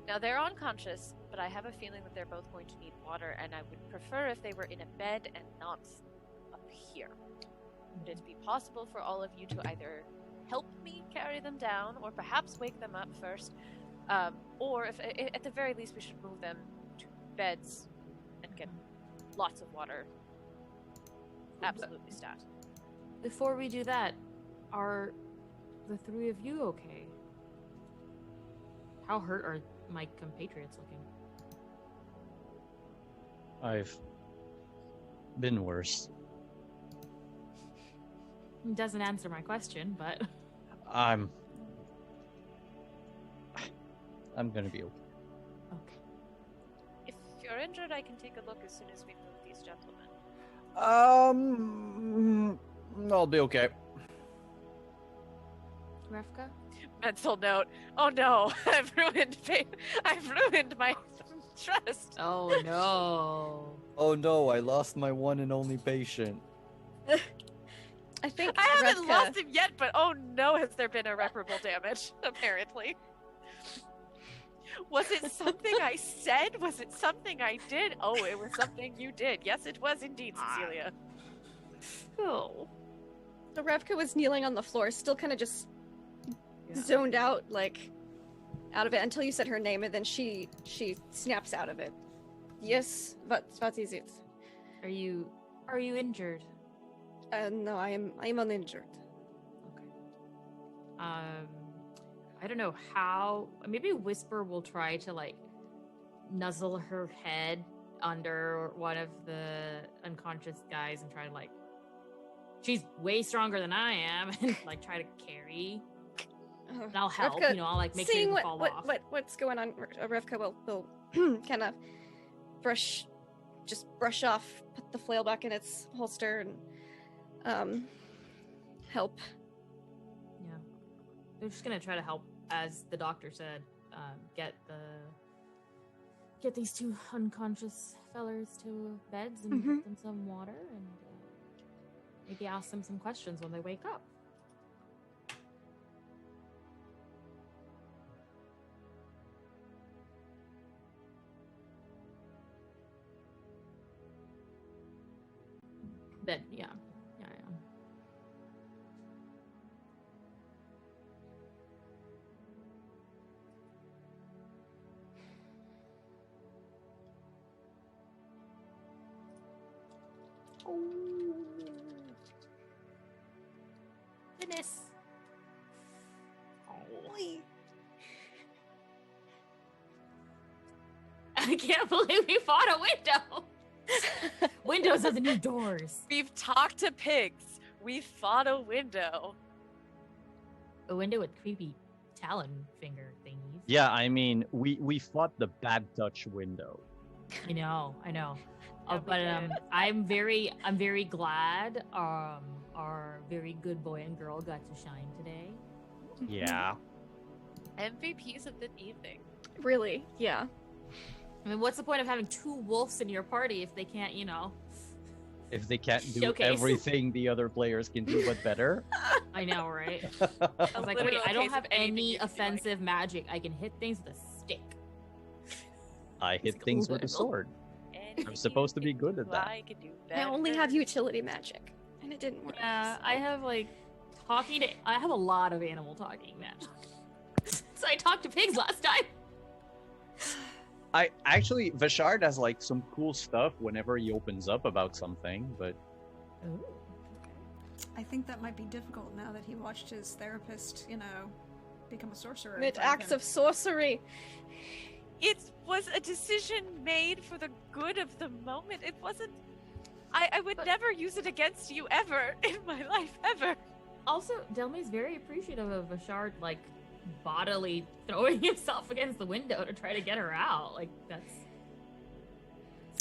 Now they're unconscious, but I have a feeling that they're both going to need water, and I would prefer if they were in a bed and not up here. Would it be possible for all of you to either help me carry them down, or perhaps wake them up first? Or if at the very least we should move them to beds and get lots of water. Absolutely stat. Before we do that, are the three of you okay? How hurt are my compatriots looking? I've been worse. Doesn't answer my question, but... I'm gonna be okay. Okay. If you're injured, I can take a look as soon as we move these gentlemen. I'll be okay. Refka? Mental note. Oh no, I've ruined my trust. Oh no. Oh no, I lost my one and only patient. I think I haven't Refka- lost him yet, but oh no, has there been irreparable damage? Apparently. Was it something I said? Was it something I did? Oh, it was something you did. Yes, it was indeed, Cecilia. Oh. So Refka was kneeling on the floor, still kind of just zoned out, like out of it until you said her name, and then she snaps out of it. Yes, what is it? Are you injured? No, I am uninjured. Okay. I don't know how. Maybe Whisper will try to like nuzzle her head under one of the unconscious guys and try to like. She's way stronger than I am, and like try to carry. And I'll help. Refka, I'll like make sure seeing you fall off. what's going on, Refka will kind of brush off, put the flail back in its holster, and help. Yeah, they're just gonna try to help, as the doctor said, get these two unconscious fellers to beds and get them some water, and maybe ask them some questions when they wake up. But yeah. Oh. Goodness. Oh. can't believe we fought a window. Windows doesn't need doors. We've talked to pigs. We fought a window. A window with creepy talon finger thingies. Yeah, I mean, we fought the bad touch window. I know. Yeah, But we did. I'm very glad our very good boy and girl got to shine today. Yeah. MVPs of the evening. Really? Yeah. I mean, what's the point of having two wolves in your party if they can't, If they can't do Showcase. everything the other players can do, but better. I know, right? A I was like, wait, literal I don't case have of anything any you can do, offensive magic. I can hit things with a stick. I hit It's things with a cool. sword. Anything I'm supposed to be you can good at do, that. I can do I only have better. utility magic, and it didn't work. Yeah, so- I have I have a lot of animal talking magic. So I talked to pigs last time. I actually, Vishard has like some cool stuff whenever he opens up about something, but Ooh. I think that might be difficult now that he watched his therapist, become a sorcerer. in Commit front of acts him. of sorcery. It was a decision made for the good of the moment. It wasn't. I would But- never use it against you ever in my life, ever. Also, Delmae's very appreciative of Vashard, bodily throwing himself against the window to try to get her out. That's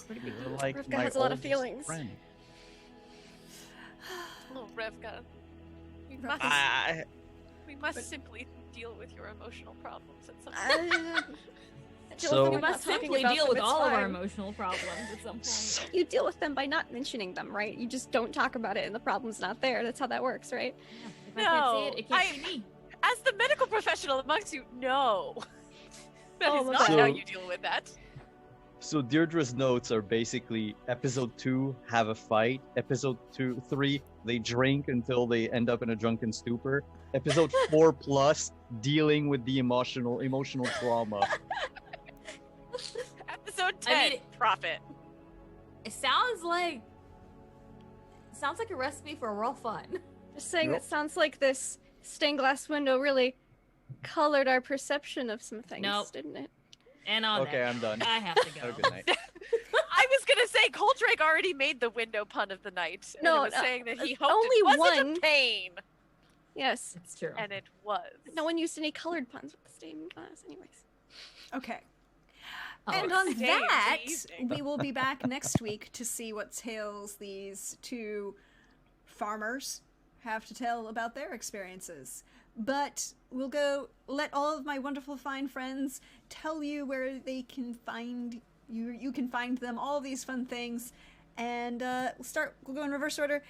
pretty big you're deal. like Rivka my has a lot of oldest feelings. friend. Oh, Revka. We Revka. must, I, we must But- simply deal with your emotional problems at some point. So- We We're not must talking simply about deal them, with it's all of our fine. emotional problems at some point. You deal with them by not mentioning them, right? You just don't talk about it and the problem's not there. That's how that works, right? Yeah, if I can't see No, it, it can't see me. As the medical professional amongst you, no. That Oh is my not God. how So- you deal with that. so Deirdre's notes are basically episode 2, have a fight. Episode 3, they drink until they end up in a drunken stupor. Episode 4 plus, dealing with the emotional trauma. Episode 10, I mean- profit. It sounds like a recipe for real fun. Just saying, Yep. it sounds like this stained glass window really colored our perception of some things, Nope. didn't it? And on Okay, that, I'm done. I have to go. Have a good night. I was gonna say Coldrake already made the window pun of the night. And No, it was no, saying that he uh, hoped only it wasn't one. a pain, Yes. It's true. and it was. No one used any colored puns with the stained glass, anyways. Okay. Oh, And it's- on Stay that, evening. we will be back next week to see what tales these two farmers have to tell about their experiences. But we'll go let all of my wonderful fine friends tell you where they can find you. You can find them, all these fun things. And we'll go in reverse order.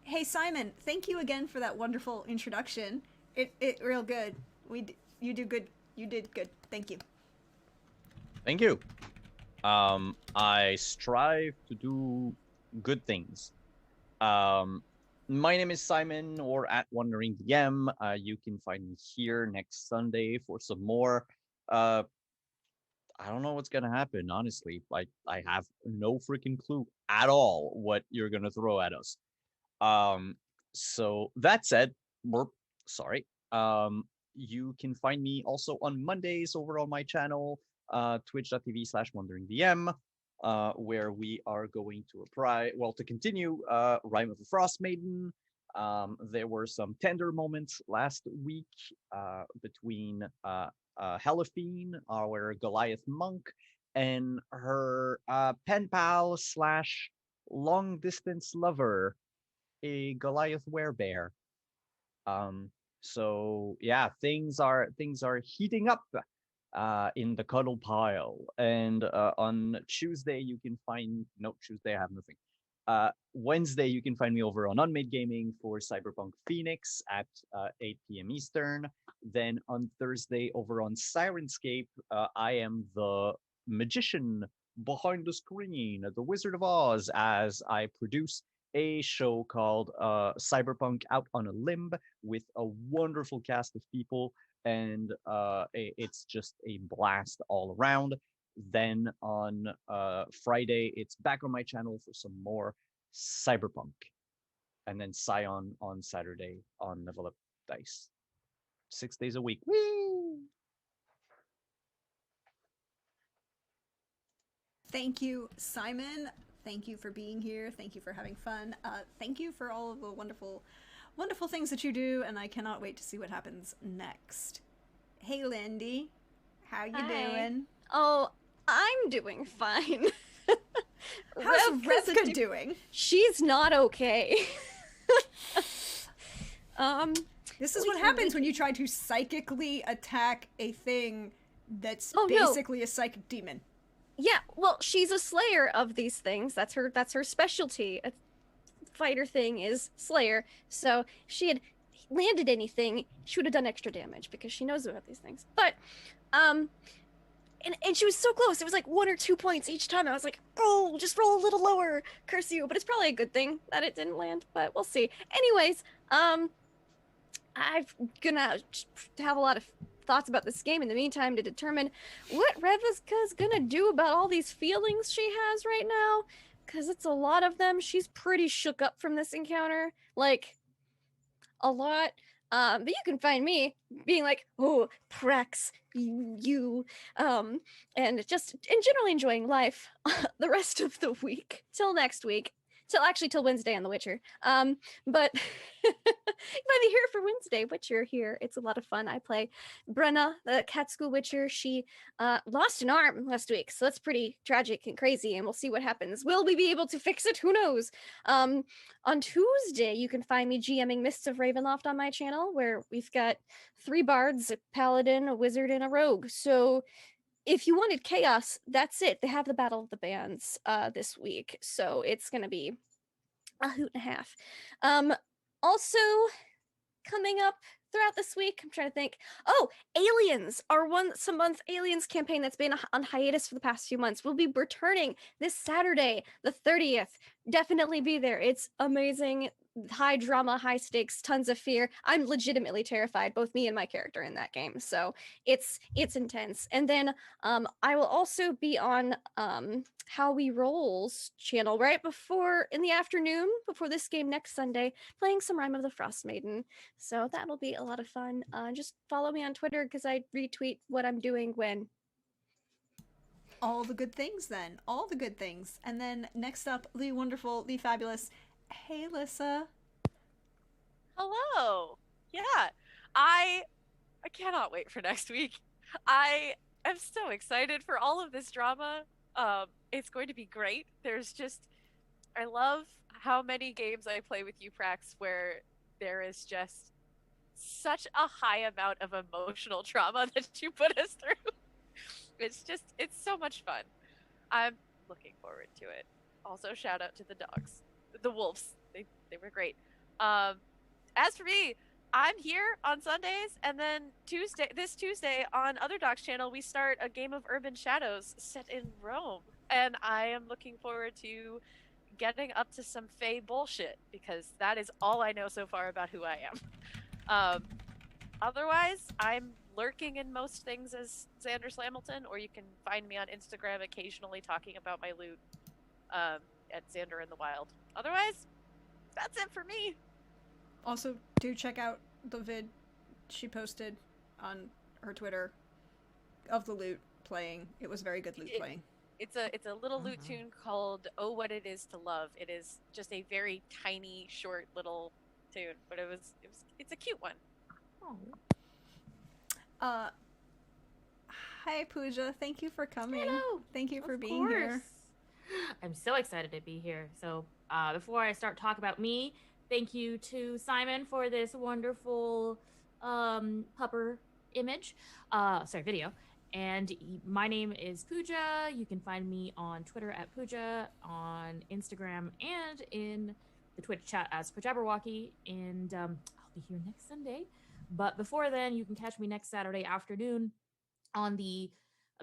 Hey, Simon, thank you again for that wonderful introduction. It real good. You do good. You did good. Thank you. Thank you. I strive to do good things. My name is Simon, or at Wandering DM. You can find me here next Sunday for some more. I don't know what's gonna happen, honestly. I have no freaking clue at all what you're gonna throw at us. So that said, sorry. You can find me also on Mondays over on my channel, twitch.tv/wanderingdm, where we are going to to continue Rime of the Frost Maiden. There were some tender moments last week between Helaphine, our Goliath monk, and her pen pal / long distance lover, a Goliath werebear. So yeah, things are heating up in the cuddle pile. And on Tuesday you can find Tuesday I have nothing. Wednesday you can find me over on Unmade Gaming for Cyberpunk Phoenix at 8 p.m. Eastern. Then on Thursday over on Sirenscape, I am the magician behind the screen, the Wizard of Oz, as I produce a show called Cyberpunk Out on a Limb with a wonderful cast of people, and it's just a blast all around. Then on Friday, it's back on my channel for some more Cyberpunk, and then Scion on Saturday on Level Up Dice. 6 days a week. Whee! Thank you, Simon. Thank you for being here. Thank you for having fun. Thank you for all of the wonderful, wonderful things that you do, and I cannot wait to see what happens next. Hey, Lindy. How you Hi. doing? Oh, I'm doing fine. How's Revka's Revka doing? She's not okay. This is we what can happens make when you try to psychically attack a thing that's Oh, no. basically a psychic demon. Yeah, well, she's a slayer of these things. That's her specialty. A fighter thing is slayer. So if she had landed anything, she would have done extra damage because she knows about these things. But and she was so close. It was like 1 or 2 points each time. I was like, oh, just roll a little lower, curse you. But it's probably a good thing that it didn't land, but we'll see. Anyways, I'm gonna have a lot of thoughts about this game in the meantime to determine what Revka's gonna do about all these feelings she has right now, because it's a lot of them. She's pretty shook up from this encounter, like a lot. But you can find me being like, oh, Prex, you, and generally enjoying life the rest of the week till next week. Till Wednesday on The Witcher. But you might be here for Wednesday, Witcher here. It's a lot of fun. I play Brenna, the cat school Witcher. She lost an arm last week, so that's pretty tragic and crazy, and we'll see what happens. Will we be able to fix it? Who knows? On Tuesday, you can find me GMing Mists of Ravenloft on my channel, where we've got 3 bards, a paladin, a wizard, and a rogue. So if you wanted chaos, that's it. They have the Battle of the Bands this week, so it's gonna be a hoot and a half. Also coming up throughout this week, I'm trying to think. Oh, Aliens, our once a month Aliens campaign that's been on hiatus for the past few months, will be returning this Saturday, the 30th. Definitely be there. It's amazing. High drama, high stakes, tons of fear. I'm legitimately terrified, both me and my character in that game. So it's intense. And then I will also be on How We Roll's channel right before in the afternoon, before this game next Sunday, playing some Rime of the Frost Maiden. So that'll be a lot of fun. Just follow me on Twitter because I retweet what I'm doing when. All the good things then. All the good things. And then next up, the wonderful, the fabulous, hey Lissa. Hello. Yeah. I cannot wait for next week. I am so excited for all of this drama. It's going to be great. I love how many games I play with you, Prax, where there is just such a high amount of emotional trauma that you put us through. It's so much fun. I'm looking forward to it. Also, shout out to the dogs. The wolves. They were great. As for me, I'm here on Sundays, and then this Tuesday on Other Docs channel, we start a game of Urban Shadows set in Rome. And I am looking forward to getting up to some Fae bullshit, because that is all I know so far about who I am. Otherwise, I'm lurking in most things as Xander Slamilton, or you can find me on Instagram occasionally talking about my loot at Xander in the Wild. Otherwise, that's it for me. Also, do check out the vid she posted on her Twitter of the loot playing. It was very good loot playing. It's a little loot tune called "Oh What It Is to Love." It is just a very tiny, short little tune, but it's a cute one. Hi Pooja, thank you for coming. Hello. Thank you for Of being here. course. I'm so excited to be here. So before I start talking about me, thank you to Simon for this wonderful pupper image, video. And my name is Pooja. You can find me on Twitter at Pooja, on Instagram, and in the Twitch chat as Pajabberwocky. And I'll be here next Sunday. But before then, you can catch me next Saturday afternoon on the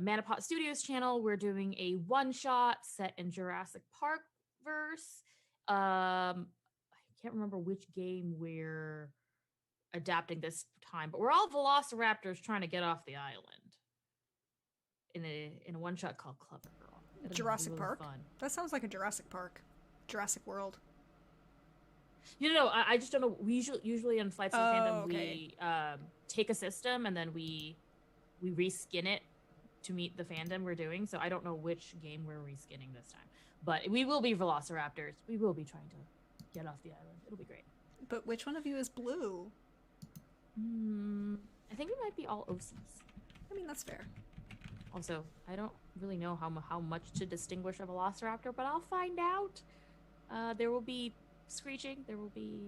Manapot Studios channel. We're doing a one-shot set in Jurassic Park verse. I can't remember which game we're adapting this time, but we're all velociraptors trying to get off the island in a one-shot called Clever Girl. Jurassic really Park? fun. That sounds like a Jurassic Park. Jurassic World. I just don't know. We usually in Flights of the Fandom, okay. we take a system and then we reskin it to meet the fandom we're doing. So I don't know which game we're reskinning this time. But we will be Velociraptors. We will be trying to get off the island. It'll be great. But which one of you is blue? I think we might be all OCs. I mean, that's fair. Also, I don't really know how much to distinguish a Velociraptor, but I'll find out. There will be screeching. There will be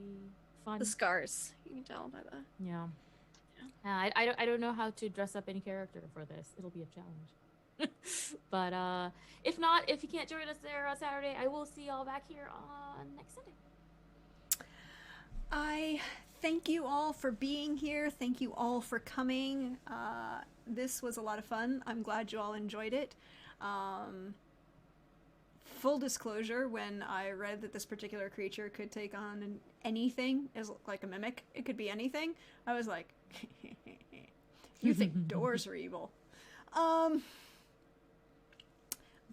fun. The scars. You can tell by the. Yeah. I don't know how to dress up any character for this. It'll be a challenge. But if not, if you can't join us there on Saturday, I will see y'all back here on next Sunday. I thank you all for being here. Thank you all for coming. This was a lot of fun. I'm glad you all enjoyed it. Full disclosure, when I read that this particular creature could take on anything as like a mimic, it could be anything, I was like, you think doors are evil.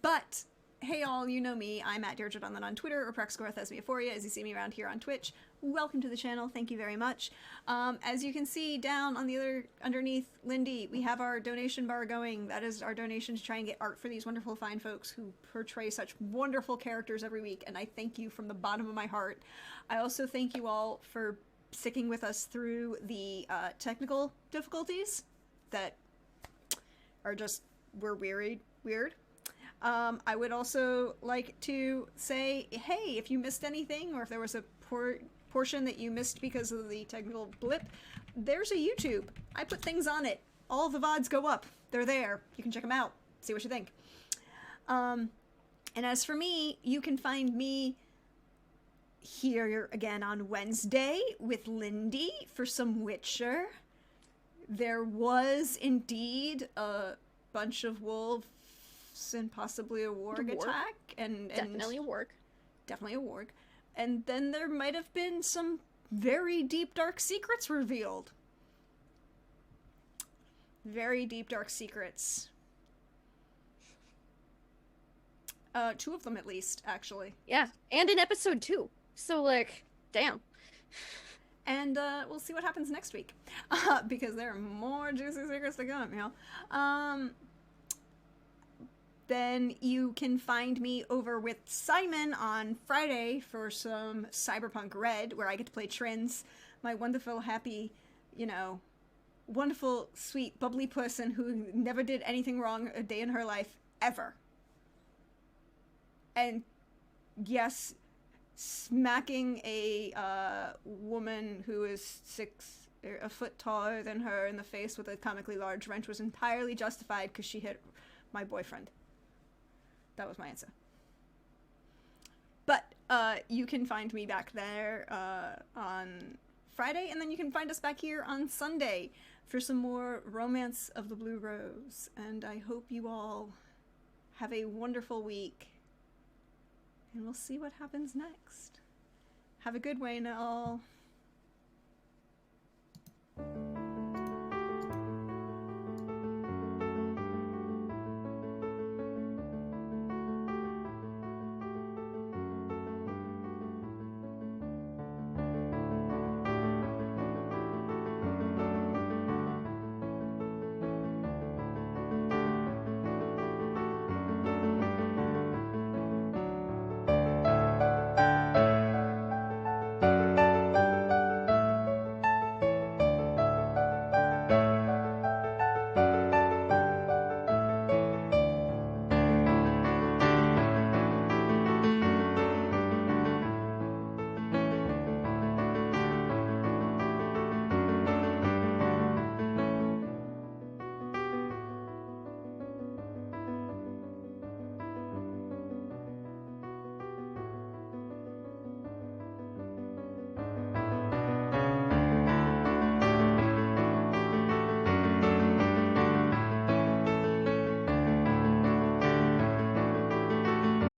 But hey all, you know me. I'm at Deirdre on Twitter or Prexcorthesmiaphoria as you see me around here on Twitch. Welcome to the channel. Thank you very much. As you can see down on the other underneath Lindy, we have our donation bar going. That is our donation to try and get art for these wonderful fine folks who portray such wonderful characters every week, and I thank you from the bottom of my heart. I also thank you all for sticking with us through the technical difficulties that are just were weird. I would also like to say, hey, if you missed anything or if there was a portion that you missed because of the technical blip, there's a YouTube. I put things on it. All the VODs go up. They're there. You can check them out. See what you think. And as for me, you can find me here again on Wednesday with Lindy for some Witcher. There was indeed a bunch of wolves and possibly a warg attack. And Definitely a warg. Definitely a warg. And then there might have been some very deep, dark secrets revealed. Very deep, dark secrets. 2 of them at least, actually. Yeah, and in episode 2. So, like, damn. And we'll see what happens next week. Because there are more juicy secrets to come, you know. Then you can find me over with Simon on Friday for some Cyberpunk Red, where I get to play Trins, my wonderful, happy, you know, wonderful, sweet, bubbly person who never did anything wrong a day in her life, ever. And yes, smacking a woman who is a foot taller than her in the face with a comically large wrench was entirely justified because she hit my boyfriend. That was my answer. But you can find me back there on Friday, and then you can find us back here on Sunday for some more Romance of the Blue Rose. And I hope you all have a wonderful week. And we'll see what happens next. Have a good one, all.